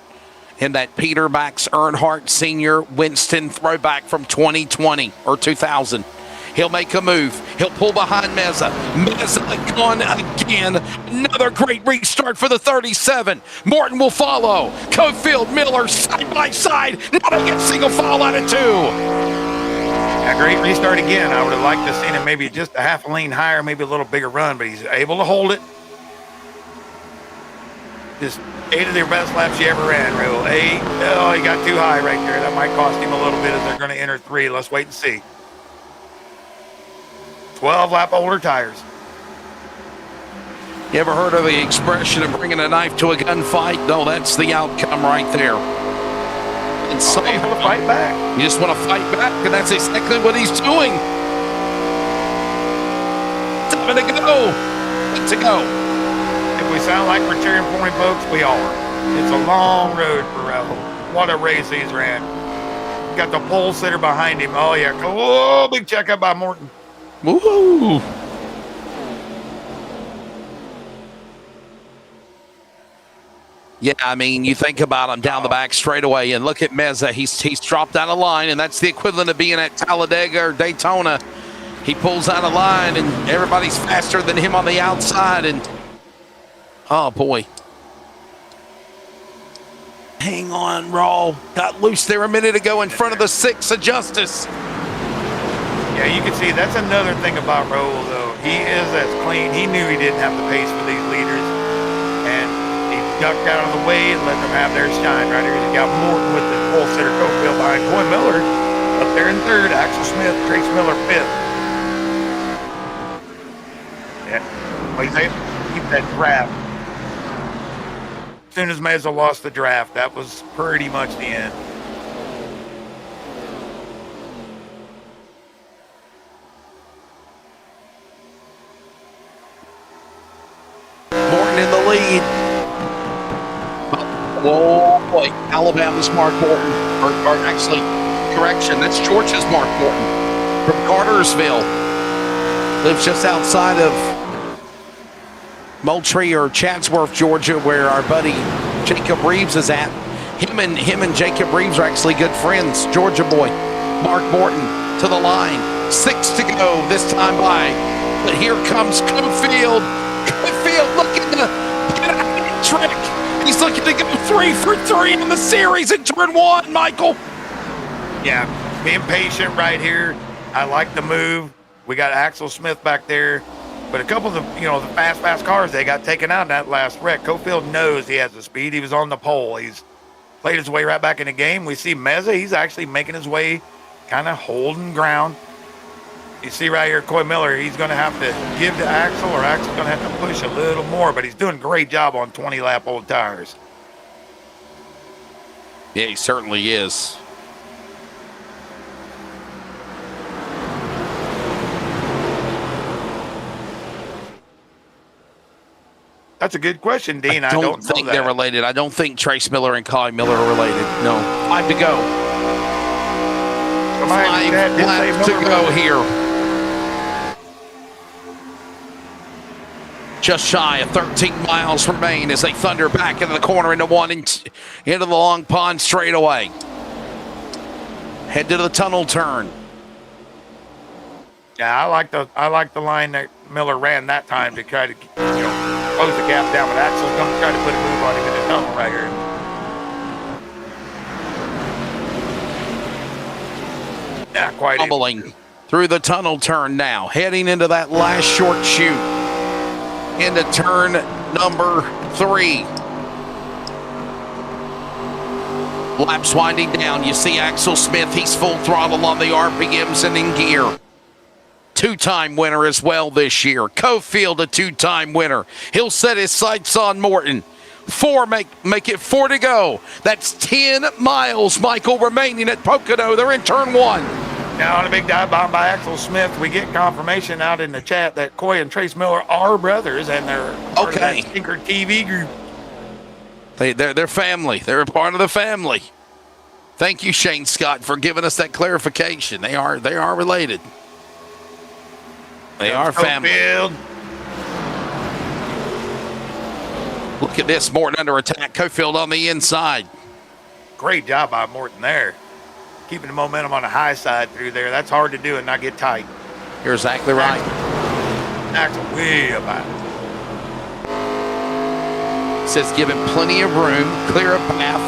[SPEAKER 7] in that Peter Max Earnhardt Sr. Winston throwback from 2020 or 2000. He'll make a move. He'll pull behind Meza. Meza gone again. Another great restart for the 37. Morton will follow. Cofield, Miller, side by side. Now they get single file out of 2.
[SPEAKER 5] A great restart again. I would have liked to have seen him maybe just a half a lane higher, maybe a little bigger run, but he's able to hold it. Just 8 of their best laps he ever ran, Raul. 8. Oh, he got too high right there. That might cost him a little bit as they're going to enter 3. Let's wait and see. 12 lap older tires.
[SPEAKER 7] You ever heard of the expression of bringing a knife to a gunfight? No, that's the outcome right there. And so
[SPEAKER 5] able to fight back.
[SPEAKER 7] You just want to fight back, and that's exactly what he's doing. 7 to go. 8 to go.
[SPEAKER 5] If we sound like we're cheering for him, folks, we are. It's a long road for Raul. What a race he's ran. Got the pole sitter behind him. Oh, yeah. Oh, big checkup by Morton.
[SPEAKER 7] Woo! Yeah, I mean, you think about him down the back straightaway, and look at Meza. He's dropped out of line, and that's the equivalent of being at Talladega or Daytona. He pulls out of line, and everybody's faster than him on the outside, and oh, boy. Hang on, Raw. Got loose there a minute ago in front of the 6 of Justice.
[SPEAKER 5] Yeah, you can see that's another thing about Raul, though. He is as clean. He knew he didn't have the pace for these leaders, and he ducked out of the way and let them have their shine right here. He got Morton with the pole sitter Cofield behind Coy Miller up there in 3rd. Axel Smith, Trace Miller 5th. Yeah, what do you say? Keep that draft. As soon as Meza lost the draft, that was pretty much the end.
[SPEAKER 7] Morton in the lead. Oh, boy. Alabama's Mark Morton. Or actually, correction, that's Georgia's Mark Morton from Cartersville. Lives just outside of Moultrie or Chatsworth, Georgia, where our buddy Jacob Reeves is at. Him and Jacob Reeves are actually good friends. Georgia boy. Mark Morton to the line. 6 to go this time by. But here comes Cofield. Cofield looking to get a hat trick. He's looking to go 3 for 3 in the series in turn 1, Michael.
[SPEAKER 5] Yeah, being patient right here. I like the move. We got Axel Smith back there. But a couple of the fast cars, they got taken out in that last wreck. Cofield knows he has the speed. He was on the pole. He's played his way right back in the game. We see Meza. He's actually making his way, kind of holding ground. You see right here, Coy Miller, he's going to have to give to Axel, or Axel's going to have to push a little more, but he's doing a great job on 20-lap old tires.
[SPEAKER 7] Yeah, he certainly is.
[SPEAKER 5] That's a good question, Dean.
[SPEAKER 7] I don't think they're related. I don't think Trace Miller and Colin Miller are related. No. 5 to go. 5 laps to go here. Just shy of 13 miles remain as they thunder back into the corner into the Long Pond straightaway. Head to the tunnel turn.
[SPEAKER 5] Yeah, I like the line that Miller ran that time to try to close the gap down, but Axel's going to try to put a move on him in the tunnel right here. Yeah, quite
[SPEAKER 7] Tumbling through the tunnel turn now, heading into that last short chute into turn number 3. Laps winding down. You see Axel Smith. He's full throttle on the RPMs and in gear. 2-time winner as well this year. Cofield, a 2-time winner. He'll set his sights on Morton. 4, make it 4 to go. That's 10 miles, Michael, remaining at Pocono. They're in turn 1.
[SPEAKER 5] Now on a big dive bomb by Axel Smith, we get confirmation out in the chat that Coy and Trace Miller are brothers, and they're part of that Stinker TV group.
[SPEAKER 7] They're family. They're a part of the family. Thank you, Shane Scott, for giving us that clarification. They are related. They are family. Look at this. Morton under attack. Cofield on the inside.
[SPEAKER 5] Great job by Morton there. Keeping the momentum on the high side through there. That's hard to do and not get tight.
[SPEAKER 7] You're exactly right.
[SPEAKER 5] Axel way about it.
[SPEAKER 7] Says give him plenty of room. Clear a path.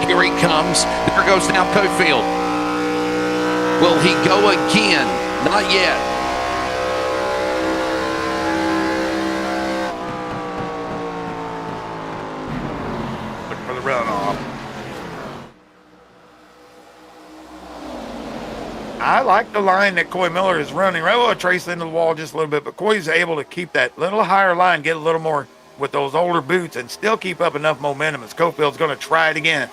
[SPEAKER 7] Here he comes. There goes now Cofield. Will he go again? Not yet.
[SPEAKER 5] Runoff. I like the line that Coy Miller is running. Right, well, trace into the wall just a little bit, but Coy's able to keep that little higher line, get a little more with those older boots, and still keep up enough momentum as Cofield's going to try it again.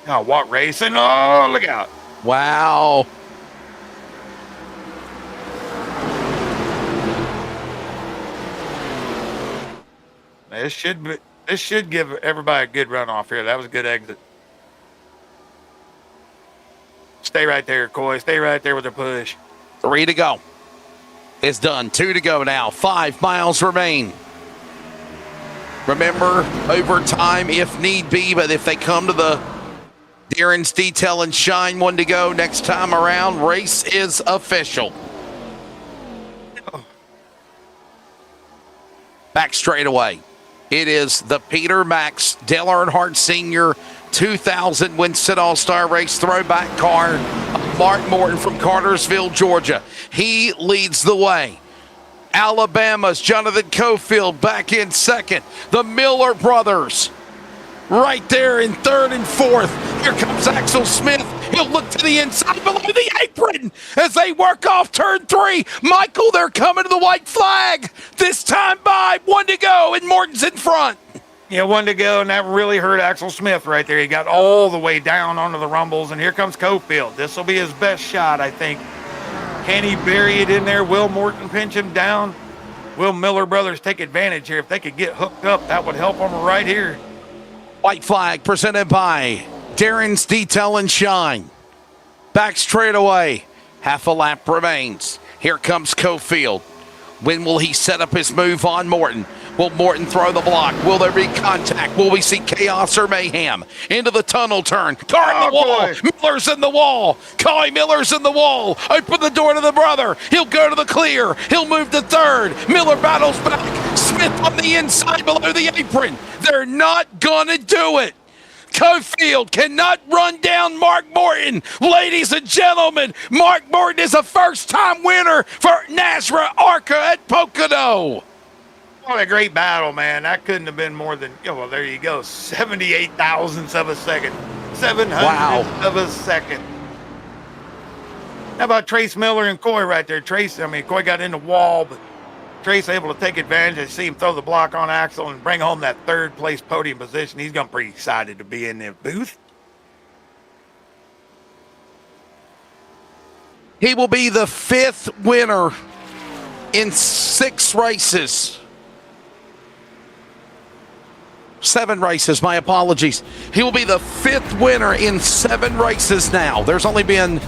[SPEAKER 5] Oh, what racing? Oh, look out.
[SPEAKER 7] Wow.
[SPEAKER 5] This should give everybody a good run off here. That was a good exit. Stay right there, Coy. Stay right there with the push.
[SPEAKER 7] 3 to go. It's done. 2 to go now. 5 miles remain. Remember, overtime if need be, but if they come to the Darren's Detail and Shine 1 to go next time around, race is official. Back straight away. It is the Peter Max Dale Earnhardt Sr. 2000 Winston All-Star Race throwback car of Mark Morton from Cartersville, Georgia. He leads the way. Alabama's Jonathan Cofield back in second. The Miller brothers right there in third and fourth. Here comes Axel Smith. He'll look to the inside below the apron as they work off turn 3. Michael, they're coming to the white flag. This time by 1 to go, and Morton's in front.
[SPEAKER 5] Yeah, 1 to go, and that really hurt Axel Smith right there. He got all the way down onto the rumbles, and here comes Cofield. This will be his best shot, I think. Can he bury it in there? Will Morton pinch him down? Will Miller brothers take advantage here? If they could get hooked up, that would help them right here.
[SPEAKER 7] White flag presented by Darren's Detail and Shine. Back straight away. Half a lap remains. Here comes Cofield. When will he set up his move on Morton? Will Morton throw the block? Will there be contact? Will we see chaos or mayhem? Into the tunnel turn. Car in the wall. Boy. Miller's in the wall. Coy Miller's in the wall. Open the door to the brother. He'll go to the clear. He'll move to third. Miller battles back. Smith on the inside below the apron. They're not going to do it. Cofield cannot run down Mark Morton. Ladies and gentlemen, Mark Morton is a first-time winner for NASRA ARCA at Pocono.
[SPEAKER 5] What a great battle, man. That couldn't have been more than, well, there you go. 78 thousandths of a second. 700 of a second. How about Trace Miller and Coy right there? Coy got in the wall, but Trace able to take advantage and see him throw the block on Axel and bring home that third place podium position. He's going to be pretty excited to be in the booth.
[SPEAKER 7] He will be the 5th winner in 6 races. 7 races, my apologies. He will be the 5th winner in 7 races now. There's only been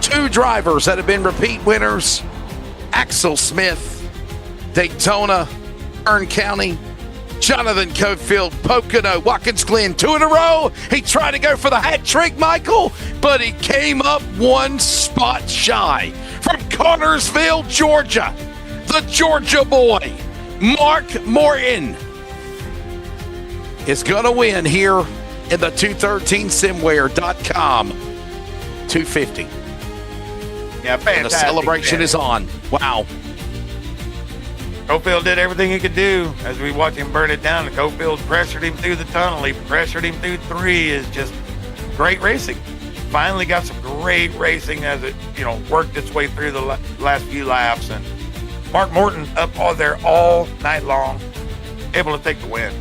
[SPEAKER 7] 2 drivers that have been repeat winners. Axel Smith, Daytona, Kern County, Jonathan Cofield, Pocono, Watkins Glen, 2 in a row. He tried to go for the hat trick, Michael, but he came up 1 spot shy. From Connersville, Georgia, the Georgia boy, Mark Morton, is going to win here in the 213simware.com 250.
[SPEAKER 5] Yeah, fantastic.
[SPEAKER 7] And the celebration is on. Wow.
[SPEAKER 5] Cofield did everything he could do as we watch him burn it down. And Cofield pressured him through the tunnel. He pressured him through 3. Is just great racing. Finally got some great racing as it, worked its way through the last few laps. And Mark Morton up all there all night long, able to take the win.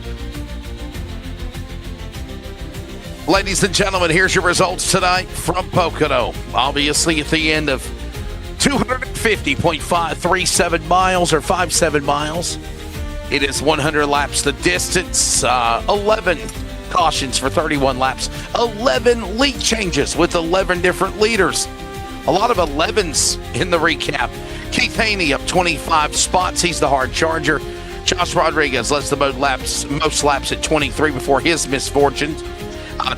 [SPEAKER 7] Ladies and gentlemen, here's your results tonight from Pocono. Obviously at the end of 250.537 miles or 57 miles. It is 100 laps the distance, 11 cautions for 31 laps, 11 lead changes with 11 different leaders. A lot of 11s in the recap. Keith Haney up 25 spots. He's the hard charger. Josh Rodriguez lets the most laps at 23 before his misfortunes.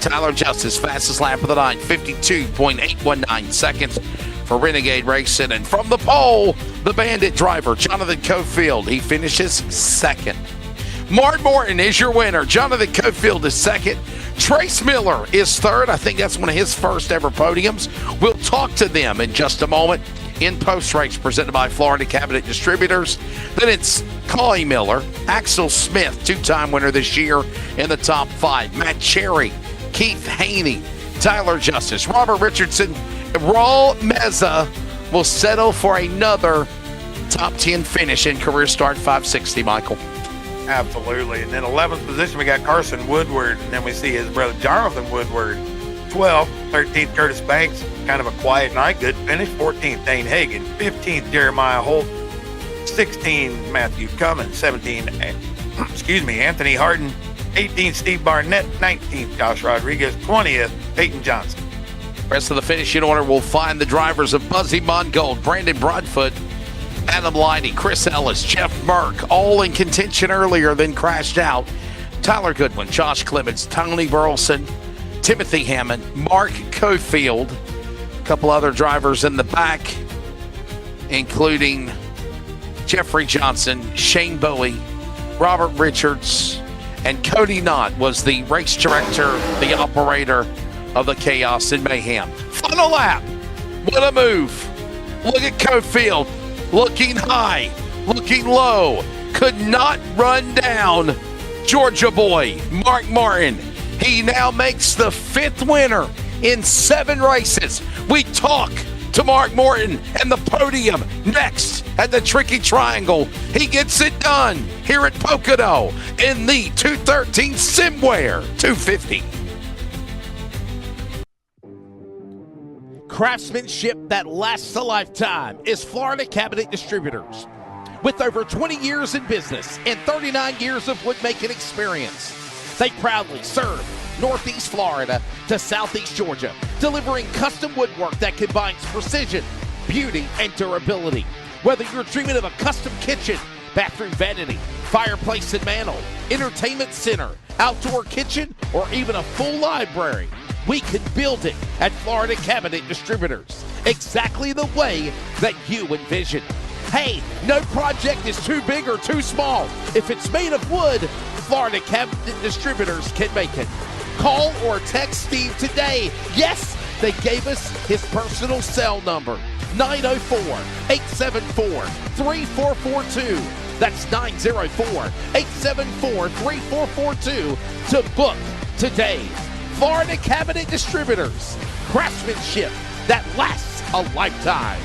[SPEAKER 7] Tyler Justice, fastest lap of the night, 52.819 seconds for Renegade Racing. And from the pole, the Bandit driver, Jonathan Cofield, he finishes second. Mark Morton is your winner. Jonathan Cofield is second. Trace Miller is third. I think that's one of his first ever podiums. We'll talk to them in just a moment in post-race, presented by Florida Cabinet Distributors. Then it's Collie Miller, Axel Smith, 2-time winner this year in the top 5. Matt Cherry, Keith Haney, Tyler Justice, Robert Richardson, Raul Meza will settle for another top 10 finish in career start 560, Michael.
[SPEAKER 5] Absolutely. And then 11th position, we got Carson Woodward. And then we see his brother Jonathan Woodward. 12th, 13th, Curtis Banks. Kind of a quiet night. Good finish. 14th, Dane Hagan. 15th, Jeremiah Holt. 16th, Matthew Cummins. 17th, Anthony Harden. 18th, Steve Barnett. 19th, Josh Rodriguez. 20th, Peyton Johnson.
[SPEAKER 7] Rest of the finishing order will find the drivers of Buzzy Mongold, Brandon Broadfoot, Adam Liney, Chris Ellis, Jeff Merck, all in contention earlier, then crashed out. Tyler Goodwin, Josh Clemens, Tony Burleson, Timothy Hammond, Mark Cofield, a couple other drivers in the back, including Jeffrey Johnson, Shane Bowie, Robert Richards, and Cody Knott was the race director, the operator of the Chaos and Mayhem. Final lap. What a move. Look at Cofield. Looking high, looking low, could not run down Georgia boy, Mark Martin. He now makes the 5th winner in 7 races. We talk to Mark Morton and the podium next at the Tricky Triangle. He gets it done here at Pocono in the 213 Simware 250. Craftsmanship that lasts a lifetime is Florida Cabinet Distributors. With over 20 years in business and 39 years of woodmaking experience, they proudly serve Northeast Florida to Southeast Georgia, delivering custom woodwork that combines precision, beauty, and durability. Whether you're dreaming of a custom kitchen, bathroom vanity, fireplace and mantle, entertainment center, outdoor kitchen, or even a full library, we can build it at Florida Cabinet Distributors, exactly the way that you envision. Hey, no project is too big or too small. If it's made of wood, Florida Cabinet Distributors can make it. Call or text Steve today. Yes, they gave us his personal cell number. 904-874-3442. That's 904-874-3442 to book today. Florida Cabinet Distributors. Craftsmanship that lasts a lifetime.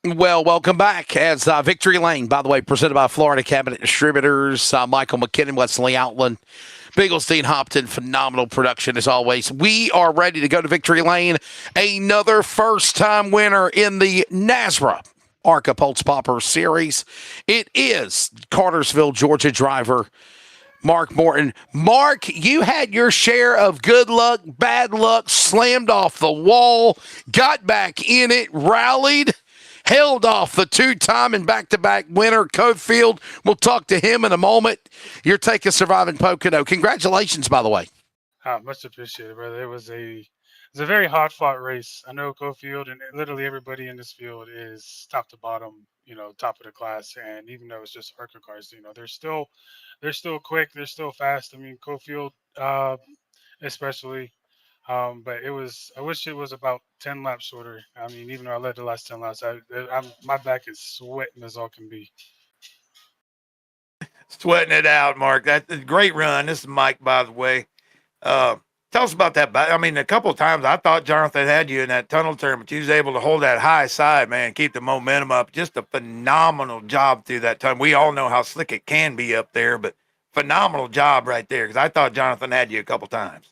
[SPEAKER 7] Well, welcome back as Victory Lane, by the way, presented by Florida Cabinet Distributors. Michael McKinnon, Wesley Outland, Bigglestein Hopton, phenomenal production as always. We are ready to go to Victory Lane. Another first-time winner in the NASRA ARCA Pultz Popper Series. It is Cartersville, Georgia driver Mark Morton. Mark, you had your share of good luck, bad luck, slammed off the wall, got back in it, rallied, held off the two-time and back-to-back winner, Cofield. We'll talk to him in a moment. Your take of surviving Pocono. Congratulations, by the way.
[SPEAKER 11] Much appreciated, brother. It was a very hard-fought race. I know Cofield and literally everybody in this field is top to bottom, top of the class. And even though it's just ARCA cars, they're still quick, they're still fast. I mean, Cofield, especially. But I wish it was about 10 laps shorter. I mean, even though I led the last 10 laps, my back is sweating as all can be.
[SPEAKER 5] Sweating it out, Mark. That's a great run. This is Mike, by the way. Tell us about that. I mean, a couple of times I thought Jonathan had you in that tunnel turn, but you was able to hold that high side, man, keep the momentum up. Just a phenomenal job through that tunnel. We all know how slick it can be up there, but phenomenal job right there because I thought Jonathan had you a couple times.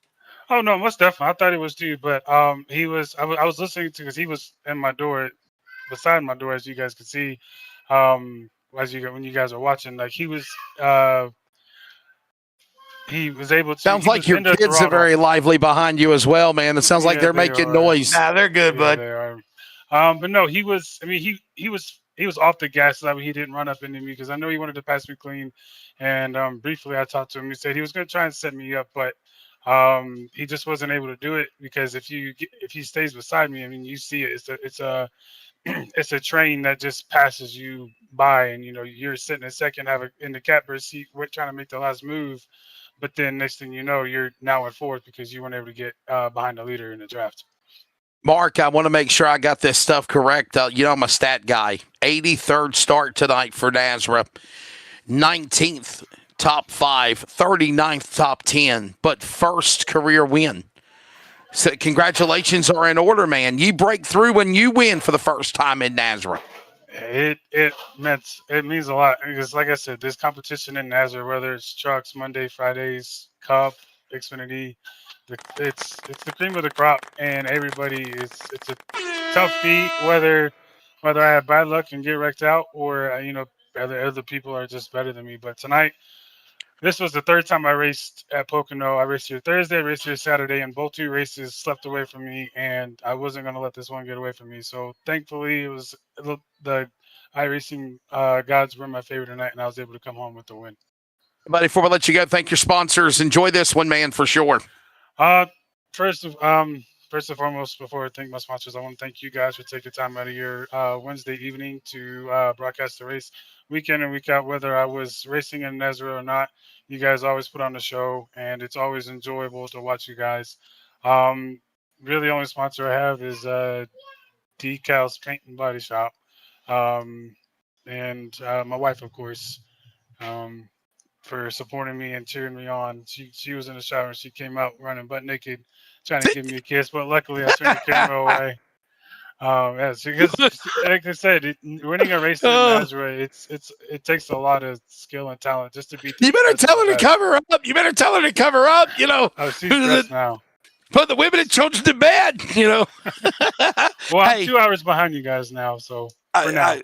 [SPEAKER 11] Oh no, most definitely. I thought it was too, but he was. I was listening to because he was in my door, beside my door, as you guys could see. When you guys are watching, like he was able to.
[SPEAKER 7] Sounds like your kids are very lively behind you as well, man. It sounds like they're making noise.
[SPEAKER 5] Nah, they're good, bud.
[SPEAKER 11] They are. But no, he was. I mean, he was off the gas level. He didn't run up into me because I know he wanted to pass me clean. And briefly, I talked to him. He said he was going to try and set me up, but. He just wasn't able to do it because if he stays beside me, I mean, you see it. It's a train that just passes you by, and you're sitting in second, in the catbird seat, trying to make the last move, but then next thing you know, you're now in fourth because you weren't able to get behind the leader in the draft.
[SPEAKER 7] Mark, I want to make sure I got this stuff correct. I'm a stat guy. 83rd start tonight for NASRA, 19th. Top 5, 39th top 10, but first career win. So congratulations are in order, man. You break through when you win for the first time in NASRA.
[SPEAKER 11] It means a lot because, like I said, this competition in NASRA, whether it's trucks, Monday, Fridays, Cup, Xfinity, it's the cream of the crop, and everybody it's a tough beat. Whether I have bad luck and get wrecked out, or other people are just better than me. But tonight. This was the third time I raced at Pocono. I raced here Thursday, I raced here Saturday, and both two races slept away from me, and I wasn't going to let this one get away from me. So thankfully, it was the iRacing gods were my favorite tonight, and I was able to come home with the win.
[SPEAKER 7] Buddy, before we let you go, thank your sponsors. Enjoy this one, man, for sure.
[SPEAKER 11] First and foremost, before I thank my sponsors, I want to thank you guys for taking time out of your Wednesday evening to broadcast the race week in and week out, whether I was racing in NASRA or not. You guys always put on the show, and it's always enjoyable to watch you guys. Really, the only sponsor I have is Decals Paint and Body Shop, and my wife, of course, for supporting me and cheering me on. She was in the shower and she came out running butt naked, trying to give me a kiss, but luckily I turned the camera away. Because like I said, winning a race in NASRA, it takes a lot of skill and talent just to beat.
[SPEAKER 7] You better tell her to cover up.
[SPEAKER 11] Oh, she's dressed now.
[SPEAKER 7] Put the women and children to bed.
[SPEAKER 11] Well, I'm 2 hours behind you guys now, so for now.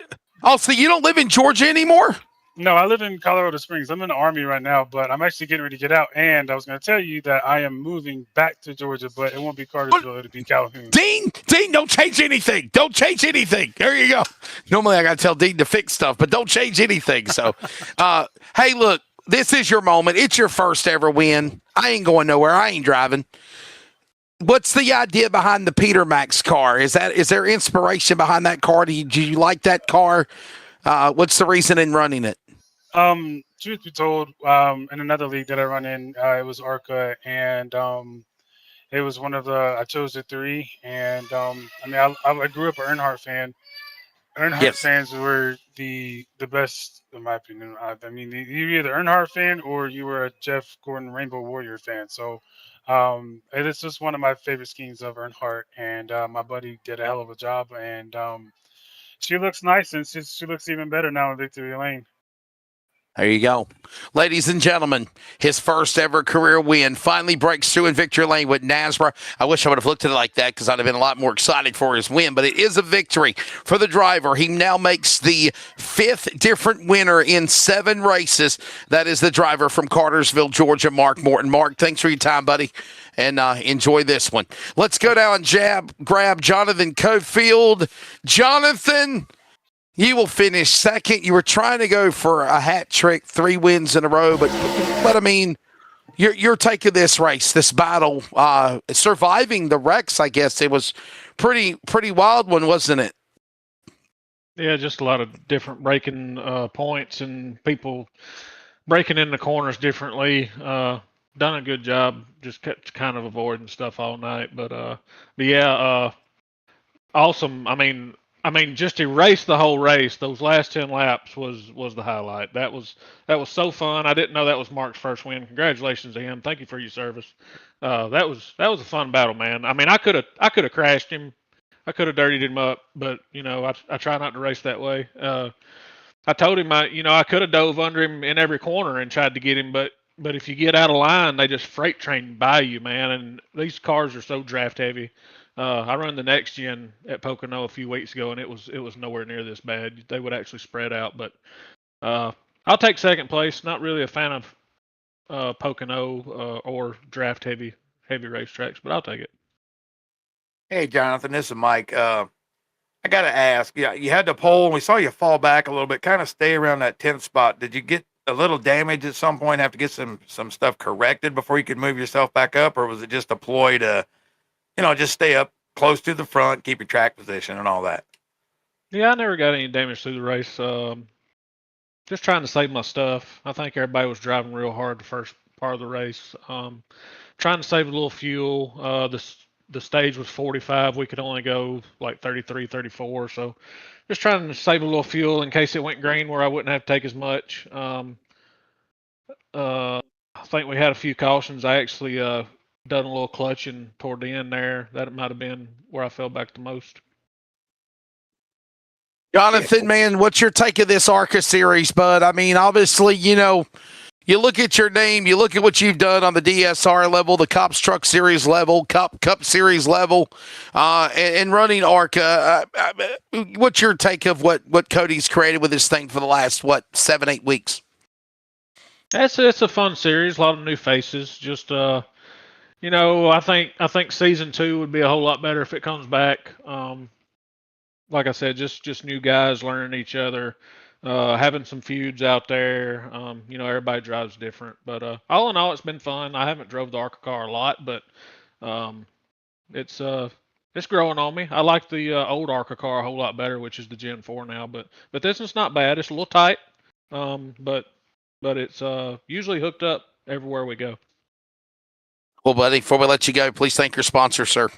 [SPEAKER 7] So you don't live in Georgia anymore?
[SPEAKER 11] No, I live in Colorado Springs. I'm in the Army right now, but I'm actually getting ready to get out. And I was going to tell you that I am moving back to Georgia, but it won't be Cartersville. It'll be Calhoun.
[SPEAKER 7] Dean, don't change anything. Don't change anything. There you go. Normally I got to tell Dean to fix stuff, but don't change anything. So, hey, look, this is your moment. It's your first ever win. I ain't going nowhere. I ain't driving. What's the idea behind the Peter Max car? Is there inspiration behind that car? Do you like that car? What's the reason in running it?
[SPEAKER 11] Truth be told, in another league that I run in, it was ARCA, and it was one of I chose the three, and I mean, I grew up an Earnhardt fan. Earnhardt fans were the best, in my opinion. I mean, you were either Earnhardt fan or you were a Jeff Gordon Rainbow Warrior fan. So it is just one of my favorite schemes of Earnhardt, and my buddy did a hell of a job. And she looks nice, and she looks even better now in Victory Lane.
[SPEAKER 7] There you go. Ladies and gentlemen, his first ever career win finally breaks through in victory lane with NASRA. I wish I would have looked at it like that because I'd have been a lot more excited for his win, but it is a victory for the driver. He now makes the 5th different winner in 7 races. That is the driver from Cartersville, Georgia, Mark Morton. Mark, thanks for your time, buddy, and enjoy this one. Let's go down and grab Jonathan Cofield. Jonathan, you will finish second. You were trying to go for a hat trick, 3 wins in a row, but I mean, you're taking this race, this battle, surviving the wrecks. I guess it was pretty wild one, wasn't it?
[SPEAKER 12] Yeah, just a lot of different braking points and people breaking in the corners differently. Done a good job. Just kept kind of avoiding stuff all night, but yeah, awesome. I mean, just to race the whole race, those last 10 laps was the highlight. That was so fun. I didn't know that was Mark's first win. Congratulations to him. Thank you for your service. That was a fun battle, man. I mean, I could have crashed him. I could have dirtied him up, but I try not to race that way. I told him I could have dove under him in every corner and tried to get him, but if you get out of line, they just freight train by you, man. And these cars are so draft heavy. I run the next gen at Pocono a few weeks ago, and it was nowhere near this bad. They would actually spread out, but I'll take second place. Not really a fan of Pocono or draft heavy racetracks, but I'll take it.
[SPEAKER 5] Hey, Jonathan, this is Mike. I got to ask, you had the pole, and we saw you fall back a little bit, kind of stay around that 10th spot. Did you get a little damage at some point, have to get some stuff corrected before you could move yourself back up, or was it just a ploy to just stay up close to the front, keep your track position and all that?
[SPEAKER 12] Yeah, I never got any damage through the race. Just trying to save my stuff. I think everybody was driving real hard the first part of the race. Trying to save a little fuel. The stage was 45. We could only go like 33, 34. So just trying to save a little fuel in case it went green where I wouldn't have to take as much. I think we had a few cautions. I actually done a little clutching toward the end there. That might have been where I fell back the most.
[SPEAKER 7] Jonathan, man, what's your take of this ARCA series, bud? I mean, obviously, you look at your name, you look at what you've done on the DSR level, the Cops Truck Series level, Cup Series level, and running ARCA. What's your take of what Cody's created with this thing for the last, 7-8 weeks?
[SPEAKER 12] It's a fun series, a lot of new faces. Just I think season 2 would be a whole lot better if it comes back. Like I said, just new guys learning each other, having some feuds out there. Everybody drives different, but all in all, it's been fun. I haven't drove the ARCA car a lot, but it's growing on me. I like the old ARCA car a whole lot better, which is the Gen 4 now. But this one's not bad. It's a little tight, but it's usually hooked up everywhere we go.
[SPEAKER 7] Well, buddy, before we let you go, please thank your sponsor, sir.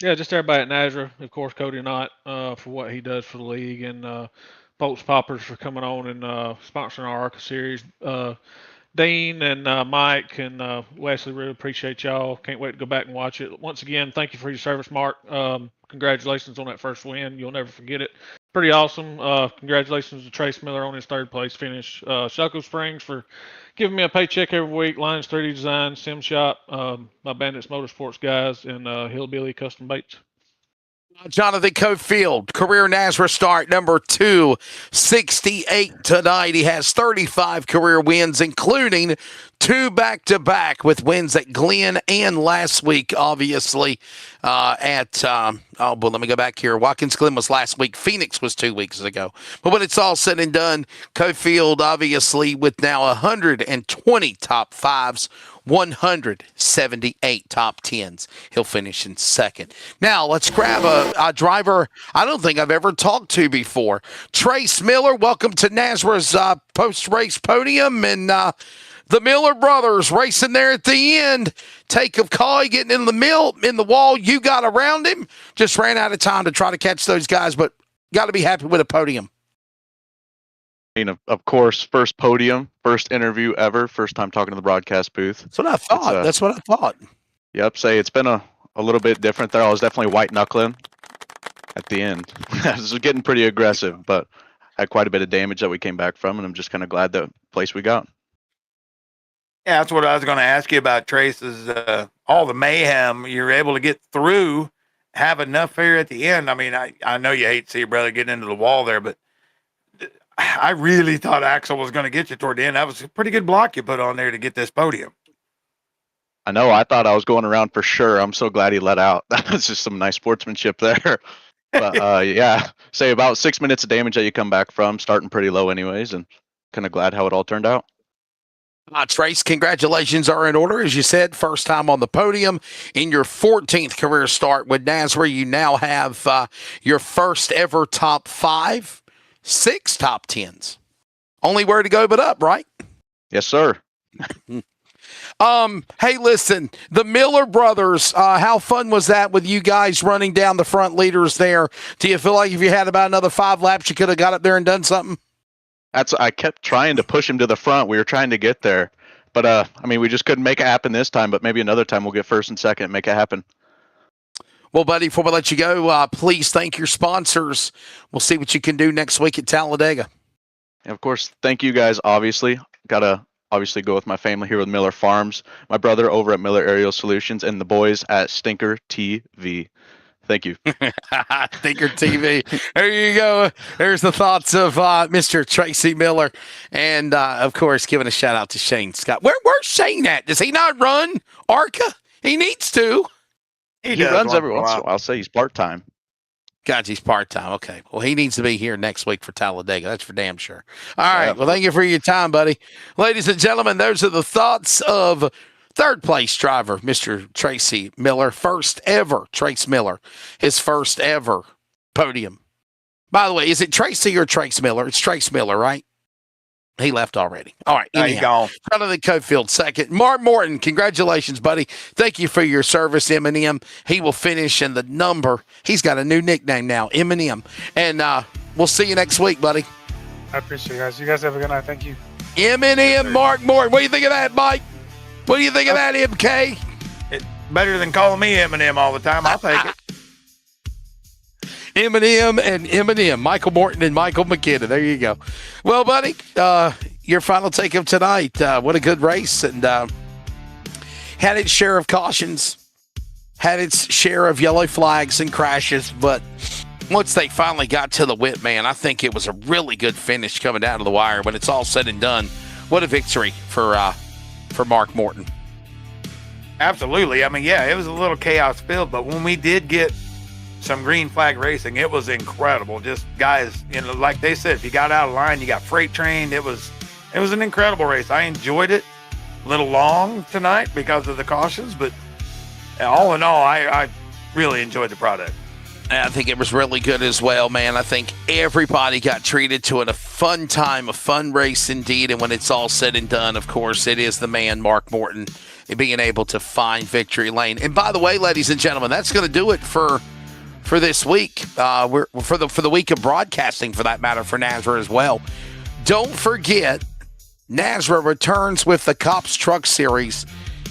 [SPEAKER 12] Yeah, just everybody at NASRA, of course, Cody Knott for what he does for the league, and Pultz Poppers for coming on and sponsoring our ARCA series. Dean and Mike and Wesley, really appreciate y'all. Can't wait to go back and watch it. Once again, thank you for your service, Mark. Congratulations on that first win. You'll never forget it. Pretty awesome. Congratulations to Trace Miller on his 3rd place finish. Shuckle Springs for giving me a paycheck every week. Lions 3D Design, Sim Shop, my Bandits Motorsports guys, and Hillbilly Custom Baits.
[SPEAKER 7] Jonathan Cofield, career NASRA start number 268 tonight. He has 35 career wins, including 2 back-to-back with wins at Glen and last week, obviously, let me go back here. Watkins Glen was last week. Phoenix was 2 weeks ago. But when it's all said and done, Cofield, obviously, with now 120 top 5s, 178 top 10s. He'll finish in second. Now, let's grab a driver I don't think I've ever talked to before. Trace Miller, welcome to NASRA's post-race podium. And the Miller brothers racing there at the end. Take of Coy getting in the wall. You got around him. Just ran out of time to try to catch those guys, but got to be happy with a podium.
[SPEAKER 13] Of course, first podium, first interview ever, first time talking to the broadcast booth.
[SPEAKER 7] That's what I thought. That's what I thought.
[SPEAKER 13] Yep, it's been a little bit different there. I was definitely white knuckling at the end. I was getting pretty aggressive, but had quite a bit of damage that we came back from, and I'm just kind of glad the place we got.
[SPEAKER 5] Yeah, that's what I was going to ask you about, Trace, is all the mayhem you're able to get through, have enough here at the end. I mean, I know you hate to see your brother getting into the wall there, but I really thought Axel was going to get you toward the end. That was a pretty good block you put on there to get this podium.
[SPEAKER 13] I know. I thought I was going around for sure. I'm so glad he let out. That was just some nice sportsmanship there. But yeah, say about 6 minutes of damage that you come back from, starting pretty low anyways, and kind of glad how it all turned out.
[SPEAKER 7] Trace, congratulations are in order. As you said, first time on the podium in your 14th career start with NASRA. You now have your first ever top 5, 6 top 10s. Only where to go but up, right?
[SPEAKER 13] Yes, sir.
[SPEAKER 7] Hey, listen, the Miller brothers, how fun was that with you guys running down the front leaders there? Do you feel like if you had about another 5 laps, you could have got up there and done something?
[SPEAKER 13] I kept trying to push him to the front. We were trying to get there. But, I mean, we just couldn't make it happen this time, but maybe another time we'll get first and second and make it happen.
[SPEAKER 7] Well, buddy, before we let you go, please thank your sponsors. We'll see what you can do next week at Talladega.
[SPEAKER 13] And of course, thank you guys, obviously. Got to obviously go with my family here with Miller Farms, my brother over at Miller Aerial Solutions, and the boys at Stinker TV. Thank you.
[SPEAKER 7] Stinker TV. There you go. There's the thoughts of Mr. Tracy Miller. And, of course, giving a shout-out to Shane Scott. Where's Shane at? Does he not run ARCA? He needs to.
[SPEAKER 13] He runs every once in a while. I'll say he's part-time.
[SPEAKER 7] God, he's part-time. Okay. Well, he needs to be here next week for Talladega. That's for damn sure. All right. Well, thank you for your time, buddy. Ladies and gentlemen, those are the thoughts of third-place driver, Mr. Tracy Miller. First ever, Trace Miller. His first ever podium. By the way, is it Tracy or Trace Miller? It's Trace Miller, right? He left already. All right.
[SPEAKER 5] There you go.
[SPEAKER 7] Jonathan Cofield, second. Mark Morton, congratulations, buddy. Thank you for your service, Eminem. He will finish in the number. He's got a new nickname now, Eminem. And we'll see you next week, buddy.
[SPEAKER 11] I appreciate it, guys. You guys have a good night. Thank you.
[SPEAKER 7] Eminem, Mark Morton. What do you think of that, Mike? What do you think of that, MK?
[SPEAKER 5] It's better than calling me Eminem all the time. I'll take it.
[SPEAKER 7] Eminem and Eminem, Michael Morton and Michael McKinnon. There you go. Well, buddy, your final take of tonight. What a good race, and had its share of cautions, had its share of yellow flags and crashes, but once they finally got to the whip, man, I think it was a really good finish coming down to the wire. When it's all said and done, what a victory for Mark Morton.
[SPEAKER 5] Absolutely. I mean, yeah, it was a little chaos filled, but when we did get some green flag racing, it was incredible. Just guys, like they said, if you got out of line, you got freight trained. It was an incredible race. I enjoyed it. A little long tonight because of the cautions, but all in all, I really enjoyed the product.
[SPEAKER 7] I think it was really good as well, man. I think everybody got treated to a fun time, a fun race indeed. And when it's all said and done, of course, it is the man, Mark Morton, being able to find victory lane. And by the way, ladies and gentlemen, that's going to do it for this week. We're for the week of broadcasting, for that matter, for NASRA as well. Don't forget, NASRA returns with the Cops Truck Series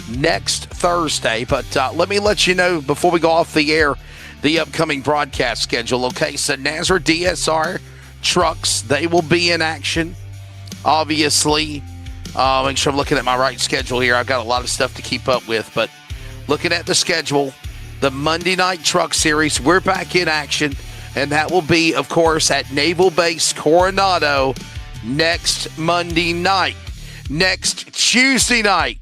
[SPEAKER 7] next Thursday. But let me let you know before we go off the air the upcoming broadcast schedule. Okay, so NASRA DSR trucks, they will be in action. Obviously, make sure I'm looking at my right schedule here. I've got a lot of stuff to keep up with, but looking at the schedule, the Monday Night Truck Series, we're back in action, and that will be, of course, at Naval Base Coronado next Monday night. Next Tuesday night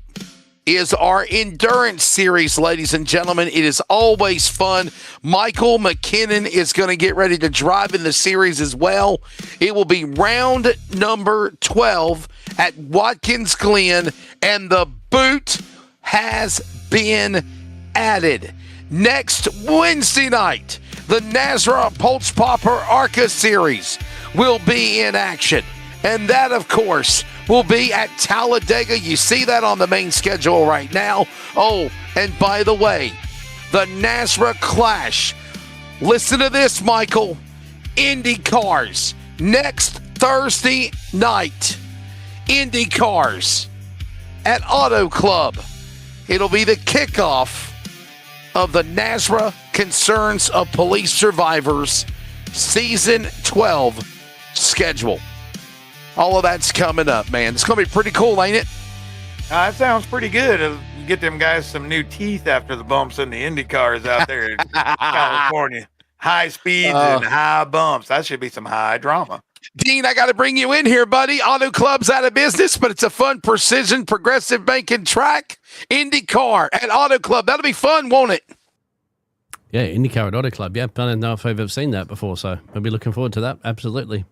[SPEAKER 7] is our endurance series, ladies and gentlemen. It is always fun. Michael McKinnon is going to get ready to drive in the series as well. It will be round number 12 at Watkins Glen, and the boot has been added. Next Wednesday night, the NASRA Pultz Popper ARCA series will be in action. And that, of course, will be at Talladega. You see that on the main schedule right now. Oh, and by the way, the NASRA Clash. Listen to this, Michael. Indy Cars. Next Thursday night. Indy Cars at Auto Club. It'll be the kickoff of the NASRA Concerns of Police Survivors Season 12 schedule. All of that's coming up, man. It's going to be pretty cool, ain't it?
[SPEAKER 5] That sounds pretty good. You get them guys some new teeth after the bumps in the Indy cars out there in California. High speeds and high bumps. That should be some high drama.
[SPEAKER 7] Dean, I got to bring you in here, buddy. Auto Club's out of business, but it's a fun precision progressive banking track. Indy Car at Auto Club. That'll be fun, won't it?
[SPEAKER 6] Yeah, IndyCar at Auto Club. Yeah, I don't know if I've ever seen that before, so I'll be looking forward to that. Absolutely.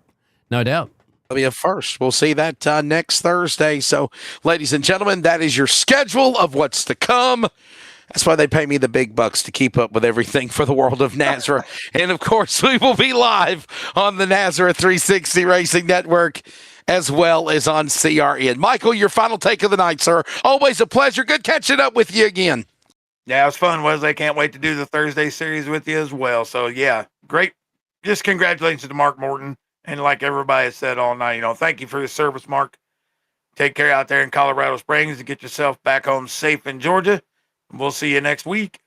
[SPEAKER 6] No doubt.
[SPEAKER 7] It'll be a first. We'll see that next Thursday. So, ladies and gentlemen, that is your schedule of what's to come. That's why they pay me the big bucks, to keep up with everything for the world of NASRA. And, of course, we will be live on the NASRA 360 Racing Network as well as on CRN. Michael, your final take of the night, sir. Always a pleasure. Good catching up with you again.
[SPEAKER 5] Yeah, it was fun, I can't wait to do the Thursday series with you as well. So, yeah, great. Just congratulations to Mark Morton. And like everybody has said all night, thank you for your service, Mark. Take care out there in Colorado Springs and get yourself back home safe in Georgia. We'll see you next week.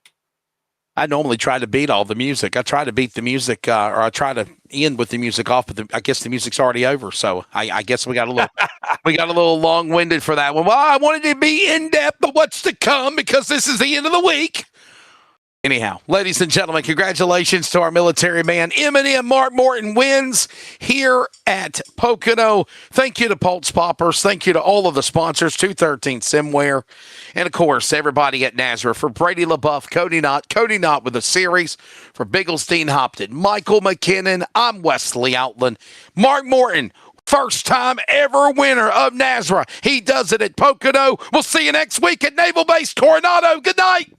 [SPEAKER 7] I normally try to beat all the music. I try to beat the music, or I try to end with the music off, but I guess the music's already over. So I guess we got a little long-winded for that one. Well, I wanted to be in depth of what's to come because this is the end of the week. Anyhow, ladies and gentlemen, congratulations to our military man. M&M Mark Morton wins here at Pocono. Thank you to Pultz Poppers. Thank you to all of the sponsors, 213 Simware. And, of course, everybody at NASRA. For Brady LaBeouf, Cody Knott with the series. For Biggles, Dean Hopton, Michael McKinnon, I'm Wesley Outland. Mark Morton, first time ever winner of NASRA. He does it at Pocono. We'll see you next week at Naval Base Coronado. Good night.